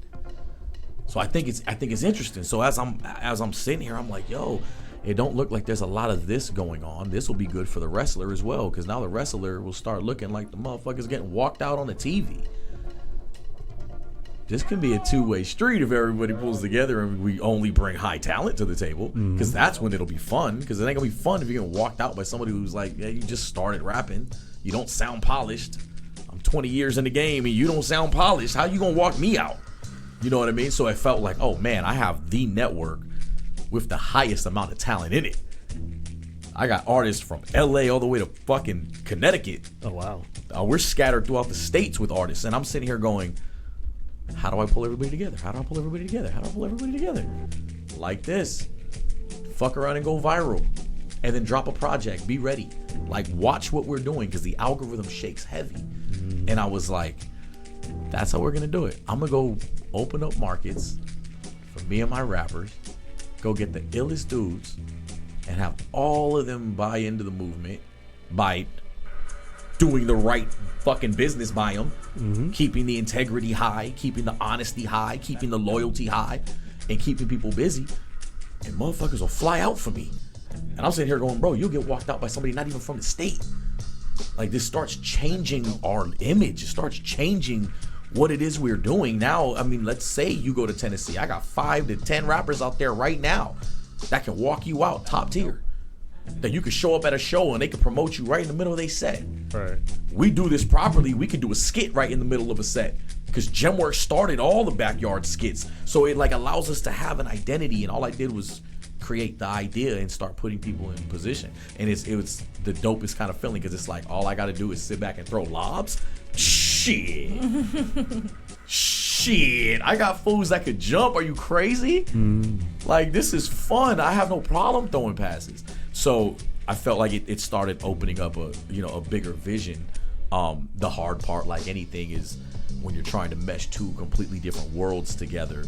So I think it's interesting. So as I'm sitting here, I'm like, yo, it don't look like there's a lot of this going on. This will be good for the wrestler as well, because now the wrestler will start looking like the motherfucker's getting walked out on the TV. this can be a two-way street if everybody pulls together and we only bring high talent to the table, because that's when it'll be fun. Because it ain't gonna be fun if you're getting walked out by somebody who's like, yeah, you just started rapping, you don't sound polished. I'm 20 years in the game and you don't sound polished. How you gonna walk me out? You know what I mean? So it felt like, oh man, I have the network with the highest amount of talent in it. I got artists from LA all the way to fucking Connecticut. Oh wow. We're scattered throughout the states with artists, and I'm sitting here going, how do I pull everybody together? How do I pull everybody together? How do I pull everybody together? Like this. Fuck around and go viral. And then drop a project. Be ready. Like, watch what we're doing, because the algorithm shakes heavy. And I was like, that's how we're going to do it. I'm going to go open up markets for me and my rappers, go get the illest dudes, and have all of them buy into the movement by doing the right fucking business by them, keeping the integrity high, keeping the honesty high, keeping the loyalty high, and keeping people busy. And motherfuckers will fly out for me. And I'm sitting here going, bro, you'll get walked out by somebody not even from the state. Like, this starts changing our image. It starts changing what it is we're doing. Now, I mean, let's say you go to Tennessee. I got 5 to 10 rappers out there right now that can walk you out top tier. That you could show up at a show and they could promote you right in the middle of their set. Right. We do this properly, we could do a skit right in the middle of a set, because Gemwork started all the backyard skits. So it like allows us to have an identity, and all I did was create the idea and start putting people in position. And it was the dopest kind of feeling, because it's like all I got to do is sit back and throw lobs. Shit. Shit. I got fools that could jump. Are you crazy? Like, this is fun. I have no problem throwing passes. So I felt like it started opening up a bigger vision. The hard part, like anything, is when you're trying to mesh two completely different worlds together.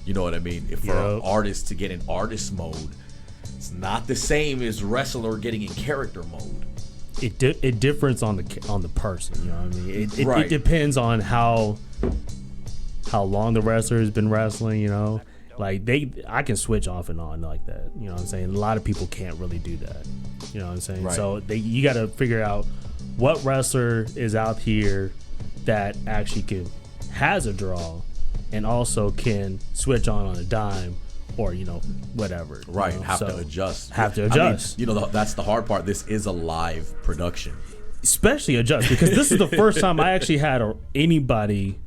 You know what I mean? If for an artist to get in artist mode, it's not the same as wrestler getting in character mode. It differs on the person. You know what I mean? It depends on how long the wrestler has been wrestling. You know, like I can switch off and on like that. You know what I'm saying? A lot of people can't really do that. You know what I'm saying? Right. So you got to figure out what wrestler is out here that actually has a draw and also can switch on a dime, or whatever. Right. You know? Have to adjust. I mean, that's the hard part. This is a live production. Especially adjust, because this is the first time I actually had anybody,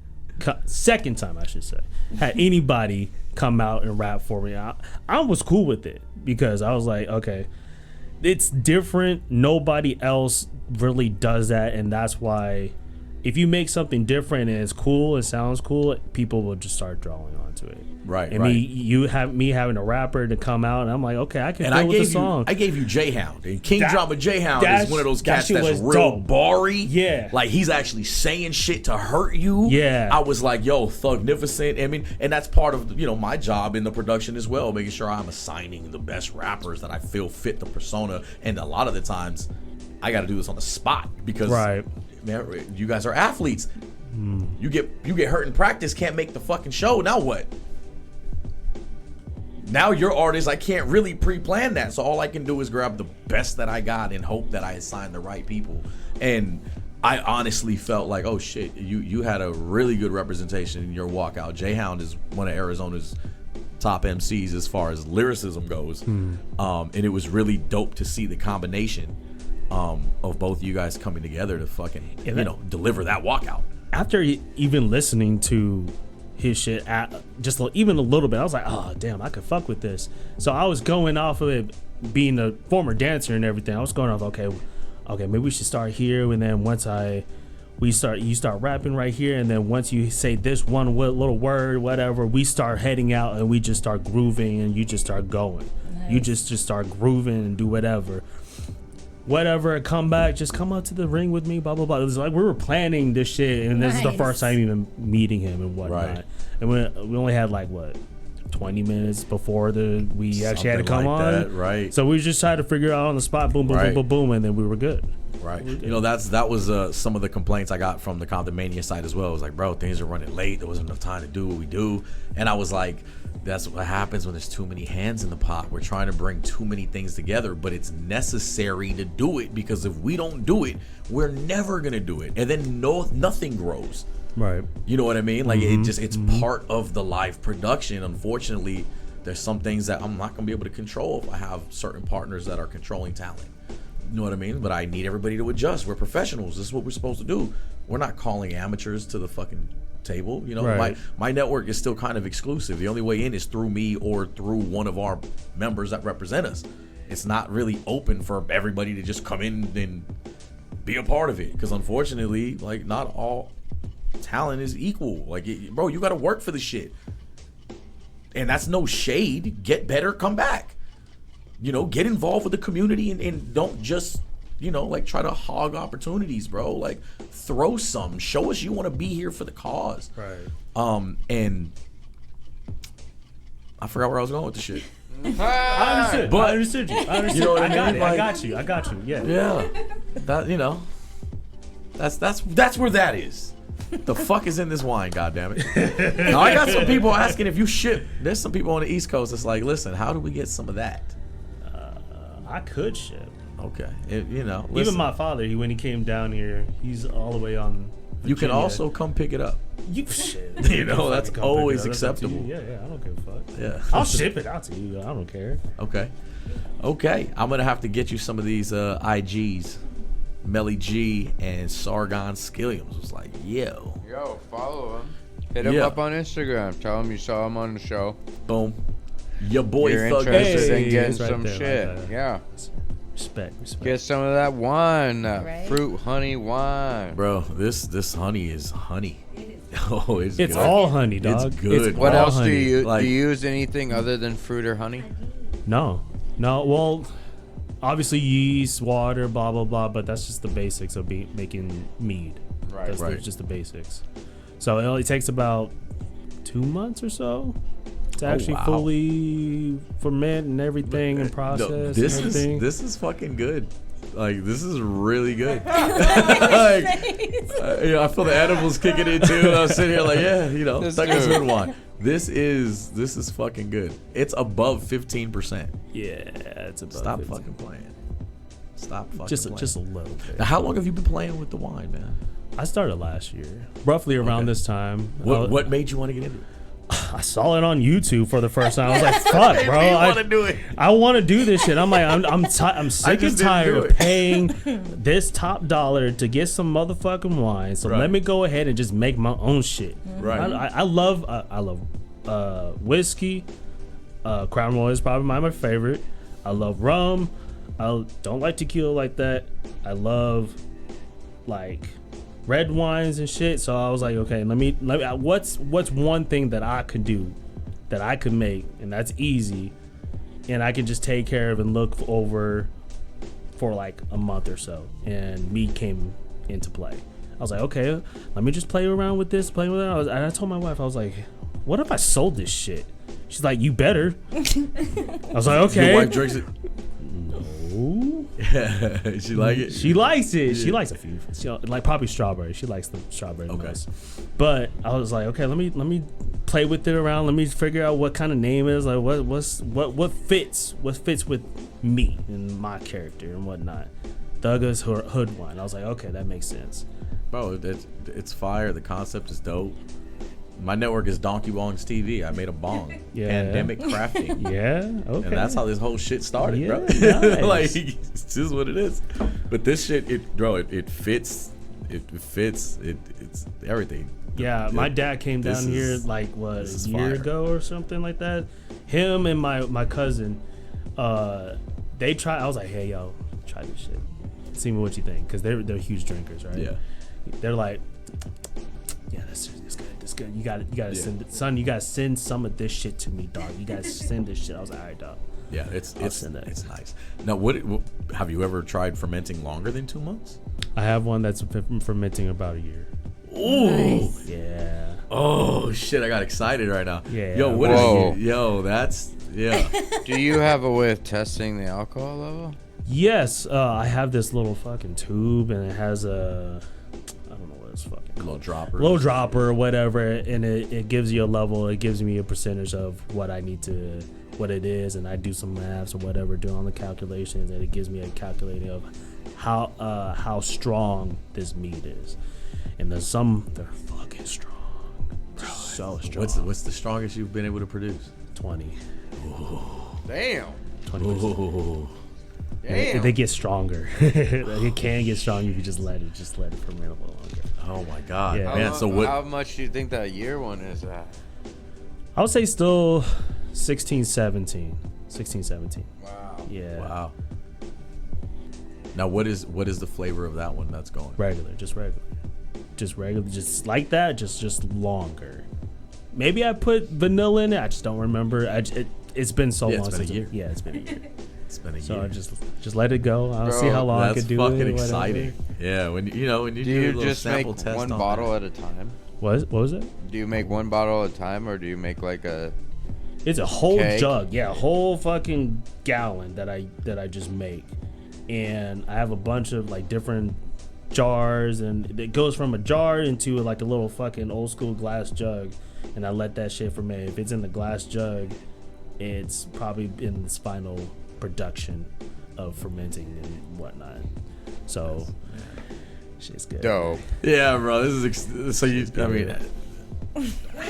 second time I should say, had anybody come out and rap for me. I was cool with it, because I was like, okay, it's different. Nobody else really does that, and that's why if you make something different and it's cool, it sounds cool, people will just start drawing onto it. Right. And me having a rapper to come out, and I'm like, okay, I can go with the song. I gave you J-Hound, and King Drama J-Hound is one of those cats that's real bars. Yeah. Like, he's actually saying shit to hurt you. Yeah. I was like, yo, Thugnificent. I mean, and that's part of my job in the production as well, making sure I'm assigning the best rappers that I feel fit the persona. And a lot of the times, I got to do this on the spot, because man, you guys are athletes. You get hurt in practice, can't make the fucking show. Now what? Now you're artists, I can't really pre-plan that. So all I can do is grab the best that I got and hope that I assign the right people. And I honestly felt like, oh shit, you had a really good representation in your walkout. J-Hound is one of Arizona's top MCs as far as lyricism goes. And it was really dope to see the combination of both you guys coming together to fucking deliver that walkout. After even listening to his shit just even a little bit, I was like, oh damn, I could fuck with this. So I was going off of it, being a former dancer and everything. I was going off, okay, maybe we should start here, and then once you start rapping right here, and then once you say this one little word, whatever, we start heading out and we just start grooving, and you just start going. Nice. You just start grooving and do whatever, come back, just come out to the ring with me, blah blah blah. It was like we were planning this shit, and this is the first time even meeting him and whatnot. Right. And we only had 20 minutes before we actually had to come on. That, right. So we just tried to figure out on the spot, boom, boom, boom, boom, boom, and then we were good. Right. That was some of the complaints I got from the Compton Mania side as well. It was like, bro, things are running late. There wasn't enough time to do what we do. And I was like, that's what happens when there's too many hands in the pot. We're trying to bring too many things together, but it's necessary to do it, because if we don't do it, we're never going to do it. And then nothing grows. Right. You know what I mean? Like it's part of the live production. Unfortunately, there's some things that I'm not gonna be able to control if I have certain partners that are controlling talent. You know what I mean? But I need everybody to adjust. We're professionals. This is what we're supposed to do. We're not calling amateurs to the fucking table. You know, Right. my network is still kind of exclusive. The only way in is through me or through one of our members that represent us. It's not really open for everybody to just come in and be a part of it. Because unfortunately, like, not all talent is equal. Like, bro, you got to work for the shit. And that's no shade. Get better, come back. You know, get involved with the community and don't just, you know, like, try to hog opportunities, bro. Like, throw some. Show us you want to be here for the cause. Right. And I forgot where I was going with the shit. I understood. But, I understood you. I understood. You know what I got mean? it. Like, I got you. Yeah. Yeah. That, you know, that's where that is. The fuck is in this wine, goddammit. Now, I got some people asking if you ship. There's some people on the East Coast that's like, listen, how do we get some of that? I could ship. Okay. You know, Even listen, my father, when he came down here, he's all the way on Virginia. you can also come pick it up. You shit. You know, that's Come pick it always up. That's up to you. acceptable. Yeah, I don't give a fuck. Yeah. I'll ship it out to you. I don't care. Okay. I'm gonna have to get you some of these IGs. Melly G and Sargon Skilliams was like, yo, follow him. Hit him up on Instagram. Tell him you saw him on the show. Boom. Your boy You're Thug interested in getting right some there, shit. right there. Yeah. Respect. Get some of that wine, that Right. fruit honey wine. Bro, this honey is honey. Oh, it's It's good. all honey, dog. It's good. What all else honey. do you Like- do? You use anything other than fruit or honey? No. Well, obviously yeast, water, blah blah blah, but that's just the basics of making mead. Right. That's Right. just the basics. So it only takes about 2 months or so to actually wow. fully ferment and everything and process. No, and this everything. is fucking good. Like, this is really good. Like, you know, I feel the animals kicking in too. I was sitting here like, yeah, you know, Thugnificent wine. This is fucking good. It's above 15%. Yeah, it's about Stop 15. fucking playing. Stop fucking Just playing. a little bit. Now, how long have you been playing with the wine, man? I started last year, roughly around this time. What made you want to get into it? I saw it on YouTube for the first time. I was like, "Fuck, bro! I want to do it. I want to do this shit." I'm like, I'm sick and tired of paying this top dollar to get some motherfucking wine. So Right. let me go ahead and just make my own shit. Right. I love whiskey. Crown Royal is probably my favorite. I love rum. I don't like tequila like that. I love like red wines and shit. So I was like, okay, let me what's one thing that I could do, that I could make, and that's easy, and I can just take care of and look over for like a month or so. And meat came into play. I was like, okay, let me just play around with this, play with that. And I told my wife, I was like, what if I sold this shit? She's like, you better. I was like, okay. Your wife drinks it? No. She like it? She likes it. She likes a few. She, like probably strawberry. She likes the strawberry the most. But I was like, okay, let me play with it around. Let me figure out what kind of name it is. Like what fits with me and my character and whatnot. Thugger's hood wine. I was like, okay, that makes sense. Bro, it's fire. The concept is dope. My network is Donkey Bong's TV. I made a bong. Yeah. Pandemic crafting. Yeah, okay. And that's how this whole shit started, Yeah, bro. nice. Like, it's just what it is. But this shit, it fits. It's everything. Yeah, my dad came This down here is- like what, this a is year fire. ago or something like that. Him and my cousin, they tried. I was like, hey yo, try this shit. See me what you think, because they're huge drinkers, right? Yeah. They're like, yeah, this good. This good. You gotta send it, son. You gotta send some of this shit to me, dog. You gotta send this shit. I was like, all right, dog. Yeah, it's send that. nice. Now, what have you ever tried fermenting longer than 2 months? I have one that's fermenting about a year. Ooh. Yeah. Oh shit! I got excited right now. Yeah. Yo, what is? Yo, that's yeah. Do you have a way of testing the alcohol level? Yes, I have this little fucking tube, and it has a, I don't know what it's fucking called. Low dropper or whatever, and it gives you a level. It gives me a percentage of what I need to, what it is, and I do some maths or whatever, do on the calculations, and it gives me a calculating of how strong this meat is. and there's some they're fucking strong. So strong. What's the strongest you've been able to produce? 20. Ooh. Damn. 20%. Damn. They get stronger. It can get stronger if you just let it ferment a little longer. Oh my god, Yeah. man! So what? How much do you think that year one is at? I would say still 16, 17. 16, 17. Wow. Yeah. Wow. Now what is the flavor of that one that's going? Regular, just like that, just longer. Maybe I put vanilla in it. I just don't remember. It's been so long it's been since a year. Yeah, it's been a year. It's been a So year. I just let it go. I'll see how long I could do it. That's fucking whatever. exciting. Yeah, when you do a you little just make sample test one on bottle that. at a time? What was it? Do you make one bottle at a time, or do you make like a? It's a whole keg? jug, yeah, a whole fucking gallon that I just make, and I have a bunch of like different jars, and it goes from a jar into like a little fucking old school glass jug, and I let that shit ferment. If it's in the glass jug, it's probably in this final production of fermenting and whatnot. So, shit's good. Dope. Yeah, bro. This is so you. I mean,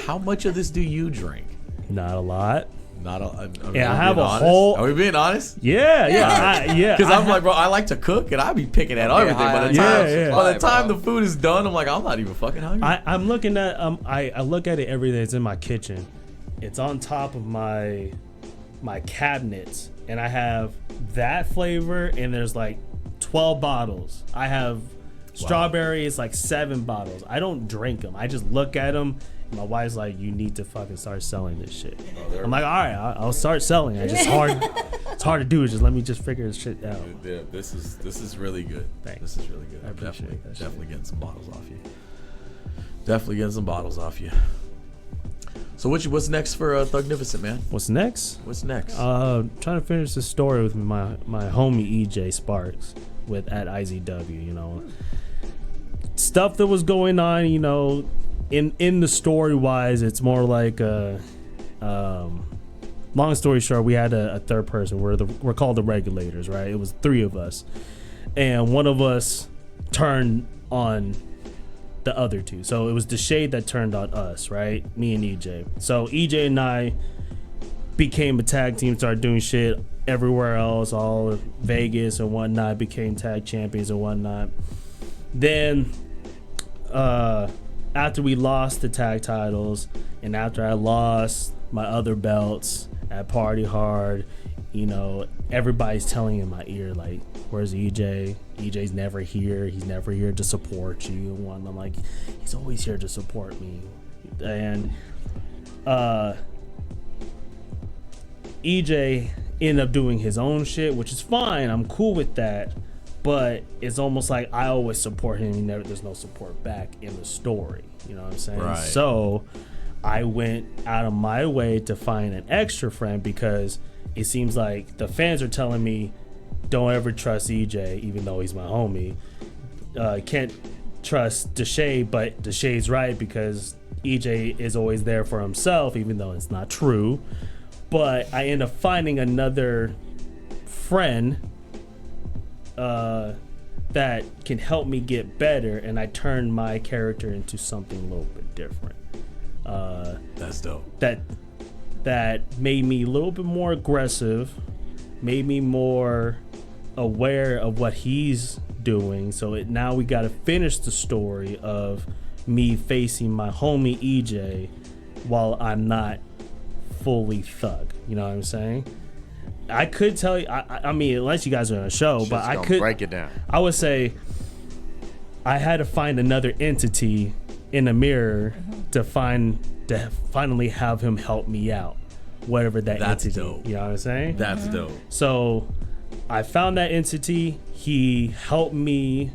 how much of this do you drink? Not a lot. Not a. I mean, Yeah, I are we have being a honest? whole. Are we being honest? Yeah. Because I'm like, bro, I like to cook and I be picking at everything. By the time the food is done, I'm like, I'm not even fucking hungry. I'm looking at I look at it every day. It's in my kitchen. It's on top of my cabinets, and I have that flavor, and there's like 12 bottles. I have strawberry. It's like 7 bottles. I don't drink them. I just look at them. My wife's like, you need to fucking start selling this shit. I'm like, all right, I'll start selling. It's just hard. It's hard to do. Just let me just figure this shit out. Yeah, this is really good. Thanks. This is really good. I appreciate definitely getting some bottles off you. Definitely getting some bottles off you. So what's next for Thugnificent, man? What's next? What's next? Trying to finish the story with my homie EJ Sparks with at IZW. You know, stuff that was going on. You know, in the story wise, it's more like long story short, we had a third person. We're called the Regulators, right? It was 3 of us, and one of us turned on the other 2. So it was the Shade that turned on us, right? Me and EJ. So EJ and I became a tag team, started doing shit everywhere else, all Vegas and whatnot, became tag champions and whatnot. Then after we lost the tag titles, and after I lost my other belts at Party Hard, you know, everybody's telling in my ear, like, where's EJ? EJ's never here. He's never here to support you. And I'm like, he's always here to support me. And EJ ended up doing his own shit, which is fine. I'm cool with that. But it's almost like I always support him. There's no support back in the story. You know what I'm saying? Right. So I went out of my way to find an extra friend, because it seems like the fans are telling me, don't ever trust EJ, even though he's my homie. Can't trust Deshae, but Deshae's right, because EJ is always there for himself, even though it's not true. But I end up finding another friend that can help me get better, and I turn my character into something a little bit different. That's dope. That made me a little bit more aggressive, made me more aware of what he's doing. So now we got to finish the story of me facing my homie EJ while I'm not fully thug. You know what I'm saying? I could tell you, I mean, unless you guys are on a show, but I could break it down. I would say I had to find another entity in a mirror to finally have him help me out, whatever that That's entity. dope. You know what I'm saying? That's dope. So I found that entity. He helped me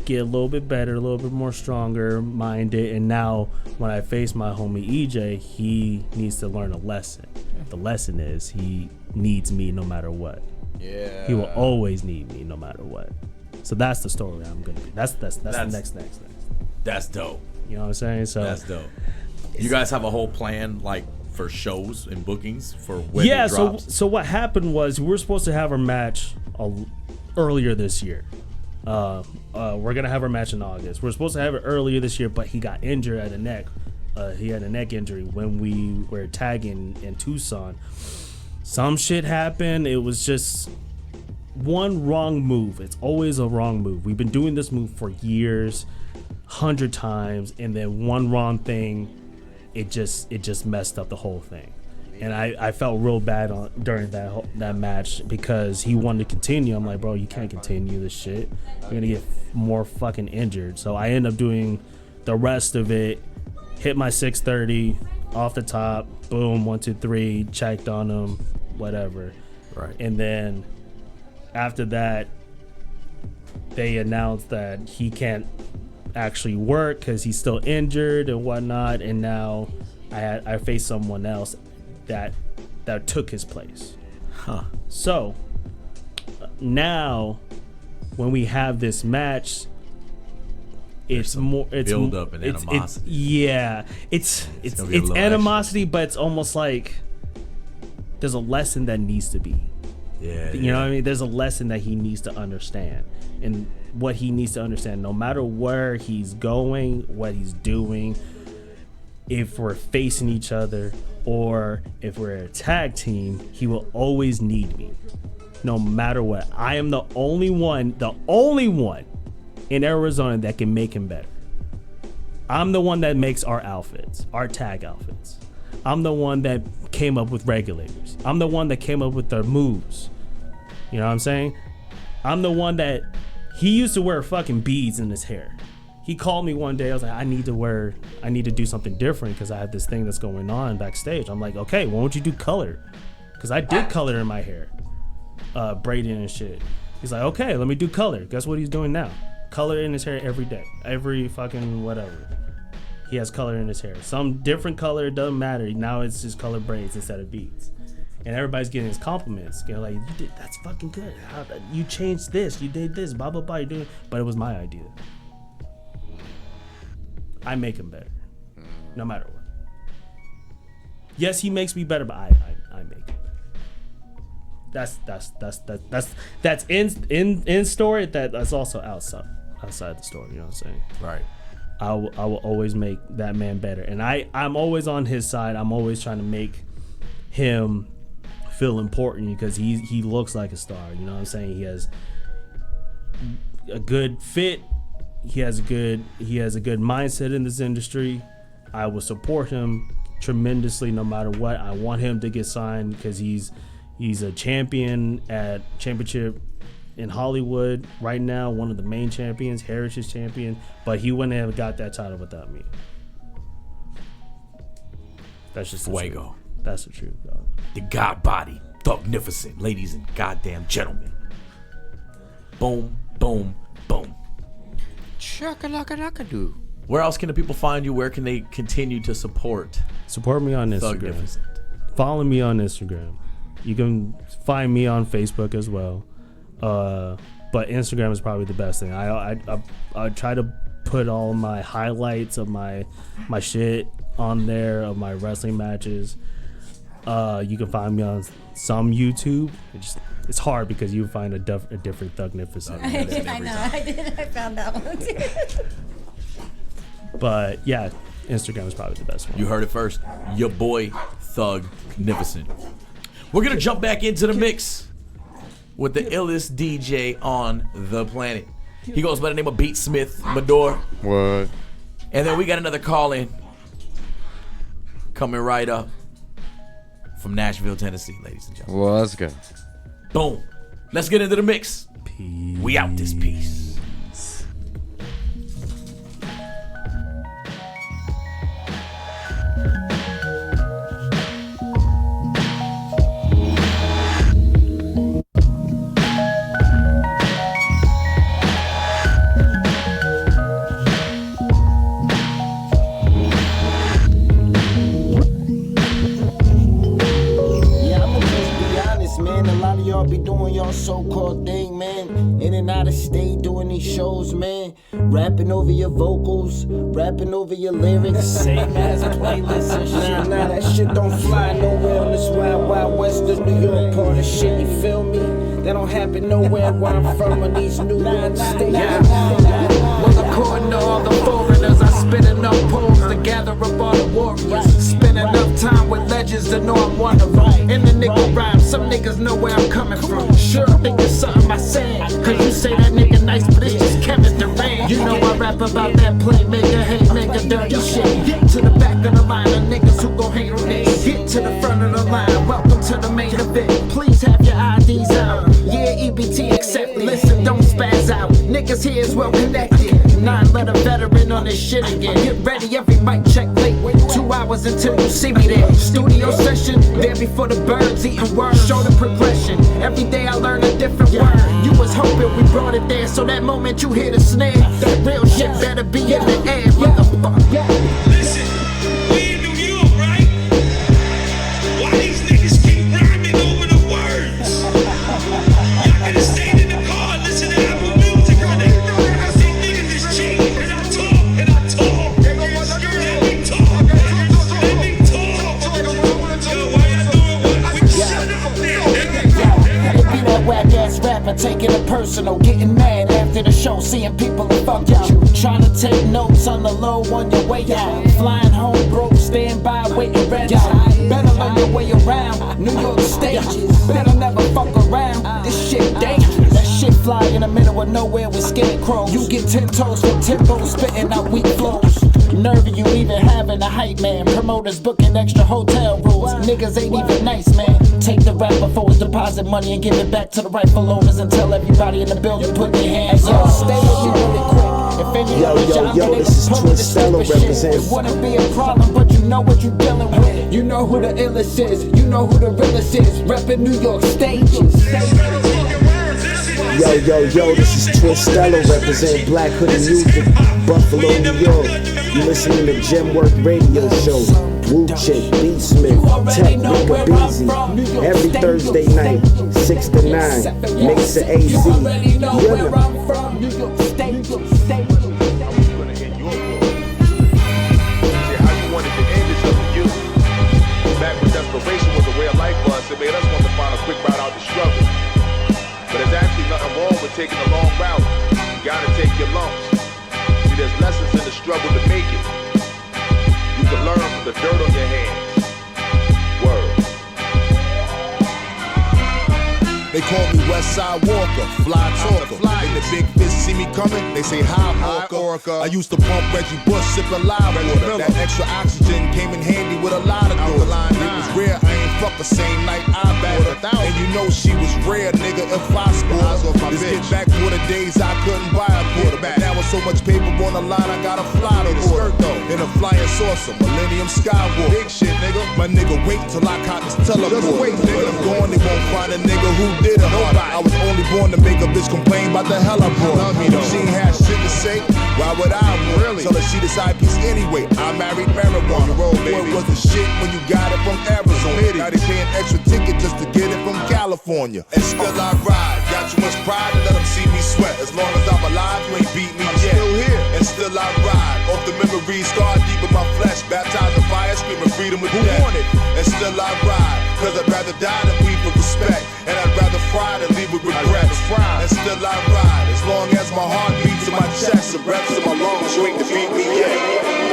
get a little bit better, a little bit more stronger minded, and now when I face my homie EJ, he needs to learn a lesson. The lesson is he needs me no matter what. Yeah. He will always need me no matter what. So that's the story I'm gonna be. That's the next. That's dope. You know what I'm saying? So that's dope. You guys have a whole plan, like, for shows and bookings for when yeah. it drops? So what happened was we were supposed to have our match earlier this year. We're gonna have our match in August. We're supposed to have it earlier this year, but he got injured at the neck. He had a neck injury when we were tagging in Tucson. Some shit happened. It was just one wrong move. It's always a wrong move. We've been doing this move for years, 100 times, and then one wrong thing, it just messed up the whole thing. And I felt real bad during that match because he wanted to continue. I'm like, bro, you can't continue this shit. You're gonna get more fucking injured. So I ended up doing the rest of it. Hit my 630 off the top. Boom, 1, 2, 3. Checked on him, whatever. Right. And then after that, they announced that he can't actually work because he's still injured and whatnot. And now I faced someone else that took his place. Huh. So now when we have this match, it's more build up and animosity. It's animosity, but it's almost like there's a lesson that needs to be. Yeah. You know what I mean? There's a lesson that he needs to understand. And what he needs to understand, no matter where he's going, what he's doing, if we're facing each other or if we're a tag team, he will always need me. No matter what. I am the only one in Arizona that can make him better. I'm the one that makes our outfits, our tag outfits. I'm the one that came up with regulators. I'm the one that came up with the moves. You know what I'm saying? I'm the one that he used to wear fucking beads in his hair. He called me one day. I was like, I need to do something different because I have this thing that's going on backstage. I'm like, okay, why don't you do color? Because I did color in my hair, braiding and shit. He's like, okay, let me do color. Guess what he's doing now? Color in his hair every day, every fucking whatever. He has color in his hair. Some different color, it doesn't matter. Now it's just color braids instead of beads. And everybody's getting his compliments. They're like, that's fucking good. You changed this, you did this, blah, blah, blah. You're doing. But it was my idea. I make him better, no matter what. Yes, he makes me better, but I make him better. That's in story. That's also outside the story. You know what I'm saying? Right. I will always make that man better, and I'm always on his side. I'm always trying to make him feel important because he looks like a star. You know what I'm saying? He has a good fit. He has a good mindset in this industry. I will support him tremendously no matter what. I want him to get signed because he's a champion at championship in Hollywood right now, one of the main champions, heritage champion, but he wouldn't have got that title without me. That's just Fuego. That's the truth, dog. The God body, Thugnificent, ladies and goddamn gentlemen. Boom, boom, boom. Chaka-laka-laka-doo. Where else can the people find you? Where can they continue to support? Support me on Instagram. Follow me on Instagram. You can find me on Facebook as well. But Instagram is probably the best thing. I try to put all my highlights of my shit on there, of my wrestling matches. You can find me on some YouTube. It's hard because you find a different Thugnificent. I found that one too. But yeah, Instagram is probably the best one. You heard it first. Your boy Thugnificent. We're gonna jump back into the mix with the illest DJ on the planet. He goes by the name of Beat Smith Mador. What? And then we got another call in coming right up from Nashville, Tennessee, ladies and gentlemen. Well, let's go. Boom. Let's get into the mix. Peace. We out this piece. So-called thing, man. In and out of state doing these shows, man. Rapping over your vocals, rapping over your lyrics. Same as playlists and shit. Nah, that shit don't fly nowhere on this wild, wild west of New York part of shit, you feel me? That don't happen nowhere where I'm from on these New York states. Well, according to all the foreigners, I spit enough poems to gather up all the warriors. Spend enough time with legends to know I'm one of them. In the nigga rhyme, some niggas know where I'm coming from. Sure, I think it's something I say. Cause you say that nigga nice, but it's just Kevin Durant. You know I rap about that playmaker, hate maker, dirty shit. Get to the back of the line of niggas who gon' hate on this. Get to the front of the line, welcome to the main event. Please have your IDs out. Yeah, EBT accept. Listen, don't spaz out. Niggas here is well connected. 9-letter veteran on this shit again. Get ready, every mic check late. 2 hours until you see me there. Studio session, there before the birds eating worms. Show the progression. Every day I learn a different word. You was hoping we brought it there, so that moment you hear the snare, that real shit better be in the air. Motherfucker. Listen, we in New York, right? Why these niggas keep rhyming over the words? Y'all could have stayed in the car and listened to Apple Music on it. I see niggas is cheap, and I talk, and I talk. Let me talk. Let me talk. Yo, why y'all doing what? Shut up there. It be that whack ass rapper taking it personal, getting mad after the show, seeing people that fuck you. Trying to take notes on the low on your way out. Flying home broke, stand by, waiting ready. Better learn your way around New York stages. Better never fuck around. This shit dangerous. That shit fly in the middle of nowhere with scarecrows. You get 10 toes for tempo, spitting out weak flows. Nervy, you even having a hype man. Promoters booking extra hotel rooms. Niggas ain't even nice, man. Take the rapper for his deposit money and give it back to the rightful owners and tell everybody in the building put their hands up. Stay with me really quick. If any Yo, this is Twistello representing. It wouldn't be a problem, but you know what you're dealing with. You know who the illest is. You know who the realest is. Reppin' New York stages. Yo, this is Twistello representing Black Hoodie Music, Buffalo, New York. You listening to Gemwork Radio Show, Woo Chick, Beatsmith, Tech, Nigga Beezy, every Thursday night, 6 to 9, mix to AZ. Back when desperation was a way of life for us, it made us want to find a quick route out the struggle. But there's actually nothing wrong with taking a long route. You gotta take your lumps. See, there's lessons in the struggle to make it. You can learn from the dirt on your hands. Word. They call me Westside Walker, fly talker. In the big fish see me coming, they say hi Orca. I used to pump Reggie Bush, sipping live water. That extra oxygen came in handy with a lot of doors. It was rare, I ain't fuck the same night I bought her. And you know she was rare, nigga, if I scored. Let's get back for the days I couldn't buy a quarterback. Now with so much paper on the line, I gotta fly to order. In a flying saucer, Millennium Skywalker. Big shit, nigga. My nigga, wait till I caught this teleport. Just wait, nigga. When I'm gone, they won't find a nigga who did it hard. I was only born to make a bitch complain about the hell I brought. She ain't had shit to say, why would I really? Tell her she the side piece anyway. I married marijuana. Boy, was the shit when you got it from Arizona. Now they paying extra ticket just to get it from California. And still I ride. Got too much pride to let them see me sweat. As long as I'm alive, you ain't beat me yet. Still here. And still I ride. Off the memories scarred deep in my flesh. Baptized in fire, screaming freedom with death. And still I ride. Cause I'd rather die than bleed for respect. And I'd rather fry than leave with regrets. And still I ride. As long as my heart beats in my chest. The reps in my lungs, you ain't defeat me yet.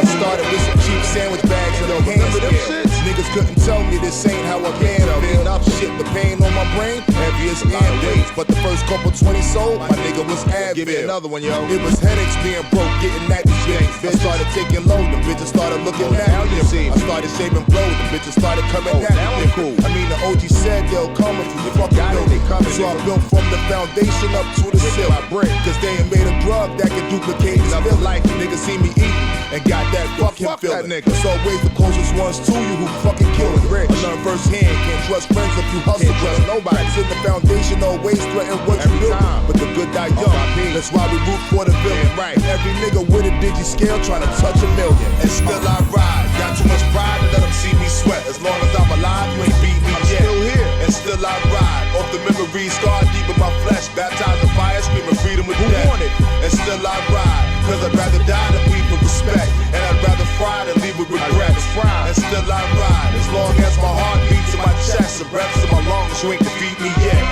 I started with some cheap sandwich bags and no hands there. Niggas couldn't tell me this ain't how a man feel. Up shit, the pain on my brain, heavy as airways. But the first couple 20 sold, my nigga was Advil. Give me another one, yo. It was headaches being broke, getting that shit. I started taking low, the bitches started looking at me. I started shaving blow, the bitches started coming at me. Cool. I mean, the OG said they'll come if you fucking know they coming. So I built from the foundation up to the ceiling. Cause they ain't made a drug that can duplicate his feel like niggas see me eating and got that fuck him feeling. It's always the closest ones to you who fucking kill it. I learned firsthand, can't trust friends if you hustle. Can't trust nobody. In the foundation always threaten what you build. But the good die young. That's why we root for the villain. Right. Every nigga with a digi scale trying to touch a million. And still I ride. Got too much pride to let them see me sweat. As long as I'm alive, you ain't beat me yet. Still here. and still I ride. Off the memories scarred deep in my flesh, baptized in fire, screaming freedom with death. And still I ride, cause I'd rather die than bleed for respect. And I'd rather fry than leave with regrets. And still I ride, as long as my heart beats in my chest, the breaths in my lungs, you ain't defeat me yet.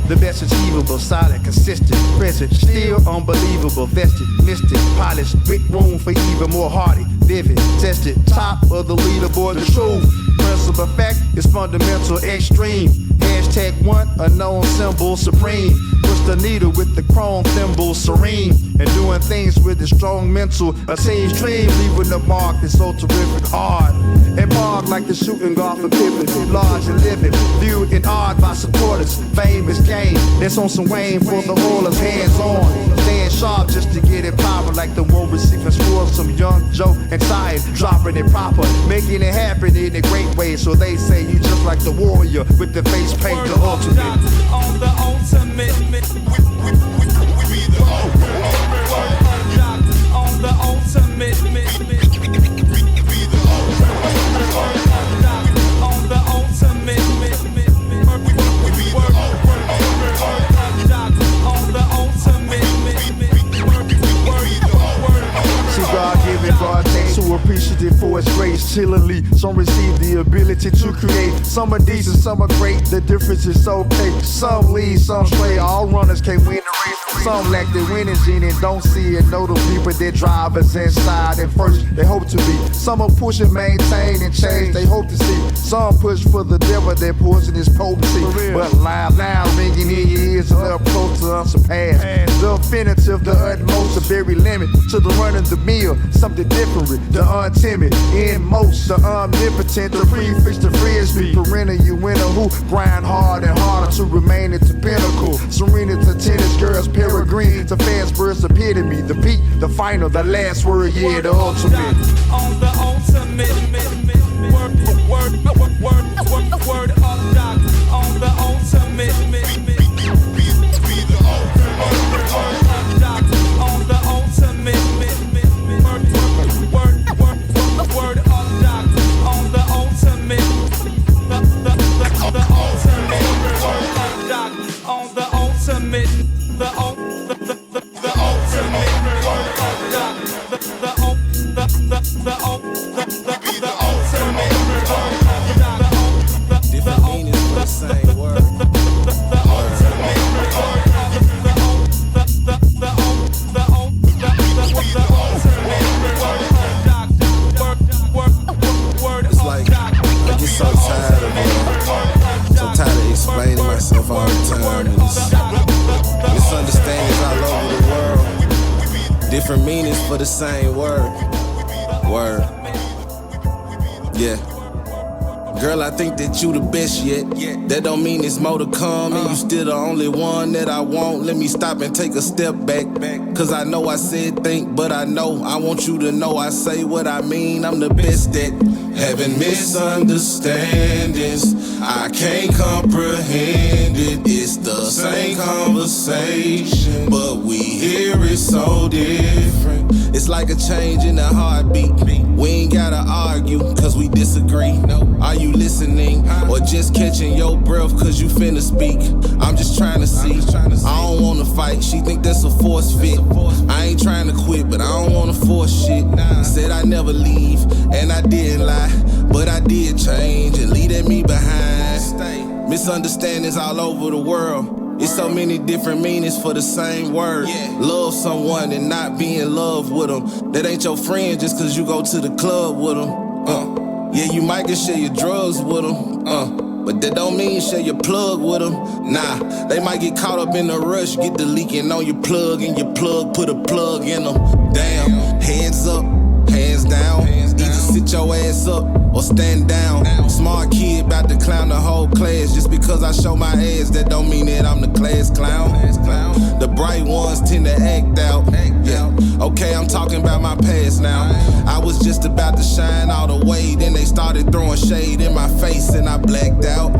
The best achievable, solid, consistent, present, still unbelievable, vested, mystic, polished, with room for even more hardy, vivid, tested, top of the leaderboard, the truth. Principle fact is fundamental, extreme. Hashtag one, unknown symbol, supreme. Push the needle with the chrome thimble, serene. And doing things with a strong mental, a team's dream, leaving the mark that's so terrific, hard. And marked like the shooting guard for Pippin, large and living, viewed and awed by supporters. Famous game, that's on some Wayne for the rollers, hands on. Staying sharp just to get it power, like the one receiving scores, some young Joe and Tired, dropping it proper, making it happen in a great way. So they say you just like the warrior with the face paint, the ultimate. On the ultimate, we be the on the ultimate, on the ultimate, God thanks who appreciative for his grace. Chillingly, some receive the ability to create. Some are decent, some are great. The difference is so big. Some lead, some stray. All runners can't win the race. Some lack their winning gene and don't see it. Know the people that drive us inside. At first, they hope to be. Some are pushing, maintain, and change. They hope to see. Some push for the devil, their poison is potency. But loud ringing in your ears and up close to unsurpassed. The infinitive, the utmost, the very limit to the run of the mill. Something different, the untimid, in most, the omnipotent, the prefix, the frisbee, perennial, you winner who grind hard and harder to remain at the pinnacle. Serena to tennis girls, peregrine to fast birds, epitome, the beat, the final, the last word, yeah, the ultimate. On the ultimate, word up, doc, on the ultimate, on the ultimate. Word up, doc, on the ultimate, the ultimate, word up, doc, on the ultimate, the ultimate, word up, doc, the ultimate, word up, doc, the same word, the ultimate, it's like I get so tired of it. So tired of explaining myself all the time. And misunderstandings all over the world. Different meanings for the same word. Word. Yeah. Girl, I think that you the best yet. That don't mean it's more to come. And you still the only one that I want. Let me stop and take a step back. Cause I know I said think, but I know I want you to know I say what I mean. I'm the best at having misunderstandings. I can't comprehend it. It's the same conversation, but we hear it so different. It's like a change in the heartbeat. We ain't gotta argue cause we disagree. Are you listening or just catching your breath cause you finna speak? I'm just trying to see. I don't wanna fight. She think that's a force fit. I ain't trying to quit, but I don't wanna force shit. Said I never leave and I didn't lie, but I did change and leading me behind. Misunderstandings all over the world. It's so many different meanings for the same word. Love someone and not be in love with them. That ain't your friend just cause you go to the club with them. Yeah, you might can share your drugs with them. but that don't mean share your plug with them. Nah, they might get caught up in the rush, get the leaking on your plug, and your plug put a plug in them. Damn, heads up, hands down. Either sit your ass up or stand down. Smart kid about to clown the whole class. Just because I show my ass, that don't mean that I'm the class clown. The bright ones tend to act out. Yeah, okay, I'm talking about my past now. I was just about to shine all the way, then they started throwing shade in my face and I blacked out.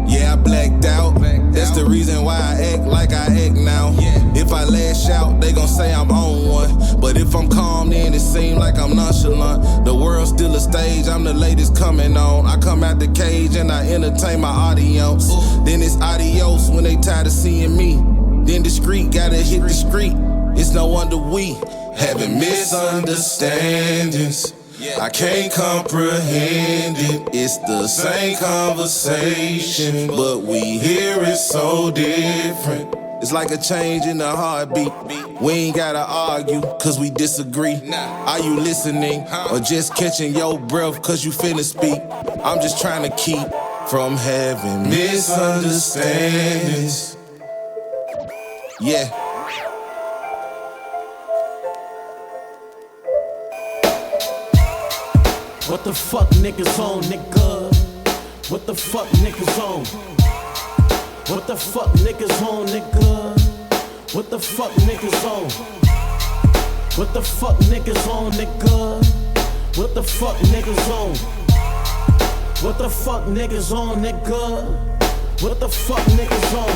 Yeah, I blacked out. That's the reason why I act like I act now. If I lash out, they gon' say I'm on one. But if I'm calm, then it seem like I'm nonchalant. The world's still a stage, I'm the latest coming on. I come out the cage and I entertain my audience. Then it's adios when they tired of seeing me. Then the street gotta hit the street. It's no wonder we having misunderstandings. I can't comprehend it. It's the same conversation, but we hear it so different. It's like a change in the heartbeat. We ain't gotta argue, cause we disagree. Are you listening, or just catching your breath cause you finna speak? I'm just trying to keep from having misunderstandings. Yeah. What the fuck niggas on, nigga? What the fuck niggas on? What the fuck niggas on, nigga? What the fuck niggas on? What the fuck niggas on, nigga? What the fuck niggas on? What the fuck niggas on, nigga? What the fuck niggas on?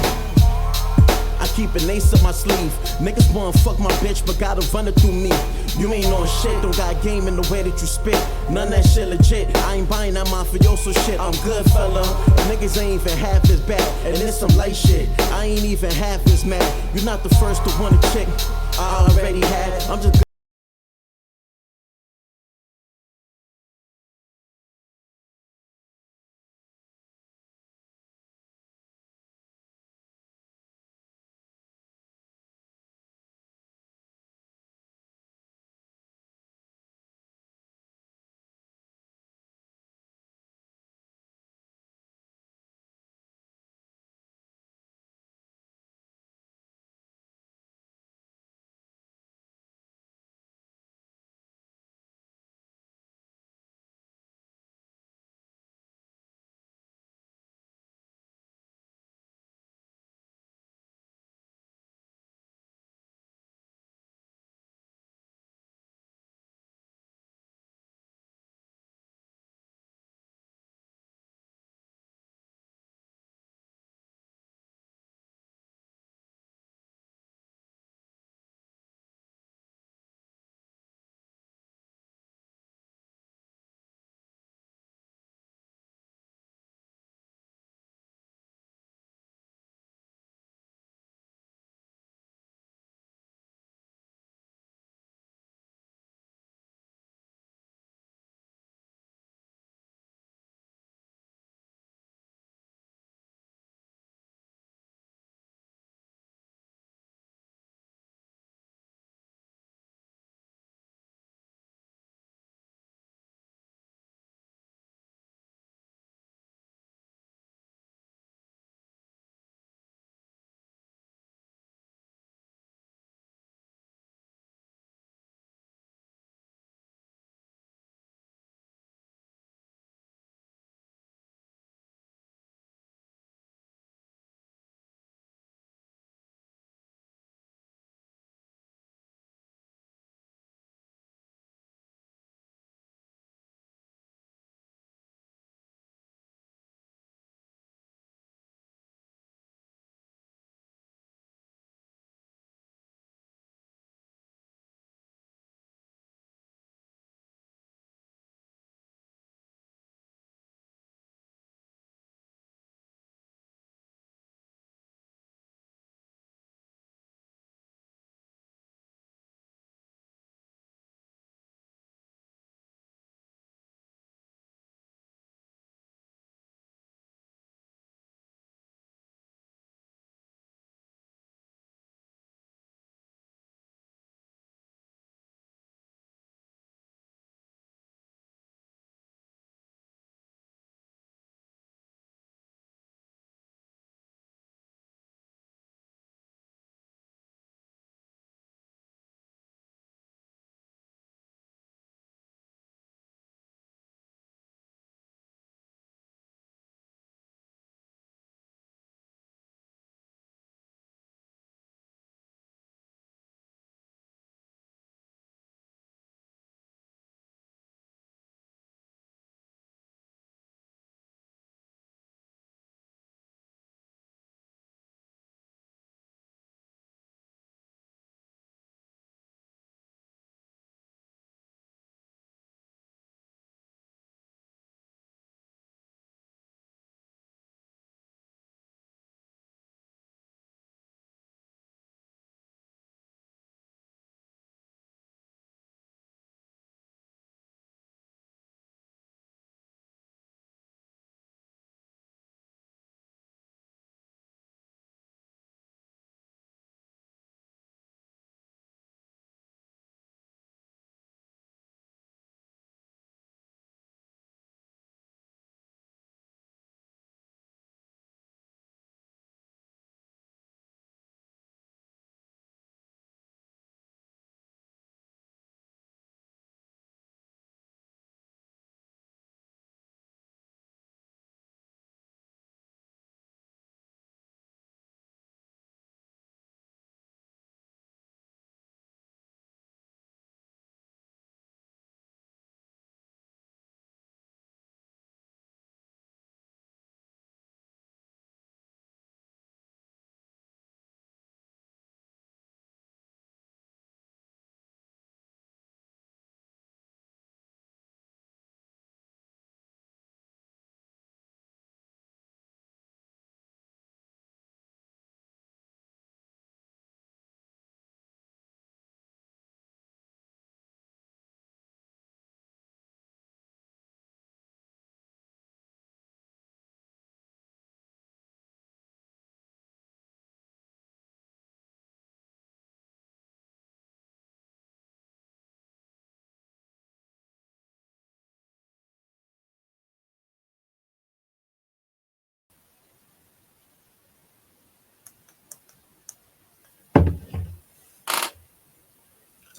I keep an ace up my sleeve. Niggas wanna fuck my bitch, but gotta run it through me. You ain't on shit, don't got game in the way that you spit. None that shit legit. I ain't buying that mafioso shit. I'm good, fella. Niggas ain't even half as bad, and it's some light shit. I ain't even half as mad. You're not the first to want a chick I already had. I'm just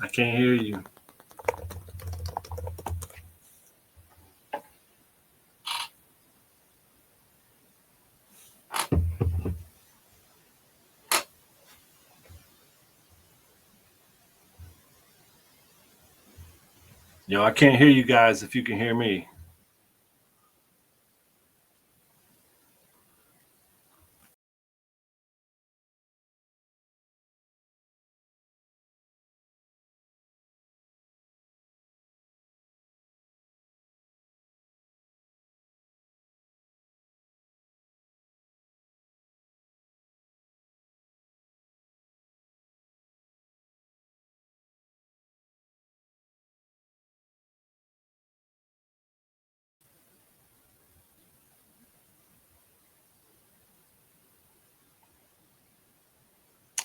I can't hear you. Yo, I can't hear you guys if you can hear me.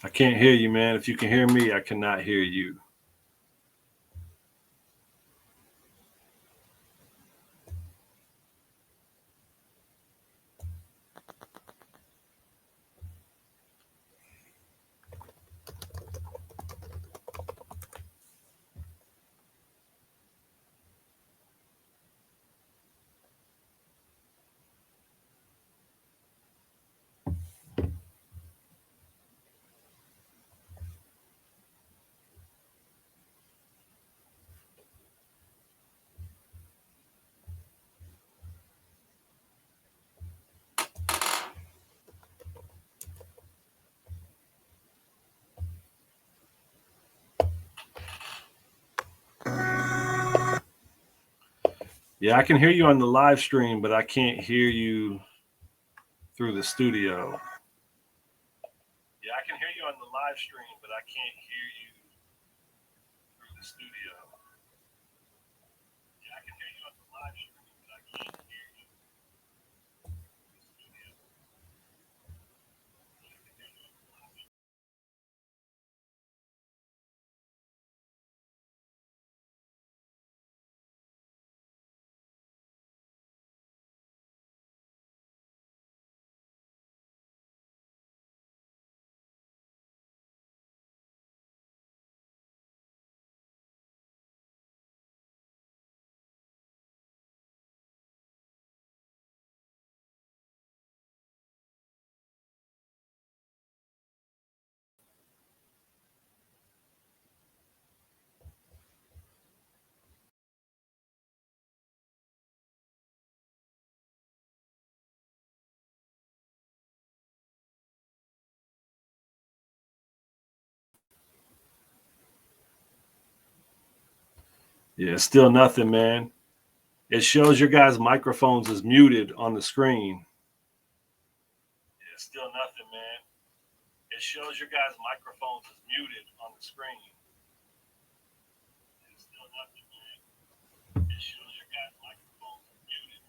I can't hear you, man. If you can hear me, I cannot hear you. Yeah, I can hear you on the live stream, but I can't hear you through the studio. Yeah, I can hear you on the live stream, but I can't hear you through the studio. Yeah, I can hear you on the live stream, but I can't hear you through the studio. Yeah, still nothing, man. It shows your guys' microphones is muted on the screen. Yeah, still nothing, man. It shows your guys' microphones is muted on the screen. Yeah, still nothing, man. It shows your guys' microphones is muted.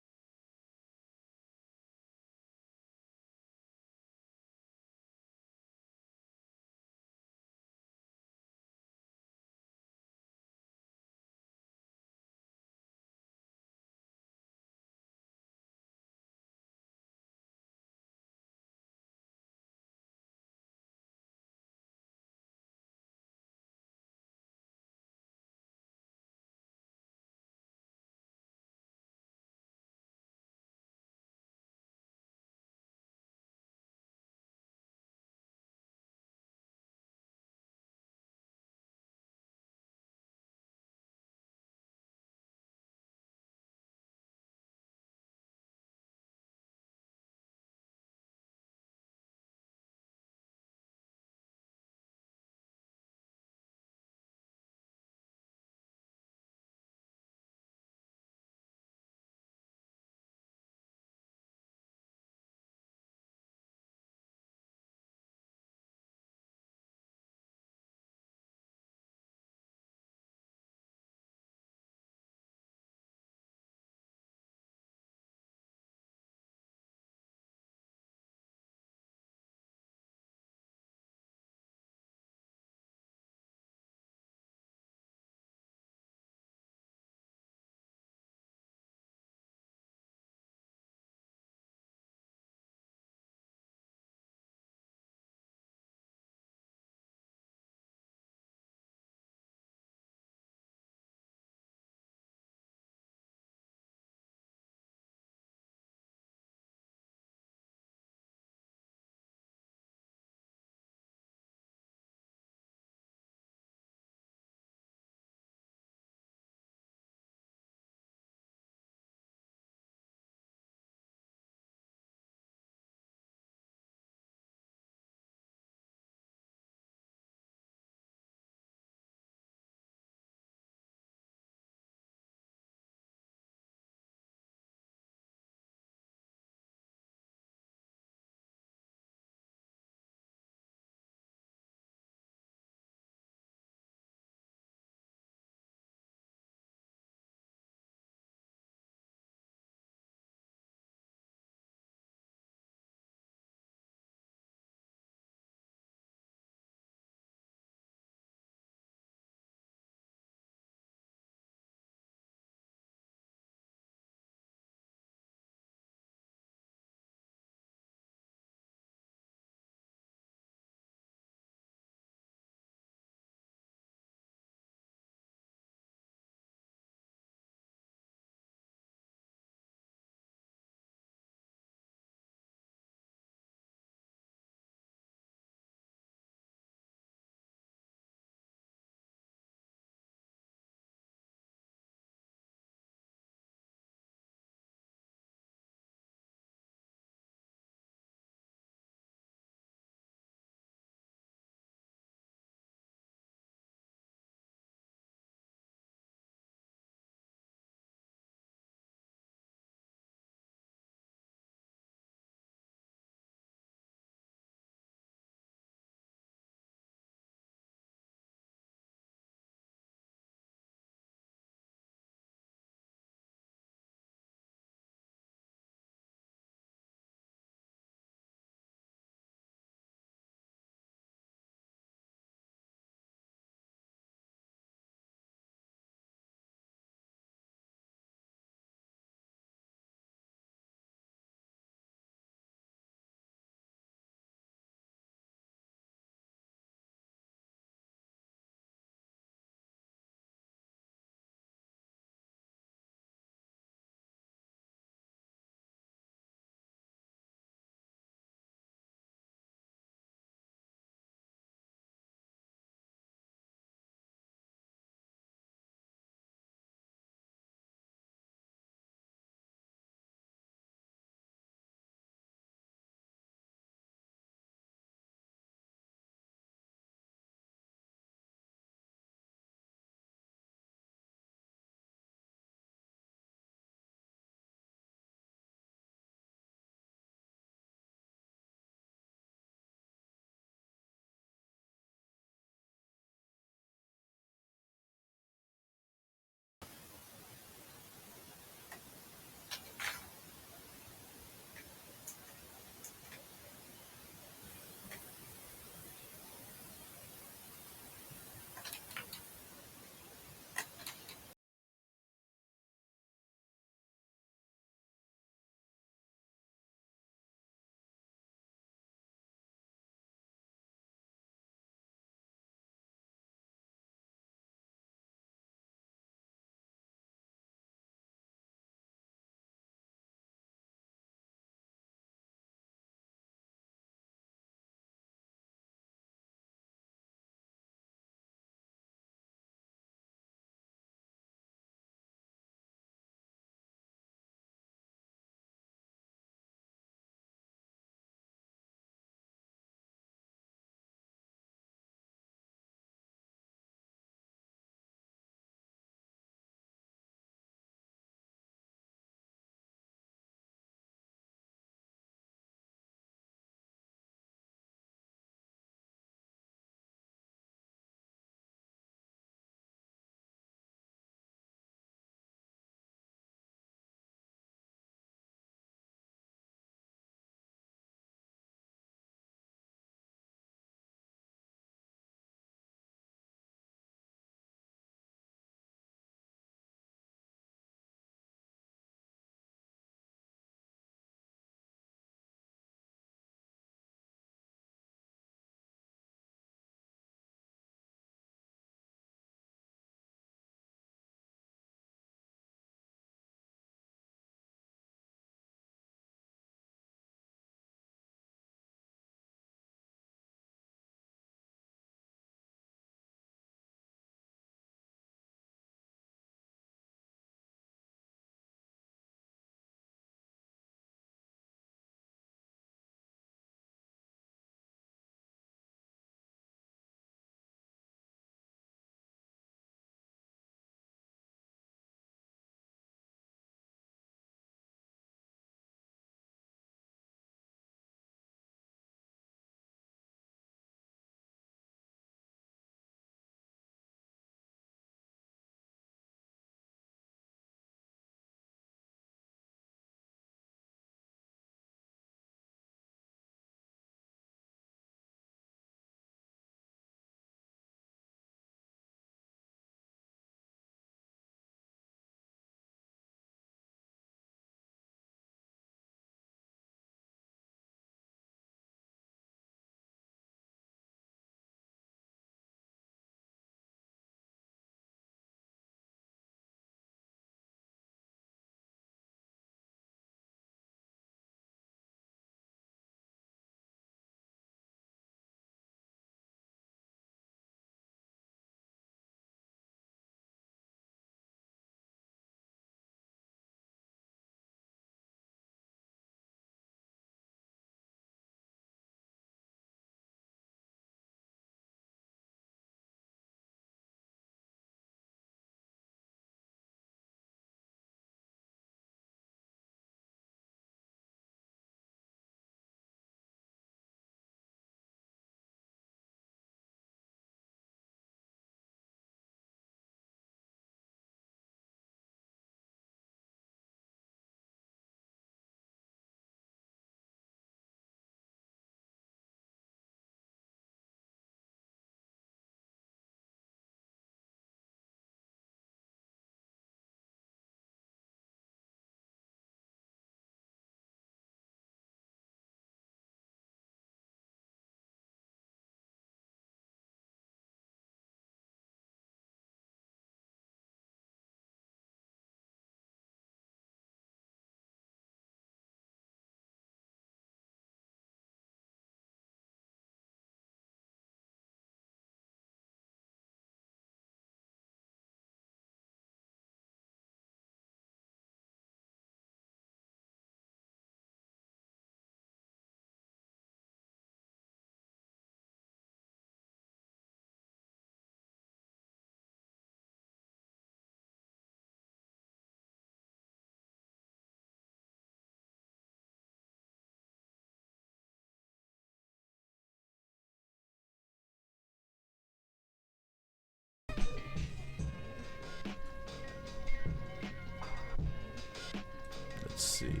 see.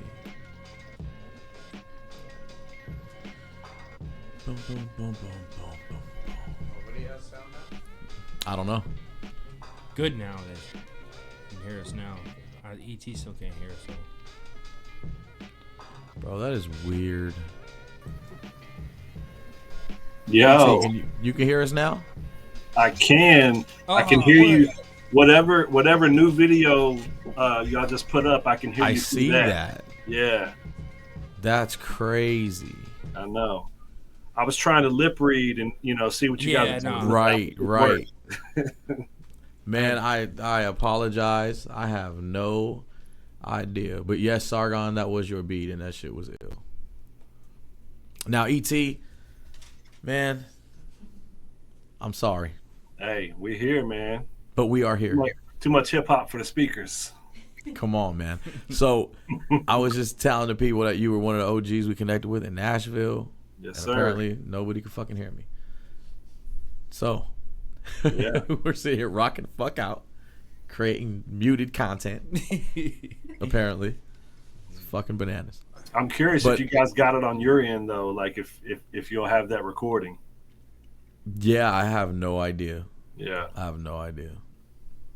Boom, boom, boom, boom, boom, boom. Nobody has sound now? I don't know. Good now. They can hear us now. ET still can't hear us. So. Bro, that is weird. Yo, you can hear us now? I can. I can hear you. Whatever new video y'all just put up, I can hear you. I see that. Yeah. That's crazy. I know. I was trying to lip read and see what you guys. Right. Man, I apologize. I have no idea. But yes, Sargon, that was your beat, and that shit was ill. Now, E.T., man, I'm sorry. Hey, we're here, man. But we are here. Too much hip hop for the speakers. Come on, man. So I was just telling the people that you were one of the OGs we connected with in Nashville. Yes, and sir. Apparently, nobody could fucking hear me. So yeah. we're sitting here rocking the fuck out, creating muted content. Apparently, it's fucking bananas. I'm curious if you guys got it on your end though, like if you'll have that recording. Yeah, I have no idea. Yeah, I have no idea.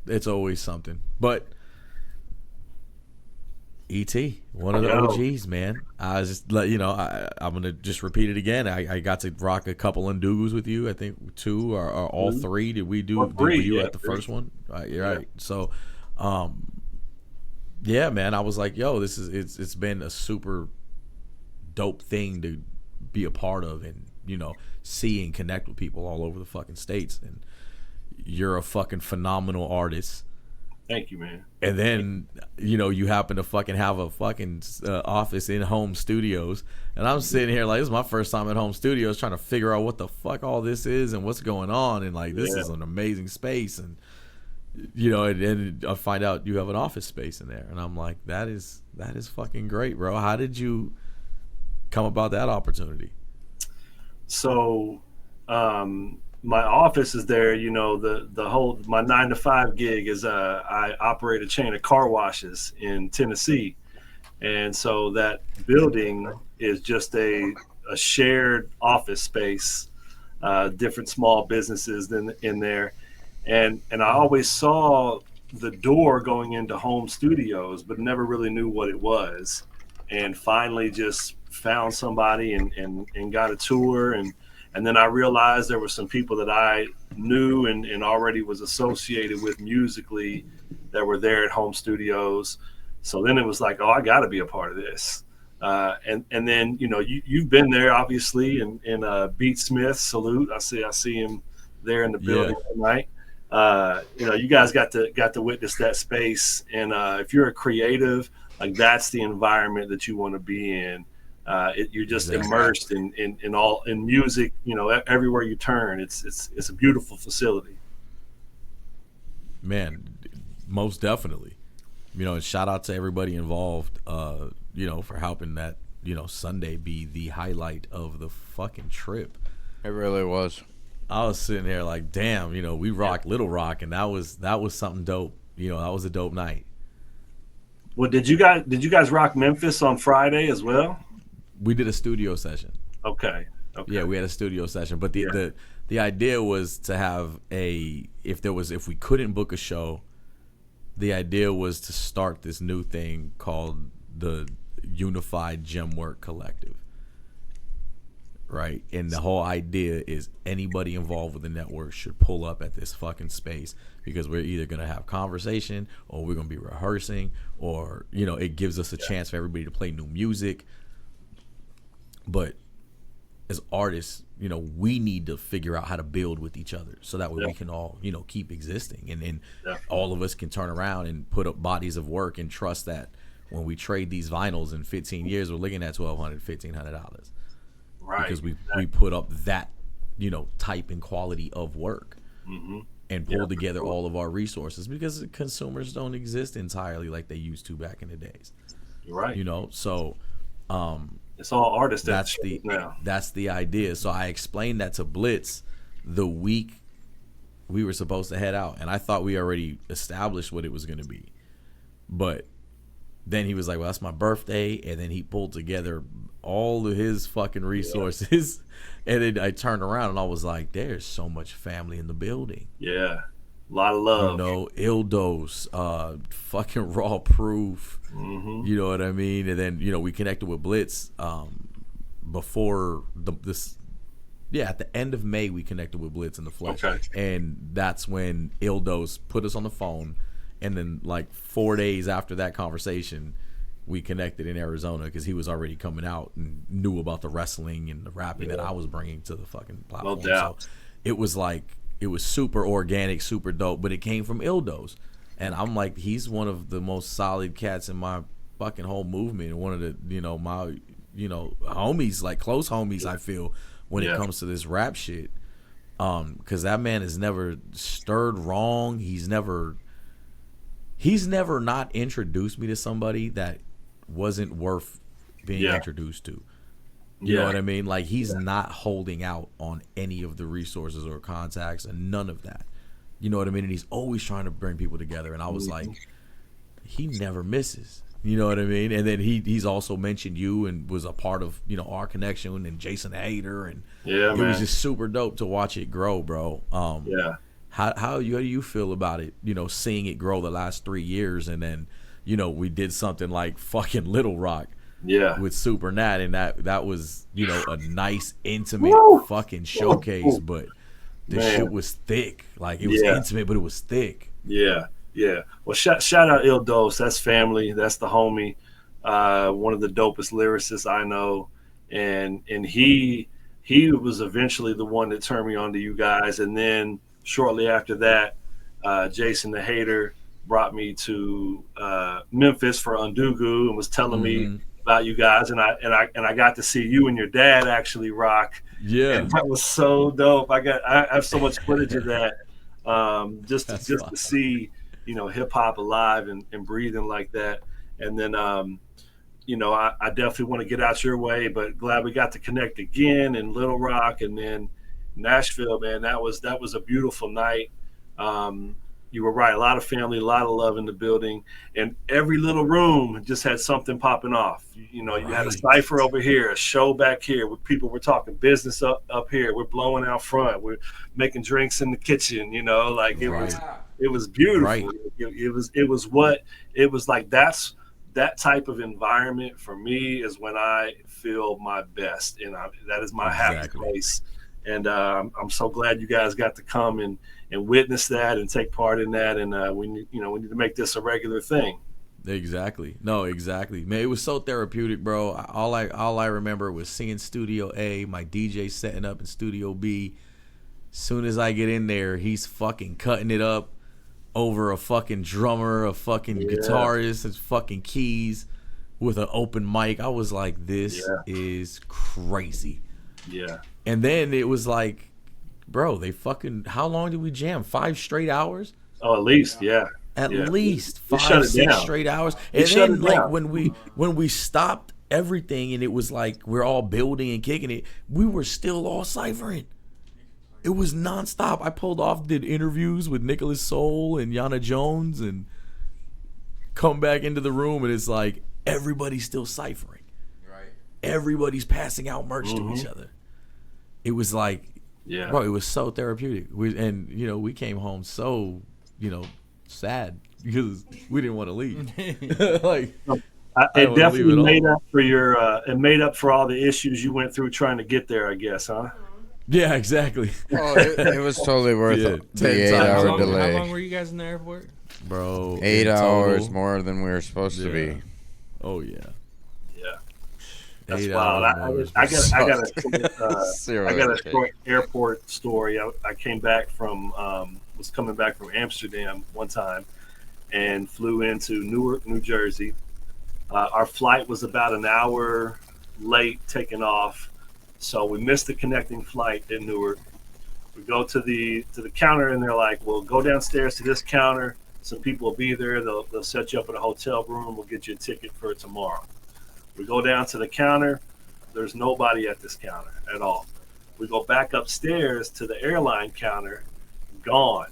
It's always something, but. E.T., one of the OGs, man. I was just I'm gonna just repeat it again. I got to rock a couple Ndugus with you. I think 2 or all 3. Did we do? Were you at the first one? Right, you're right. So, yeah, man. I was like, yo, it's been a super dope thing to be a part of, and see and connect with people all over the fucking states. And you're a fucking phenomenal artist. Thank you, man. And then, you happen to fucking have a fucking office in home studios. And I'm sitting here like, this is my first time at home studios trying to figure out what the fuck all this is and what's going on. And like, this is an amazing space. And, and I find out you have an office space in there. And I'm like, that is fucking great, bro. How did you come about that opportunity? So, my office is there, the whole, my 9-to-5 gig is, I operate a chain of car washes in Tennessee. And so that building is just a shared office space, different small businesses in there. And I always saw the door going into home studios, but never really knew what it was. And finally just found somebody and got a tour. And then I realized there were some people that I knew and already was associated with musically that were there at home studios. So then it was like, oh, I got to be a part of this. And then, you've been there, obviously, and Beat Smith, salute. I see him there in the building tonight. You guys got to witness that space. And if you're a creative, like that's the environment that you want to be in. You're just immersed in music, everywhere you turn. It's a beautiful facility. Man, most definitely. And shout out to everybody involved, for helping that, Sunday be the highlight of the fucking trip. It really was. I was sitting there like, damn, we rocked Little Rock, and that was something dope. That was a dope night. Well, did you guys rock Memphis on Friday as well? We did a studio session. Okay. Yeah, we had a studio session, but the idea was to have if we couldn't book a show, the idea was to start this new thing called the Unified Gemwork Collective. Right? And the whole idea is anybody involved with the network should pull up at this fucking space, because we're either going to have conversation or we're going to be rehearsing, or it gives us a chance for everybody to play new music. But as artists, we need to figure out how to build with each other so that way we can all, keep existing. And all of us can turn around and put up bodies of work and trust that when we trade these vinyls in 15 years, we're looking at $1,200, $1,500. Right. Because we put up that, type and quality of work and pull together all of our resources, because consumers don't exist entirely like they used to back in the days. You're right. So it's all artists. That's the idea. So I explained that to Blitz the week we were supposed to head out, and I thought we already established what it was going to be. But then he was like, well, that's my birthday. And then he pulled together all of his fucking resources. And then I turned around and I was like, there's so much family in the building. Yeah. A lot of love. You know, Ildos, fucking Raw Proof. Mm-hmm. You know what I mean? And then, you know, we connected with Blitz before at the end of May, we connected with Blitz in the flesh. Okay. And that's when Ildos put us on the phone. And then, like, 4 days after that conversation, we connected in Arizona because he was already coming out and knew about the wrestling and the rapping that I was bringing to the fucking platform. No doubt. So it was like, it was super organic, super dope, but it came from Ildos. And I'm like, he's one of the most solid cats in my fucking whole movement. And one of the, you know, my, you know, homies, like close homies, I feel, when it comes to this rap shit. Because that man has never stirred wrong. He's never not introduced me to somebody that wasn't worth being introduced to. You know what I mean? Like, he's not holding out on any of the resources or contacts and none of that. You know what I mean? And he's always trying to bring people together. And I was like, he never misses. You know what I mean? And then he's also mentioned you and was a part of, you know, our connection and Jason Hader. And it was just super dope to watch it grow, bro. How do you feel about it, you know, seeing it grow the last 3 years? And then, you know, we did something like fucking Little Rock with Super Nat, and that was, you know, a nice intimate fucking showcase, but the shit was thick. Like, it was intimate, but it was thick. Well, shout out Ildos. That's family. That's the homie. One of the dopest lyricists I know, and he was eventually the one that turned me on to you guys, and then shortly after that, Jason the Hater brought me to Memphis for Undugu and was telling me about you guys, and I got to see you and your dad actually rock. And that was so dope. I have so much footage of that. Just to see, you know, hip hop alive and breathing like that. And then you know, I definitely want to get out your way, but glad we got to connect again in Little Rock, and then Nashville, man. That was a beautiful night. You were right. A lot of family, a lot of love in the building, and every little room just had something popping off. You know, you had a cipher over here, a show back here with people. We're talking business up here. We're blowing out front. We're making drinks in the kitchen. You know, like it was beautiful. Right. It was like that type of environment for me is when I feel my best, and that is my happy place. And I'm so glad you guys got to come and witness that and take part in that. And we need to make this a regular thing. Exactly. No, exactly. Man, it was so therapeutic, bro. All I remember was seeing Studio A, my DJ setting up in Studio B. Soon as I get in there, he's fucking cutting it up over a fucking drummer, a fucking guitarist, his fucking keys with an open mic. I was like, this is crazy. Yeah. And then it was like, bro, they fucking, how long did we jam? 5 straight hours? Oh, at least, At least 5, 6 straight hours. And then like when we stopped everything and it was like we're all building and kicking it, we were still all ciphering. It was nonstop. I pulled off, did interviews with Nicholas Soul and Yana Jones, and come back into the room and it's like everybody's still ciphering. Right. Everybody's passing out merch to each other. It was like, bro, it was so therapeutic. And you know, we came home so, you know, sad because we didn't want to leave. Like, it definitely made up for it made up for all the issues you went through trying to get there, I guess, huh? Yeah, exactly. Oh, it was totally worth it. The 8-hour delay. How long were you guys in the airport? Bro, 8 hours more than we were supposed to be. Oh yeah. That's wild. I got a short airport story. I came back from was coming back from Amsterdam one time and flew into Newark, New Jersey. Our flight was about an hour late taking off, so we missed the connecting flight in Newark. We go to the counter and they're like, "Well, go downstairs to this counter. Some people will be there. They'll set you up at a hotel room. We'll get you a ticket for tomorrow." We go down to the counter. There's nobody at this counter at all. We go back upstairs to the airline counter. Gone.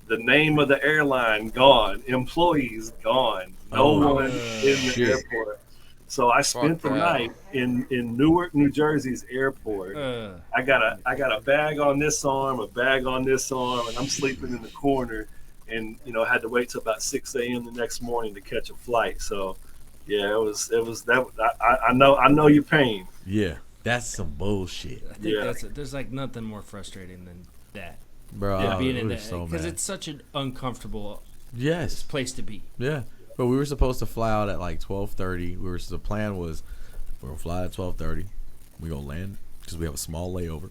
The name of the airline, gone. Employees, gone. No one in the airport. So I spent the night in Newark, New Jersey's airport. I got a bag on this arm, a bag on this arm, and I'm sleeping in the corner. And had to wait till about 6 a.m. the next morning to catch a flight. So, yeah, it was that. I know your pain. Yeah, that's some bullshit. I think there's like nothing more frustrating than that, bro. Being in that so because mad. it's such an uncomfortable yes place to be. Yeah, but we were supposed to fly out at like 12:30. The plan was we're gonna fly at 12:30. We gonna land because we have a small layover.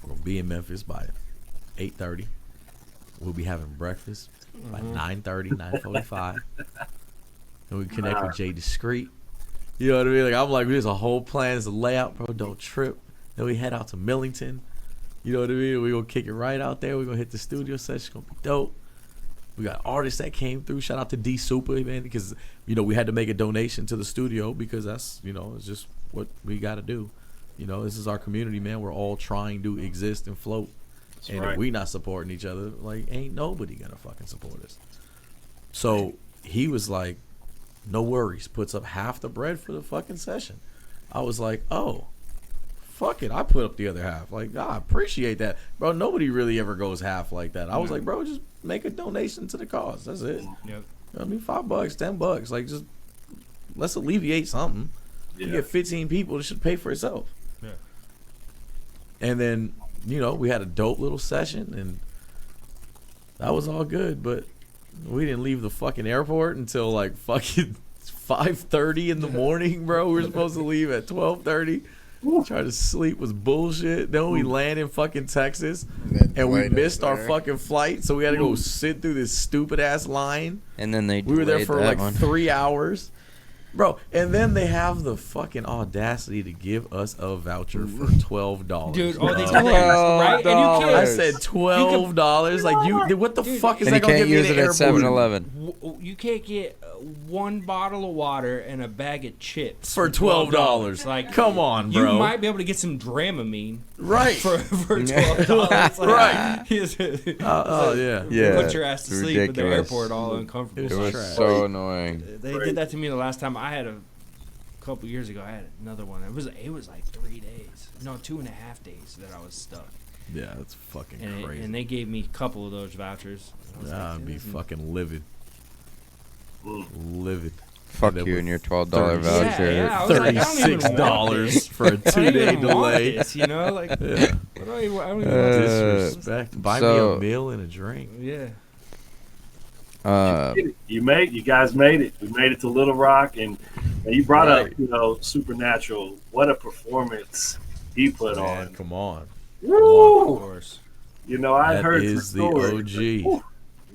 We're gonna be in Memphis by 8:30. We'll be having breakfast by 9:30, 9:45. And we connect with Jay Discreet. You know what I mean? Like I'm like, there's a whole plan, there's a layout, bro. Don't trip. Then we head out to Millington. You know what I mean? We gonna kick it right out there. We gonna hit the studio session. It's gonna be dope. We got artists that came through. Shout out to D Super, man, because we had to make a donation to the studio because that's it's just what we got to do. This is our community, man. We're all trying to exist and float. And if we not supporting each other, like, ain't nobody gonna fucking support us. So he was like, no worries, puts up half the bread for the fucking session. I was like, oh, fuck it, I put up the other half. Like, I appreciate that. Bro, nobody really ever goes half like that. I was like, bro, just make a donation to the cause. That's it. Yep. I mean, $5, $10. Like, just let's alleviate something. You get 15 people, it should pay for itself. Yeah. And then we had a dope little session, and that was all good, but we didn't leave the fucking airport until like fucking 5:30 in the morning, bro. We were supposed to leave at 12:30. Trying to sleep was bullshit. Then we land in fucking Texas, and we missed our fucking flight, so we had to go sit through this stupid ass line. And then we were there for like 3 hours. Bro, and then they have the fucking audacity to give us a voucher for $12. Dude, they did that, right? And you can't. I said $12. Like, what the fuck is that going to give me at the airport? 7-Eleven. You can't get one bottle of water and a bag of chips for $12. Like, come on, bro. You might be able to get some Dramamine, right? For $12, like, right? Yeah. Put your ass to sleep at the airport, all uncomfortable. It was so annoying. They did that to me the last time. I had a couple years ago. I had another one. It was like 3 days, no, 2.5 days that I was stuck. Yeah, that's fucking crazy. And they gave me a couple of those vouchers. I'd be fucking livid. Livid. Fuck you and your $12 voucher. Yeah, $36 for a 2-day delay. This, like, I don't even disrespect. Buy me a meal and a drink. Yeah. You guys made it. We made it to Little Rock, and you brought up Supernatural. What a performance he put on. Come on. Woo! Of course. I heard the story. OG.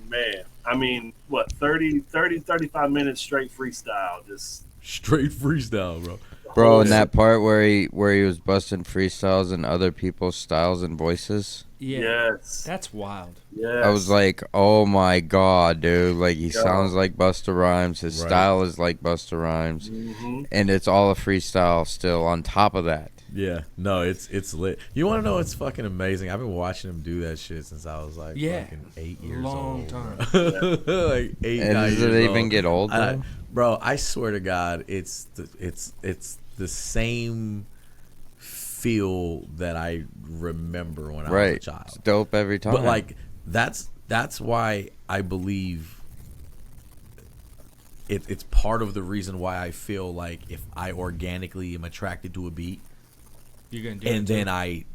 Man, I mean, what, 35 minutes straight freestyle, just straight freestyle, bro. Bro, in that part where he was busting freestyles and other people's styles and voices. Yeah. Yes. That's wild. Yeah. I was like, oh my god, dude. Like, he sounds like Busta Rhymes. His style is like Busta Rhymes. Mm-hmm. And it's all a freestyle still on top of that. Yeah. No, it's lit. You want to know what's fucking amazing? I've been watching him do that shit since I was like fucking 8 years old. Long time. Like 8, 9 years old. And does it even get old, though? Bro, I swear to God, it's the same feel that I remember when I was a child. It's dope every time. But like that's why I believe it's part of the reason why I feel like if I organically am attracted to a beat, you're gonna do and then I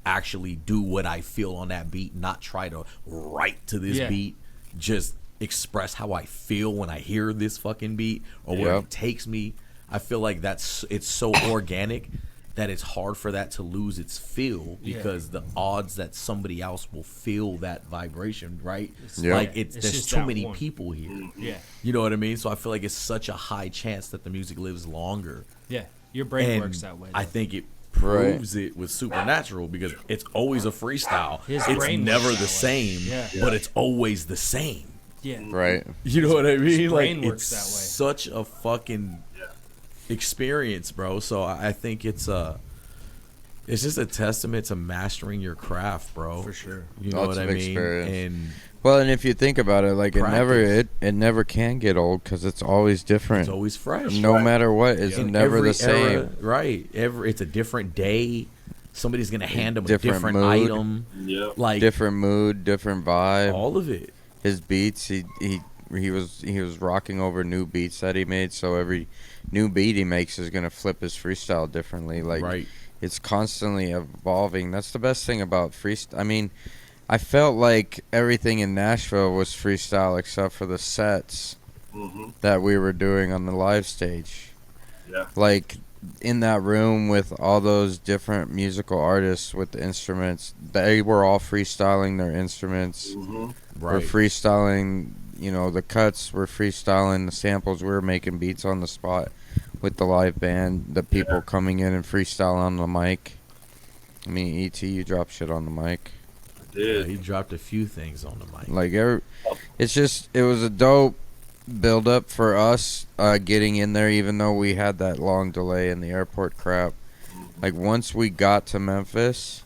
actually do what I feel on that beat, not try to write to this beat, just express how I feel when I hear this fucking beat or where it takes me. I feel like it's so organic that it's hard for that to lose its feel because the odds that somebody else will feel that vibration, right? Like there's too many people here. Yeah. You know what I mean? So I feel like it's such a high chance that the music lives longer. Yeah. Your brain works that way. I think it proves it with Supernatural because it's always a freestyle. It's never the same, but it's always the same. Yeah. Right. You know what I mean? Brain like works it's that way. such a fucking experience, bro. So I think it's It's just a testament to mastering your craft, bro. For sure. You know Lots what of I mean? experience. And if you think about it, like it never can get old because it's always different. It's always fresh. No matter what, it's never the same. Era, right. It's a different day. Somebody's gonna hand him a different mood, item. Yep. Like different mood, different vibe. All of it. His beats, he was rocking over new beats that he made. So every new beat he makes is gonna flip his freestyle differently. Like it's constantly evolving. That's the best thing about freestyle. I mean, I felt like everything in Nashville was freestyle except for the sets that we were doing on the live stage. Yeah. Like in that room with all those different musical artists with the instruments, they were all freestyling their instruments. We're freestyling, the cuts were freestyling, the samples, we were making beats on the spot with the live band, the people coming in and freestyle on the mic. I mean, E.T., you dropped shit on the mic. Yeah, he dropped a few things on the mic. Like, it was a dope build up for us getting in there, even though we had that long delay in the airport crap. Like, once we got to Memphis,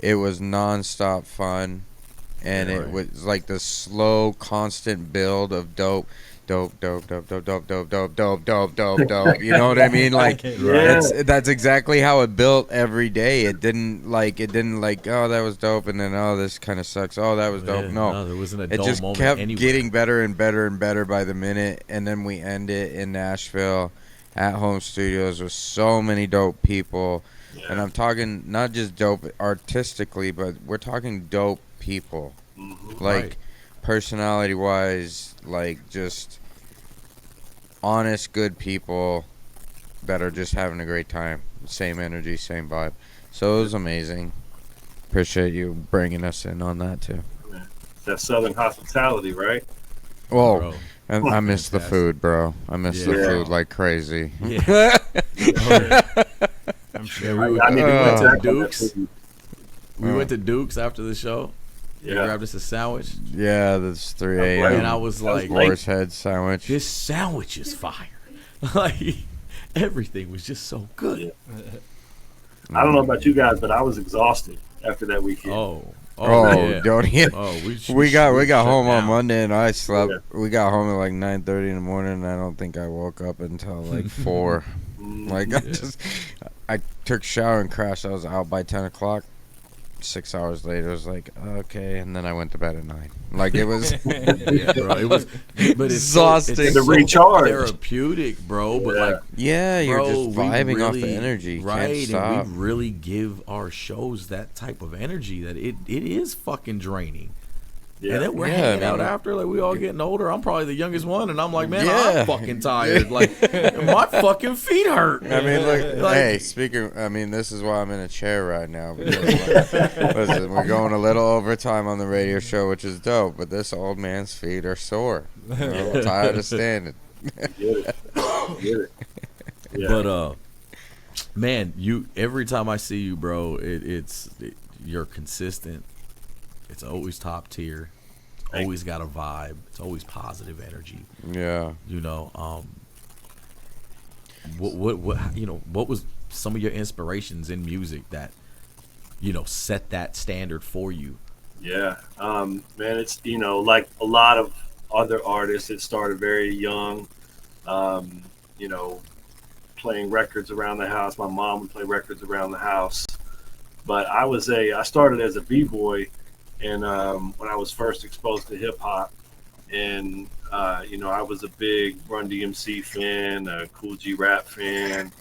it was non-stop fun, and it was like the slow, constant build of dope. You know what I mean? Like that's exactly how it built every day. It didn't like oh, that was dope, and then oh, this kind of sucks. Oh, that was dope. No, there wasn't a it dull just moment kept anywhere. getting better and better and better by the minute, and then we end it in Nashville at home studios with so many dope people. And I'm talking not just dope artistically, but we're talking dope people. Like personality wise, like just honest, good people that are just having a great time. Same energy, same vibe. So it was amazing. Appreciate you bringing us in on that too. That Southern hospitality, right? Whoa. And I miss the food, bro. I miss the food like crazy. Yeah. I'm sure. We went to Duke's. We went to Duke's after the show. You grabbed us a sandwich. Yeah, that's 3 a.m. And I was like, Boar's Head sandwich. This sandwich is fire. Like, everything was just so good. I don't know about you guys, but I was exhausted after that weekend. Don't you? We got home on down. Monday and I slept. We got home at like 9:30 in the morning, and I don't think I woke up until like 4. Like I took a shower and crashed. I was out by 10 o'clock. 6 hours later, I was like, okay, and then I went to bed at 9. Like it was, bro, it was, but it's exhausting. It's the recharge, therapeutic, bro. But like, you're just vibing off the energy, right? Can't stop. And we really give our shows that type of energy that it is fucking draining. And then we're hanging out after, like we all getting older. I'm probably the youngest one, and I'm like, man, I'm fucking tired. Like my fucking feet hurt. I mean, like hey, this is why I'm in a chair right now. Because, listen, we're going a little overtime on the radio show, which is dope. But this old man's feet are sore. I'm tired of standing. Get it. Yeah. But man, every time I see you, bro, you're consistent. It's always top tier. It's always got a vibe. It's always positive energy. Yeah. What was some of your inspirations in music that, set that standard for you? Yeah. Man, it's, like a lot of other artists, it started very young, playing records around the house. My mom would play records around the house. But I started as a B-boy. And when I was first exposed to hip hop, and I was a big Run DMC fan, a Cool G Rap fan,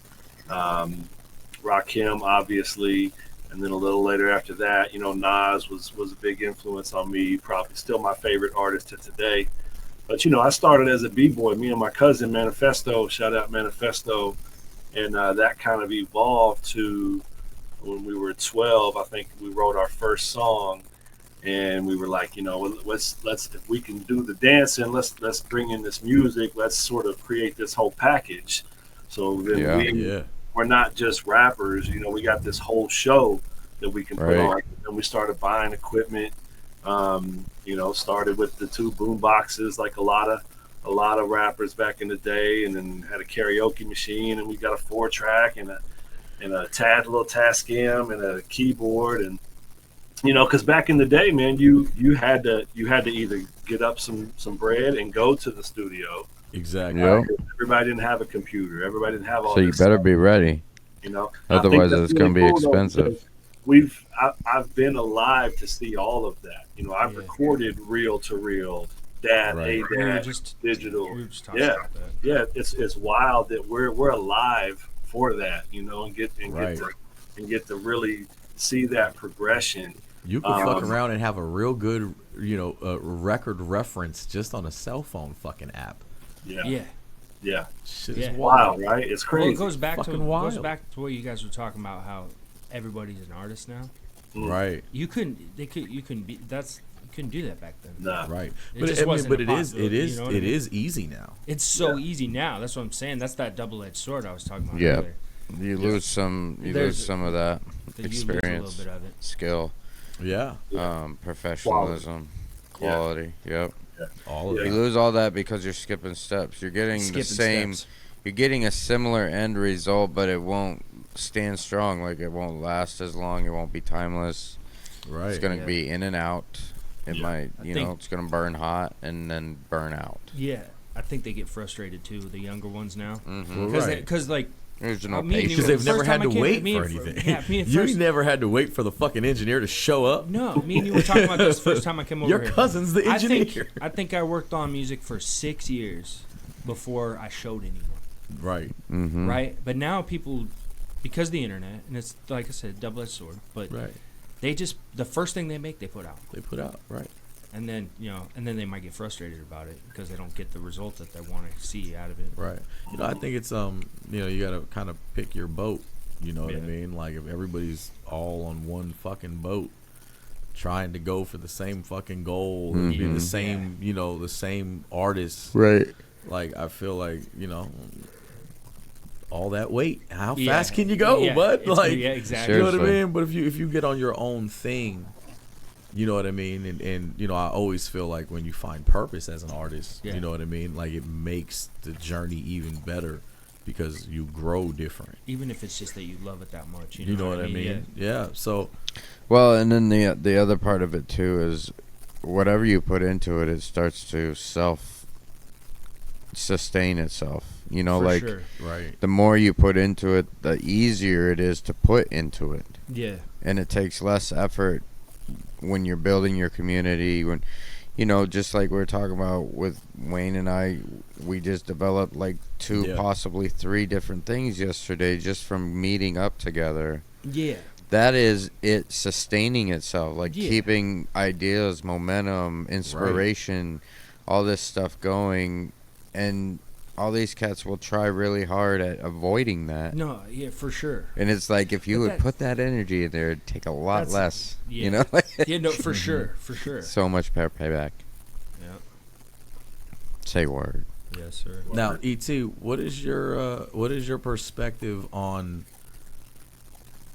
Rakim obviously, and then a little later after that, Nas was a big influence on me. Probably still my favorite artist to today. But I started as a b-boy. Me and my cousin Manifesto, shout out Manifesto, and that kind of evolved to when we were 12. I think we wrote our first song. And we were like, let's if we can do the dancing, let's bring in this music. Let's sort of create this whole package. So then we're not just rappers. We got this whole show that we can put on. And we started buying equipment. Started with the 2 boom boxes, like a lot of rappers back in the day, and then had a karaoke machine, and we got a 4-track and and a little Tascam and a keyboard, and because back in the day, man, you had to either get up some bread and go to the studio. Exactly. Yep. Everybody didn't have a computer. Everybody didn't have all. So you this better stuff. be ready. Otherwise, it's going to be expensive. I've been alive to see all of that. I've recorded reel to reel, digital. Yeah. It's wild that we're alive for that, and get to really see that progression. You can fuck around and have a real good, record reference just on a cell phone fucking app. Yeah. Shit is wild, right? It's crazy. Well, it goes back wild. to what you guys were talking about, how everybody's an artist now. Right. You couldn't do that back then. No. Right. It is easy now. It's so easy now. That's what I'm saying. That's that double-edged sword I was talking about Yeah. earlier. You lose some of that experience, a little bit of it. skill. Yeah. Professionalism, quality. Yep. All of it. You lose all that because you're skipping steps. You're getting you're getting a similar end result, but it won't stand strong. Like, it won't last as long. It won't be timeless. Right. It's going to be in and out. It might, it's going to burn hot and then burn out. Yeah. I think they get frustrated too, the younger ones now. Because there's no patience. Because they've never had to wait for anything. You never had to wait for the fucking engineer to show up. No, me and you were talking about this the first time I came over Your here. cousin's the engineer. I think I worked on music for 6 years before I showed anyone. Right. Mm-hmm. Right? But now people, because of the internet, and it's, like I said, double-edged sword, but they just, the first thing they make, they put out. Right. And then, they might get frustrated about it because they don't get the result that they want to see out of it. Right. I think it's you got to kind of pick your boat. You know what I mean? Like, if everybody's all on one fucking boat, trying to go for the same fucking goal, and be the same, the same artist. Right. Like, I feel like, all that weight. How fast can you go, bud? Like, exactly. You know what I mean? But if you get on your own thing, you know what I mean? And I always feel like when you find purpose as an artist, you know what I mean? Like, it makes the journey even better because you grow different. Even if it's just that you love it that much. You know what I mean? Yeah. So. Well, and then the other part of it, too, is whatever you put into it, it starts to sustain itself. Right. The more you put into it, the easier it is to put into it. Yeah. And it takes less effort when you're building your community, when just like we were talking about with Wayne and I, we just developed like 2 possibly 3 different things yesterday just from meeting up together. Yeah. That is it sustaining itself, like keeping ideas, momentum, inspiration, all this stuff going, and all these cats will try really hard at avoiding that. No, yeah, for sure. And it's like, if you would put that energy in there, it'd take a lot less. For sure. So much payback. Yeah. Say word. Yes, sir. Now, E.T., what is your perspective on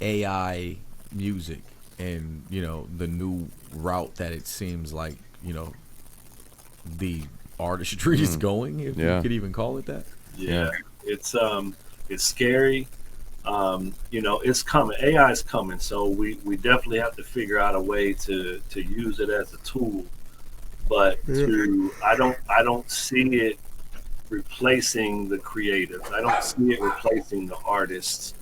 AI music and the new route that it seems like the artistry is going, if you could even call it that? Yeah. It's scary. It's coming. AI is coming, so we definitely have to figure out a way to use it as a tool. But I don't see it replacing the creatives. I don't see it replacing the artists.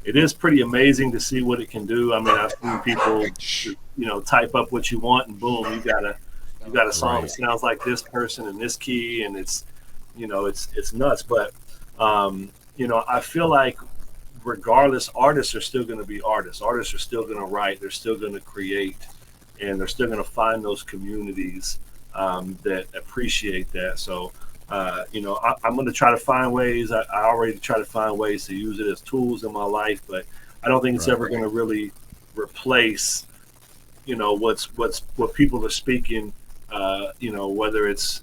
It is pretty amazing to see what it can do. I mean, I've seen people, type up what you want, and boom, you got a song that sounds like this person in this key, and it's nuts. But I feel like regardless, artists are still going to be artists. Artists are still going to write. They're still going to create, and they're still going to find those communities that appreciate that. So, I'm going to try to find ways. I already try to find ways to use it as tools in my life, but I don't think it's ever going to really replace, what people are speaking. Whether it's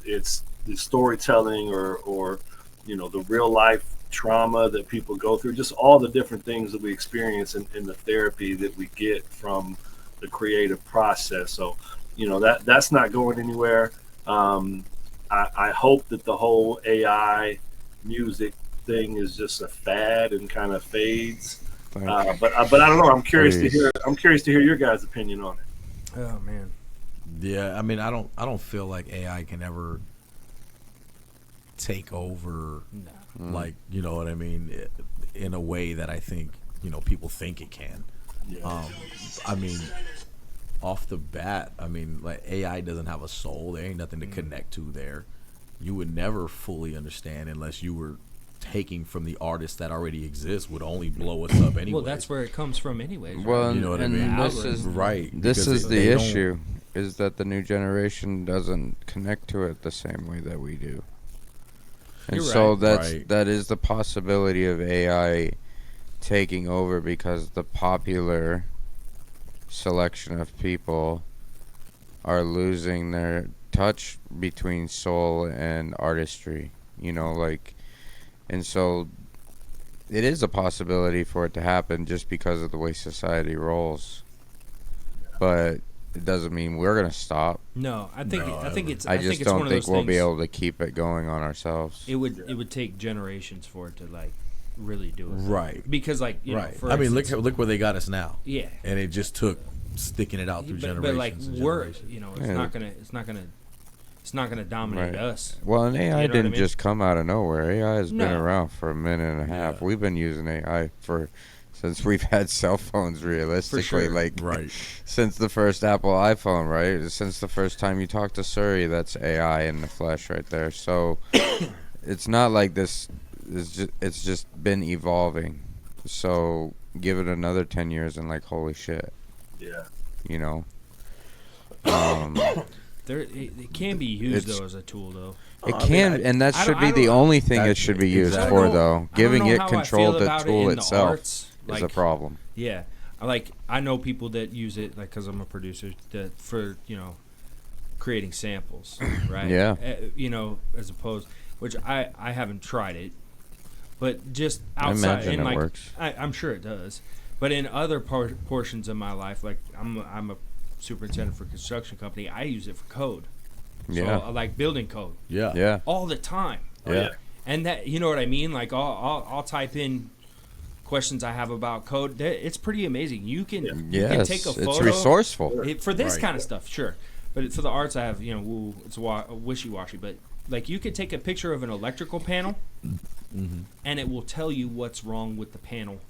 the storytelling or the real life trauma that people go through, just all the different things that we experience in the therapy that we get from the creative process. So, that's not going anywhere. I hope that the whole AI music thing is just a fad and kind of fades. But I don't know. I'm curious to hear your guys' opinion on it. Oh man. Yeah, I mean, I don't feel like AI can ever take over, like, you know what I mean, in a way that I think, you know, people think it can. Yeah. I mean, off the bat, I mean, like, AI doesn't have a soul. There ain't nothing to connect to there. You would never fully understand unless you were taking from the artists that already exist, would only blow us up anyway. Well, that's where it comes from anyways. Well, you know what I mean? This is right. This is the issue, is that the new generation doesn't connect to it the same way that we do. And so that is the possibility of AI taking over, because the popular selection of people are losing their touch between soul and artistry, you know, like, and so it is a possibility for it to happen just because of the way society rolls, but it doesn't mean we're gonna stop. No, I think it's. I think just it's one don't of think those we'll things, be able to keep it going on ourselves. It would take generations for it to like really do it. Right. Because like you know, for I mean, instance, look where they got us now. Yeah. And it just took sticking it out through generations. But like and we're, generations. you know, it's not gonna dominate us. Well, and AI You know what I didn't mean? just come out of nowhere. AI has been No. around for a minute and a half. We've been using AI since we've had cell phones, realistically. sure. Like, Right. since the first Apple iPhone, right? Since the first time you talk to Siri, that's AI in the flesh right there. So it's not like this is it's just been evolving. So give it another 10 years and like, holy shit. Yeah. You know? It can be used though as a tool though. It can, and that should be the only thing it should be used for, though. Giving it control to the tool itself is a problem. Yeah, I know people that use it, like, because I'm a producer, that for, you know, creating samples, right? Yeah. You know, as opposed, which I haven't tried it, but just I outside, imagine in it like, works. I'm sure it does, but in other portions of my life, like I'm a superintendent for a construction company, I use it for code. So Yeah. I like building code. Yeah. All the time. Yeah. And that, you know what I mean? Like I'll type in questions I have about code. It's pretty amazing. You can take a photo. It's resourceful. For this kind of stuff, sure. But for the arts, I have, you know, it's wishy-washy. But like you could take a picture of an electrical panel, and it will tell you what's wrong with the panel,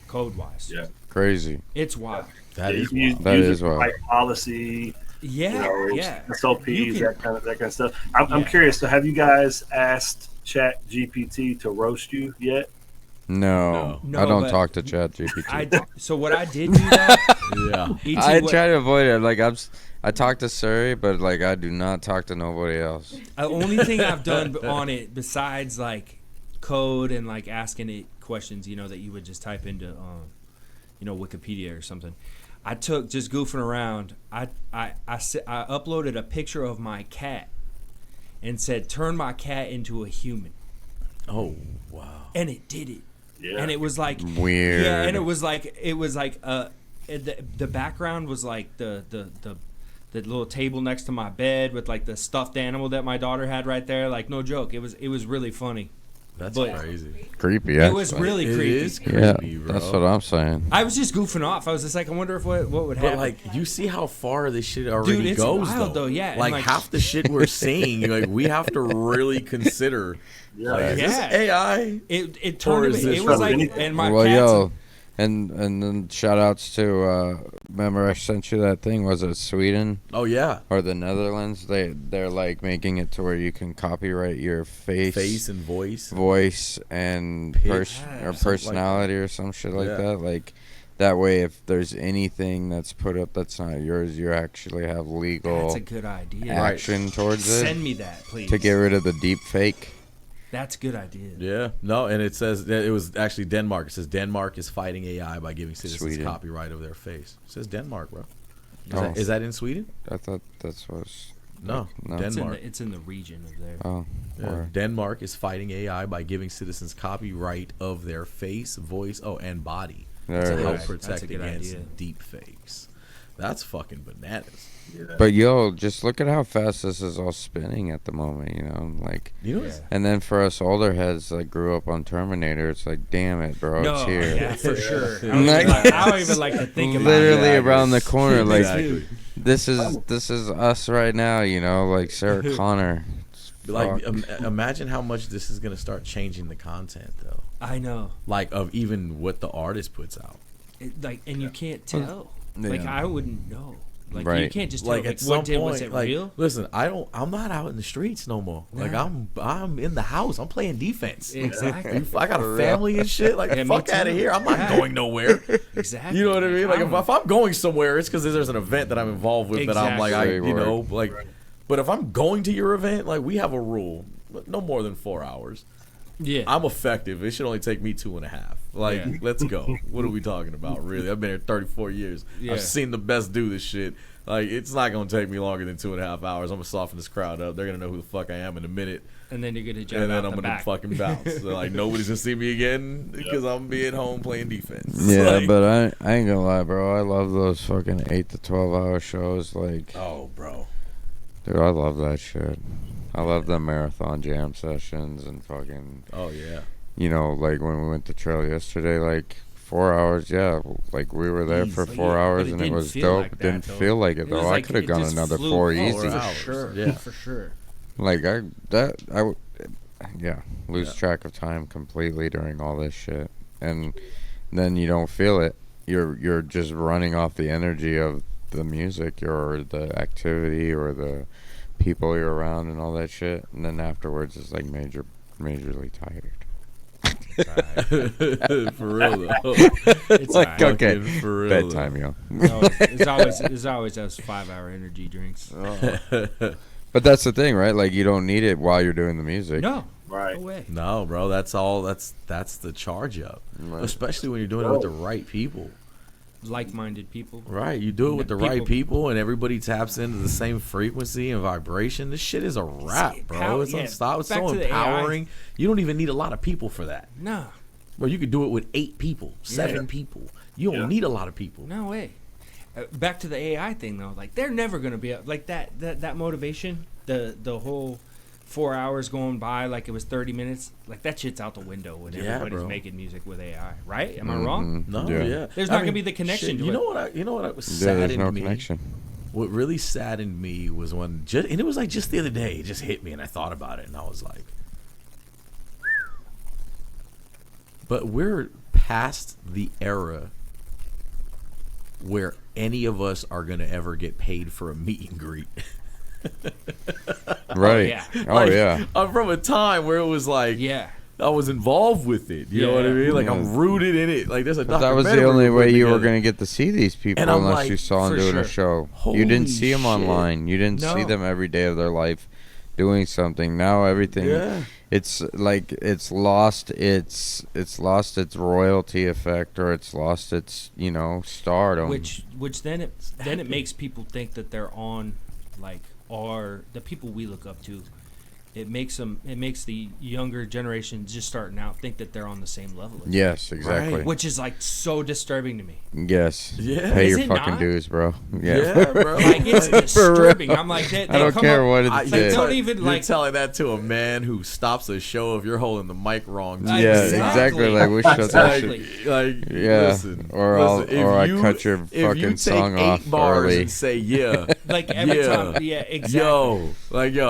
code-wise. Yeah. Crazy. It's wild. That is use wild. That it is for, wild. like, policy. Yeah, SOPs, that kind of stuff. I'm curious. So, have you guys asked Chat GPT to roast you yet? No, I don't talk to Chat GPT. So what I did do that. I try to avoid it. Like I talk to Siri, but like I do not talk to nobody else. The only thing I've done on it, besides like code and like asking it questions, you know, that you would just type into, you know, Wikipedia or something. I took, just goofing around, I uploaded a picture of my cat and said, turn my cat into a human. Oh, wow. And it did it. Yeah. And it was like weird. Yeah, and it was like the background was like the little table next to my bed with like the stuffed animal that my daughter had right there. Like, no joke. It was really funny. That's crazy. Creepy. It was really creepy. It is creepy, bro. That's what I'm saying. I was just goofing off. I was just like, I wonder if what would happen. But like, you see how far this shit already it's goes, wild, though. Yeah, and, like half the shit we're seeing, like we have to really consider. Is this AI? It turned me. It was like, and my well, cats. yo, and then shout outs to remember I sent you that thing, was it Sweden? Oh yeah. Or the Netherlands? They're like making it to where you can copyright your face and voice and or personality or some shit like that. Like that way, if there's anything that's put up that's not yours, you actually have legal That's a good idea. action towards it. Send me that, please. To get rid of the deep fake. That's a good idea. Yeah. No, and it says that it was actually Denmark. It says Denmark is fighting AI by giving citizens Sweden. copyright of their face. It says Denmark, bro. Is Oh. that in Sweden? I thought that's was No, Denmark. It's in the region of there. Oh. Yeah. Denmark is fighting AI by giving citizens copyright of their face, voice, and body to help protect against deep fakes. That's fucking bananas. Yeah. But yo, just look at how fast this is all spinning at the moment, you know, like. You know, and then for us older heads that grew up on Terminator, it's like, damn it, bro, it's here. Yeah, for sure. I don't even like to think about it. Literally around the corner, like Exactly. this is us right now, you know, like Sarah Connor. Like, imagine how much this is gonna start changing the content, though. I know. Like of even what the artist puts out. And you can't tell. Yeah. Like I wouldn't know. Like Right. you can't just tell. Like Like, at some point, was it like, real? listen, I'm not out in the streets no more. Like Nah. I'm in the house. I'm playing defense. Exactly. I got a family and shit. Like Yeah, me fuck out of too. here. I'm not Yeah. going nowhere. Exactly. You know what I mean? Like I'm- if I'm going somewhere, it's because there's an event that I'm involved with that I'm like, Exactly. you know, like. But if I'm going to your event, like we have a rule, no more than 4 hours. Yeah. I'm effective. It should only take me 2.5. Like, Yeah. let's go. What are we talking about, really? I've been here 34 years. Yeah. I've seen the best do this shit. Like, it's not going to take me longer than 2.5 hours. I'm going to soften this crowd up. They're going to know who the fuck I am in a minute. And then you're gonna jump And then out I'm the going to back. fucking bounce. So, like, nobody's going to see me again because I'm going to be at home playing defense. Yeah, Like, but I ain't gonna lie, bro. I love those fucking 8 to 12 hour shows. Like, oh, bro. Dude, I love that shit. I love the marathon jam sessions and fucking. Oh, yeah. You know, like when we went to trail yesterday, like 4 hours, yeah. Like we were there for Easy. 4 hours But and it didn't was feel dope. like It that, didn't though. feel like it It though. was I like could have it gone just another flew 4 forward. easy. For sure. Yeah. For sure. Like I would, yeah, lose track of time completely during all this shit, and then you don't feel it. You're just running off the energy of the music or the activity or the people you're around and all that shit, and then afterwards it's like majorly tired. For real though. It's like alright. okay, For real, bedtime, yo. No, it's always those 5-hour energy drinks. But that's the thing, right? Like you don't need it while you're doing the music. No. Right. No way. No, bro, that's all. That's the charge up, Right. especially when you're doing it with the right people. Like-minded people. Right, you do it with the right people, and everybody taps into the same frequency and vibration. This shit is a wrap, bro. It's unstoppable. It's back so to the empowering. You don't even need a lot of people for that. No. Bro, you could do it with 8 people, 7 people. You don't need a lot of people. No way. Back to the AI thing though, like they're never gonna be like that motivation. The whole 4 hours going by like it was 30 minutes. Like that shit's out the window when everybody's bro. making music with AI, right? Am I wrong? No, Yeah. yeah. There's not gonna be the connection shit, to you it. know what? You know what? Was Yeah, saddened there's no me. connection. What really saddened me was when, and it was like just the other day, it just hit me, and I thought about it, and I was like, but we're past the era where any of us are gonna ever get paid for a meet and greet. Right. yeah. Oh yeah. I'm from a time where it was like, Yeah. I was involved with it. You know what I Yeah. mean? Like Yeah. I'm rooted in it. Like there's a But that was the documentary only we way put you were together. going to get to see these people And I'm unless like, you saw them for doing a sure. show. You didn't Holy see them shit. online. You didn't see No. them every day of their life doing something. Now everything Yeah. it's like it's lost its royalty effect, or it's lost its, you know, stardom. Which then it makes people think that they're on like the people we look up to. It makes the younger generation just starting out think that they're on the same level as Yes, exactly. Right. which is like so disturbing to me. Yes. Yeah. Pay Is your it fucking not? dues, bro. Yeah, bro. Like it's For real. disturbing. I'm like they I don't come care up- what it like, is. don't even You're like telling that to a man who stops a show if you're holding the mic wrong. Yeah, exactly. Like we shut that Exactly. shit. Like, Yeah. listen, Or I cut your if you fucking take song 8 off bars early. and say yeah, like every yeah, time. Yeah, exactly. yo,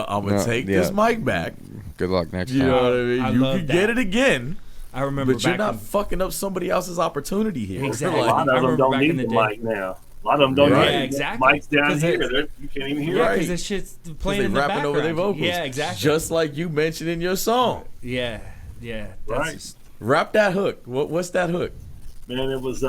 I'm gonna No, take yeah. this mic back. Good luck next You time. know what I mean? I You love can that. get it again, I remember but you're back not in- fucking up somebody else's opportunity here. Exactly. A lot I of them remember don't back need in the the day. mic now. A lot of them don't Right. need Yeah, the exactly. mics down 'Cause here. it's- You can't even hear Yeah, it. because this shit's playing they in the rapping background. over their vocals. Yeah, exactly. Just like you mentioned in your song. yeah. That's Right. just- Rap that hook. What's that hook? Man, it was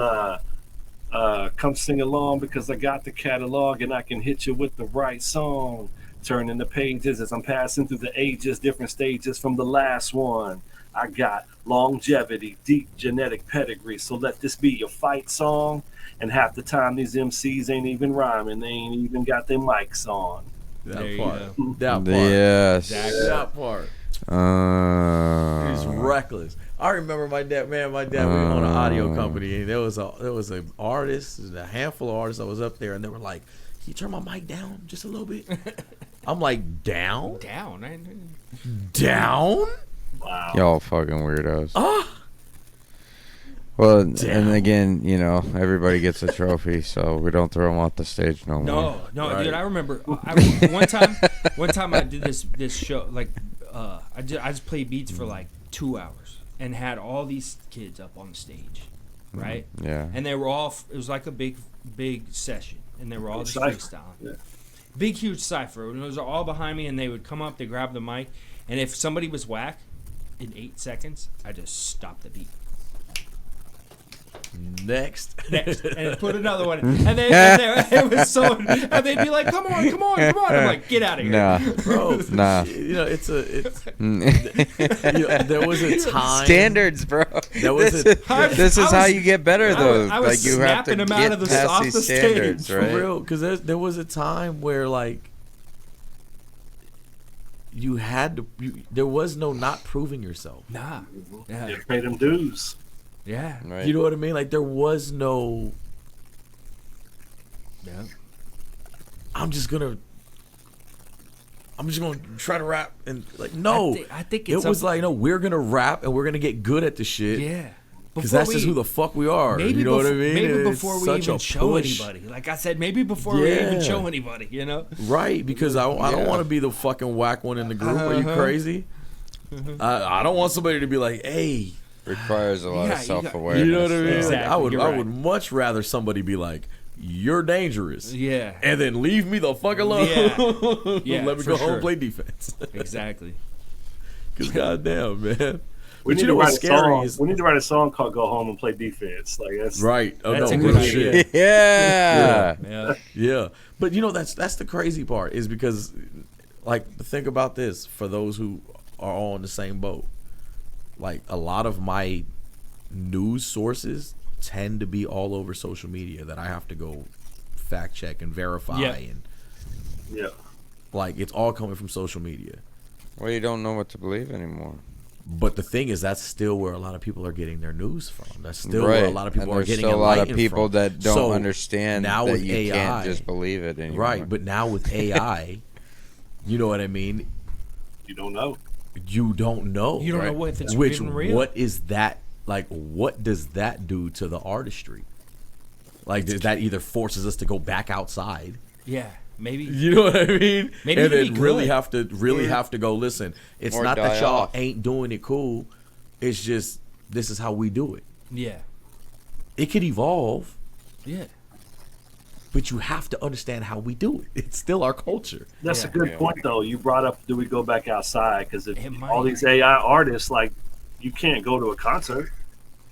come sing along because I got the catalog and I can hit you with the right song. Turning the pages as I'm passing through the ages, different stages from the last one. I got longevity, deep genetic pedigree, so let this be your fight song. And half the time these MCs ain't even rhyming, they ain't even got their mics on. There you That part. go. That part. Yes. Exactly. That part. He's reckless. I remember my dad. Man, my dad was on an audio company, and there was an artist, a handful of artists that was up there, and they were like, "Can you turn my mic down just a little bit?" I'm like, "Down, down." Wow. Y'all fucking weirdos. Well, and again, you know, everybody gets a trophy, so we don't throw them off the stage no more. No, dude. I remember one time I did this show. Like, I just played beats for like 2 hours and had all these kids up on the stage, right? Yeah. And they were all. It was like a big session, and they were all just freestyling. Yeah. Big, huge cipher. And it was all behind me, and they would come up, they grab the mic, and if somebody was whack, in 8 seconds, I just stopped the beat. Next, and put another one, and it was so, and they'd be like, "Come on!" I'm like, "Get out of here, Nah, bro." Nah. You know, there was a time. Standards, bro. This is how you get better, though. I was like you have to snapping them get out of past off these the standards, stage. right? For real, because there was a time where like you had to. There was no not proving yourself. Nah, yeah. You pay them dues. Yeah, right. You know what I mean? Like there was no. Yeah. I'm just gonna try to rap and like no. I think it was like no. We're gonna rap and we're gonna get good at the shit. Yeah. Because that's just who the fuck we are. Maybe you know what I mean? Maybe It's before we such even a show push. anybody. Like I said, maybe before we even show anybody, you know? Right, because I don't want to be the fucking whack one in the group. Are you crazy? I don't want somebody to be like, hey. Requires a lot of self-awareness. You know what I mean? Exactly, Like, I would much rather somebody be like, you're dangerous. Yeah. And then leave me the fuck alone. Yeah. Let me go home and play defense. Exactly. Because goddamn, man. We need to write a song. We need to write a song called "Go Home and Play Defense." Like that's right. Oh, that's no, a good idea. Yeah. But you know that's the crazy part is because, like, think about this for those who are all in the same boat. Like a lot of my news sources tend to be all over social media that I have to go fact check and verify and like it's all coming from social media. Well, you don't know what to believe anymore. But the thing is, that's still where a lot of people are getting their news from. That's still where a lot of people are getting still a lot of people from. that don't So, understand now that with you AI, can't just believe it anymore. Right, but now with AI, you know what I mean? You don't know. You don't know. You don't know if it's even real. What is that? Like, what does that do to the artistry? Like, does that either forces us to go back outside? Yeah, maybe. You know what I mean? Maybe and it'd then be really good. have to go listen. It's Or not that die y'all off. ain't doing it cool. It's just this is how we do it. Yeah. It could evolve. Yeah. But you have to understand how we do it. It's still our culture. That's a good point, though. You brought up, do we go back outside? Because might. all these AI artists, like, you can't go to a concert.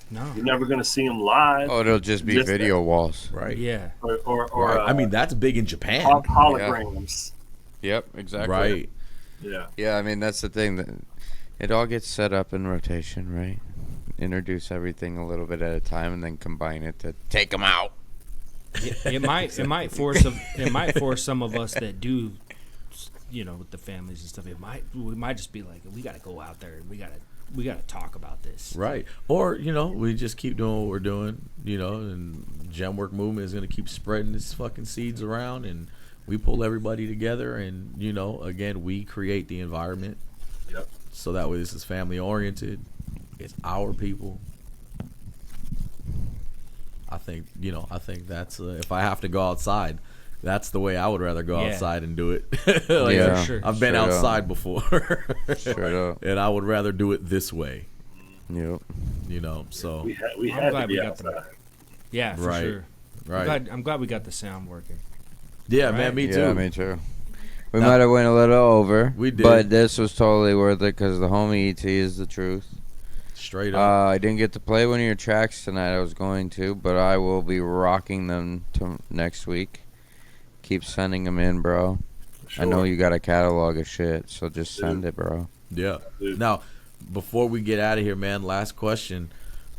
No. You're never going to see them live. Oh, it'll just be video walls. Right. Yeah. Or Right. I mean, that's big in Japan. Holograms. Yep, exactly. Right. Yeah. Yeah, I mean, that's the thing. That it all gets set up in rotation, right? Introduce everything a little bit at a time and then combine it to take them out. It might force some of us that do, you know, with the families and stuff. We might just be like, we got to go out there and we got to talk about this. Right. Or, you know, we just keep doing what we're doing, you know, and Gemwork movement is going to keep spreading its fucking seeds around and we pull everybody together and, you know, again, we create the environment. Yep. So that way this is family oriented. It's our people. I think that's if I have to go outside, that's the way I would rather go outside and do it. Like, yeah, sure. I've been outside before. And I would rather do it this way. Yep. You know, so we had to be outside. Yeah, for Right. sure. Right. I'm glad we got the sound working. Yeah, Right? man, me too. Yeah, me too. We might have went a little over. We did. But this was totally worth it because the homie ET is the truth. Straight up. I didn't get to play one of your tracks tonight. I was going to, but I will be rocking them next week. Keep sending them in, bro. Sure. I know you got a catalog of shit, so just send it, bro. Yeah. Now, before we get out of here, man, last question.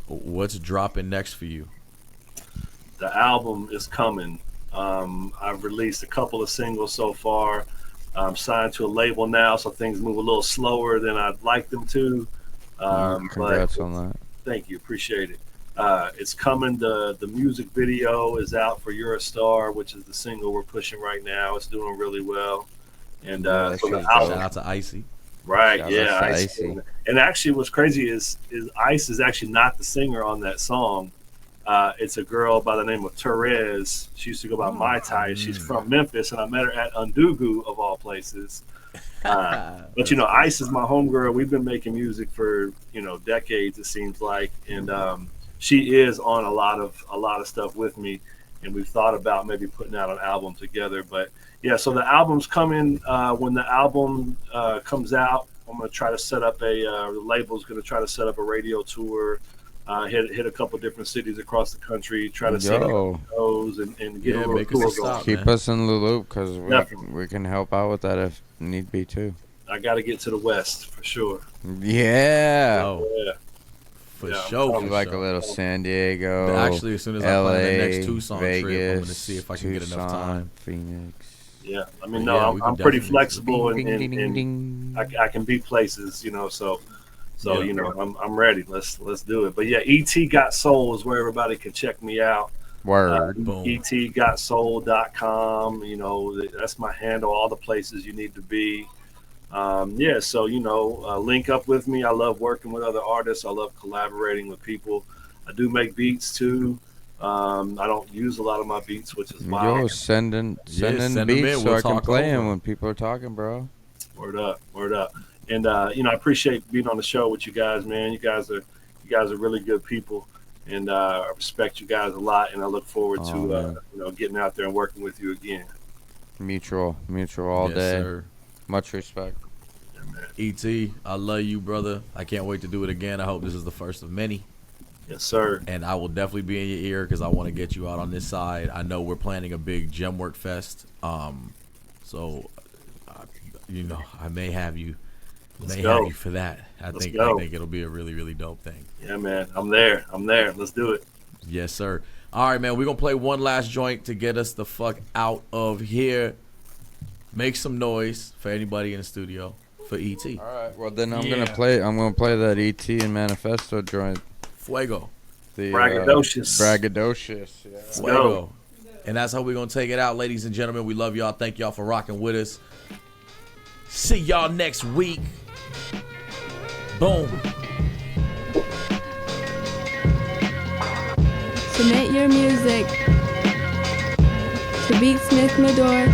What's dropping next for you? The album is coming. I've released a couple of singles so far. I'm signed to a label now, so things move a little slower than I'd like them to. Congrats on that. Thank you, appreciate it. It's coming. The music video is out for "You're a Star," which is the single we're pushing right now. It's doing really well. And so the album, shout out to Icy. Right? Shout Yeah, out to Icy. Icy. And actually, what's crazy is Ice is actually not the singer on that song. It's a girl by the name of Therese. She used to go by Mai Tai. She's from Memphis, and I met her at Undugu of all places. But you know, Ice is my homegirl. We've been making music for decades, it seems like, and she is on a lot of stuff with me, and we've thought about maybe putting out an album together. But yeah, so the album's coming. When the album comes out, I'm gonna try to set up the label's gonna try to set up a radio tour. Hit a couple different cities across the country, try to set up shows and get a little tour going. Keep us in the loop because we can help out with that if need be too. I got to get to the West for sure. Yeah. Oh, yeah. For sure. Like a little San Diego. But actually, as soon as LA, I plan the next Tucson Vegas, trip, I'm going to see if I can get enough time. Phoenix. Yeah, I mean, I'm pretty flexible and I can be places, so I'm ready. Let's do it. But yeah, ET Got Soul is where everybody can check me out. Word. etgotsoul.com. That's my handle. All the places you need to be. Link up with me. I love working with other artists. I love collaborating with people. I do make beats too. I don't use a lot of my beats, which is why. Yo, send in beats so I can play them when people are talking, bro. Word up. And I appreciate being on the show with you guys, man. You guys are really good people, and I respect you guys a lot. And I look forward to getting out there and working with you again. Mutual all day. Sir. Much respect. E.T., I love you, brother. I can't wait to do it again. I hope this is the first of many. Yes, sir. And I will definitely be in your ear because I want to get you out on this side. I know we're planning a big Gemwork Fest. I may have you. Have you for that. I think it'll be a really, really dope thing. Yeah, man. I'm there. Let's do it. Yes, sir. All right, man. We're going to play one last joint to get us the fuck out of here. Make some noise for anybody in the studio for E.T. All right. Well, then I'm gonna play that E.T. and Manifesto joint. Fuego. The Braggadocious. Yeah. Fuego. And that's how we're gonna take it out, ladies and gentlemen. We love y'all. Thank y'all for rocking with us. See y'all next week. Boom. Submit your music to BeatSmithMador,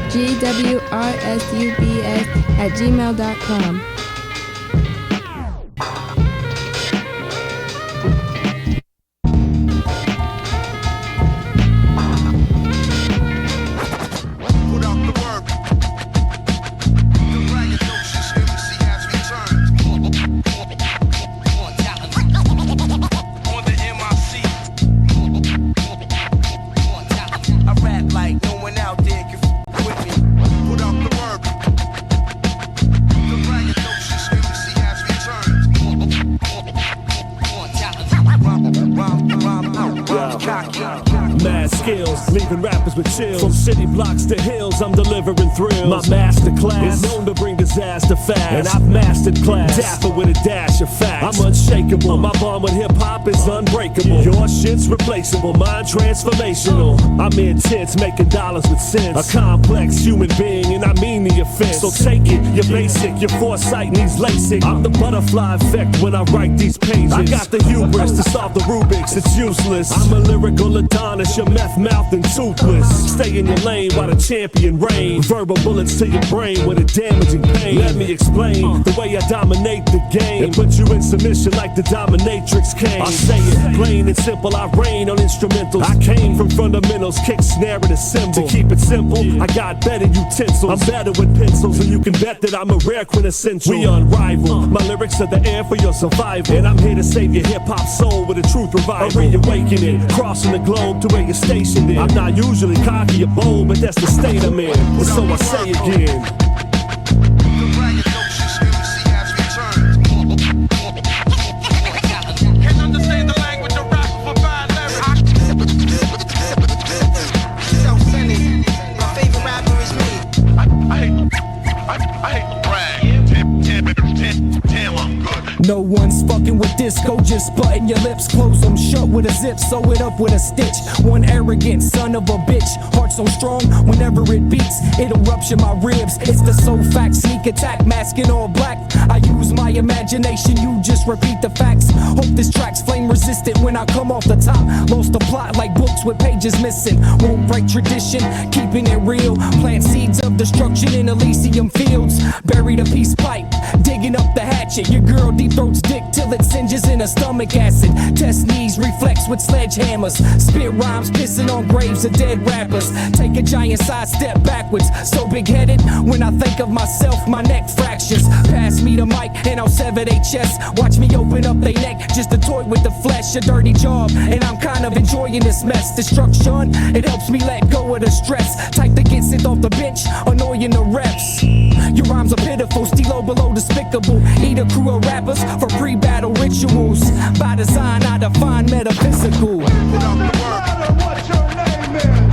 GWRSUBS@gmail.com. Leaving rappers with chills. From city blocks to hills, I'm delivering thrills. My master class is known to bring disaster fast, and I've mastered class. Dapper with a dash of facts. I'm unshakable. My bond with hip hop is unbreakable. Your shit's replaceable. Mine transformational. I'm intense, making dollars with sense. A complex human being, and I mean the offense. So take it. You're basic. Your foresight needs LASIK. I'm the butterfly effect when I write these pages. I got the hubris to solve the Rubik's. It's useless. I'm a lyrical Adonis. Your meth mouth and toothless. Stay in your lane while the champion reign. Verbal bullets to your brain with a damaging pain. Let me explain the way I dominate the game and put you in submission like the dominatrix came. I say it plain and simple. I reign on instrumentals. I came from fundamentals, kick, snare, and a cymbal. To keep it simple, I got better utensils. I'm better with pencils, and you can bet that I'm a rare quintessential. We unrivaled. My lyrics are the air for your survival, and I'm here to save your hip hop soul with a truth revival. A reawakening, crossing the globe to where you're stationed in. I'm not usually cocky or bold, but that's the state I'm in. And so I say again. I hate to brag. Damn, I'm good. No one's fucking with disco, just button your lips, close them shut with a zip, sew it up with a stitch. One arrogant son of a bitch, heart so strong, whenever it beats, it'll rupture my ribs. It's the soul fact, sneak attack, mask in all black. I use my imagination, you just repeat the facts. Hope this track's flame resistant when I come off the top. Lost the plot like books with pages missing. Won't break tradition, keeping it real. Plant seeds of destruction in Elysium fields. Buried a peace pipe, digging up the hatchet. Your girl deep throats dick till it singes in her stomach acid. Test knees, reflex with sledgehammers. Spit rhymes, pissing on graves of dead rappers. Take a giant side step backwards. So big headed, when I think of myself, my neck fractures. Pass me the mic and I'll sever their chest. Watch me open up their neck just to toy with the flesh. A dirty job, and I'm kind of enjoying this mess. Destruction, it helps me let go of the stress. Type that gets it off the bench, annoying the reps. Your rhymes are pitiful, stilo below despicable. Eat a crew of rappers for pre-battle rituals. By design, I define metaphysical. What's your name is?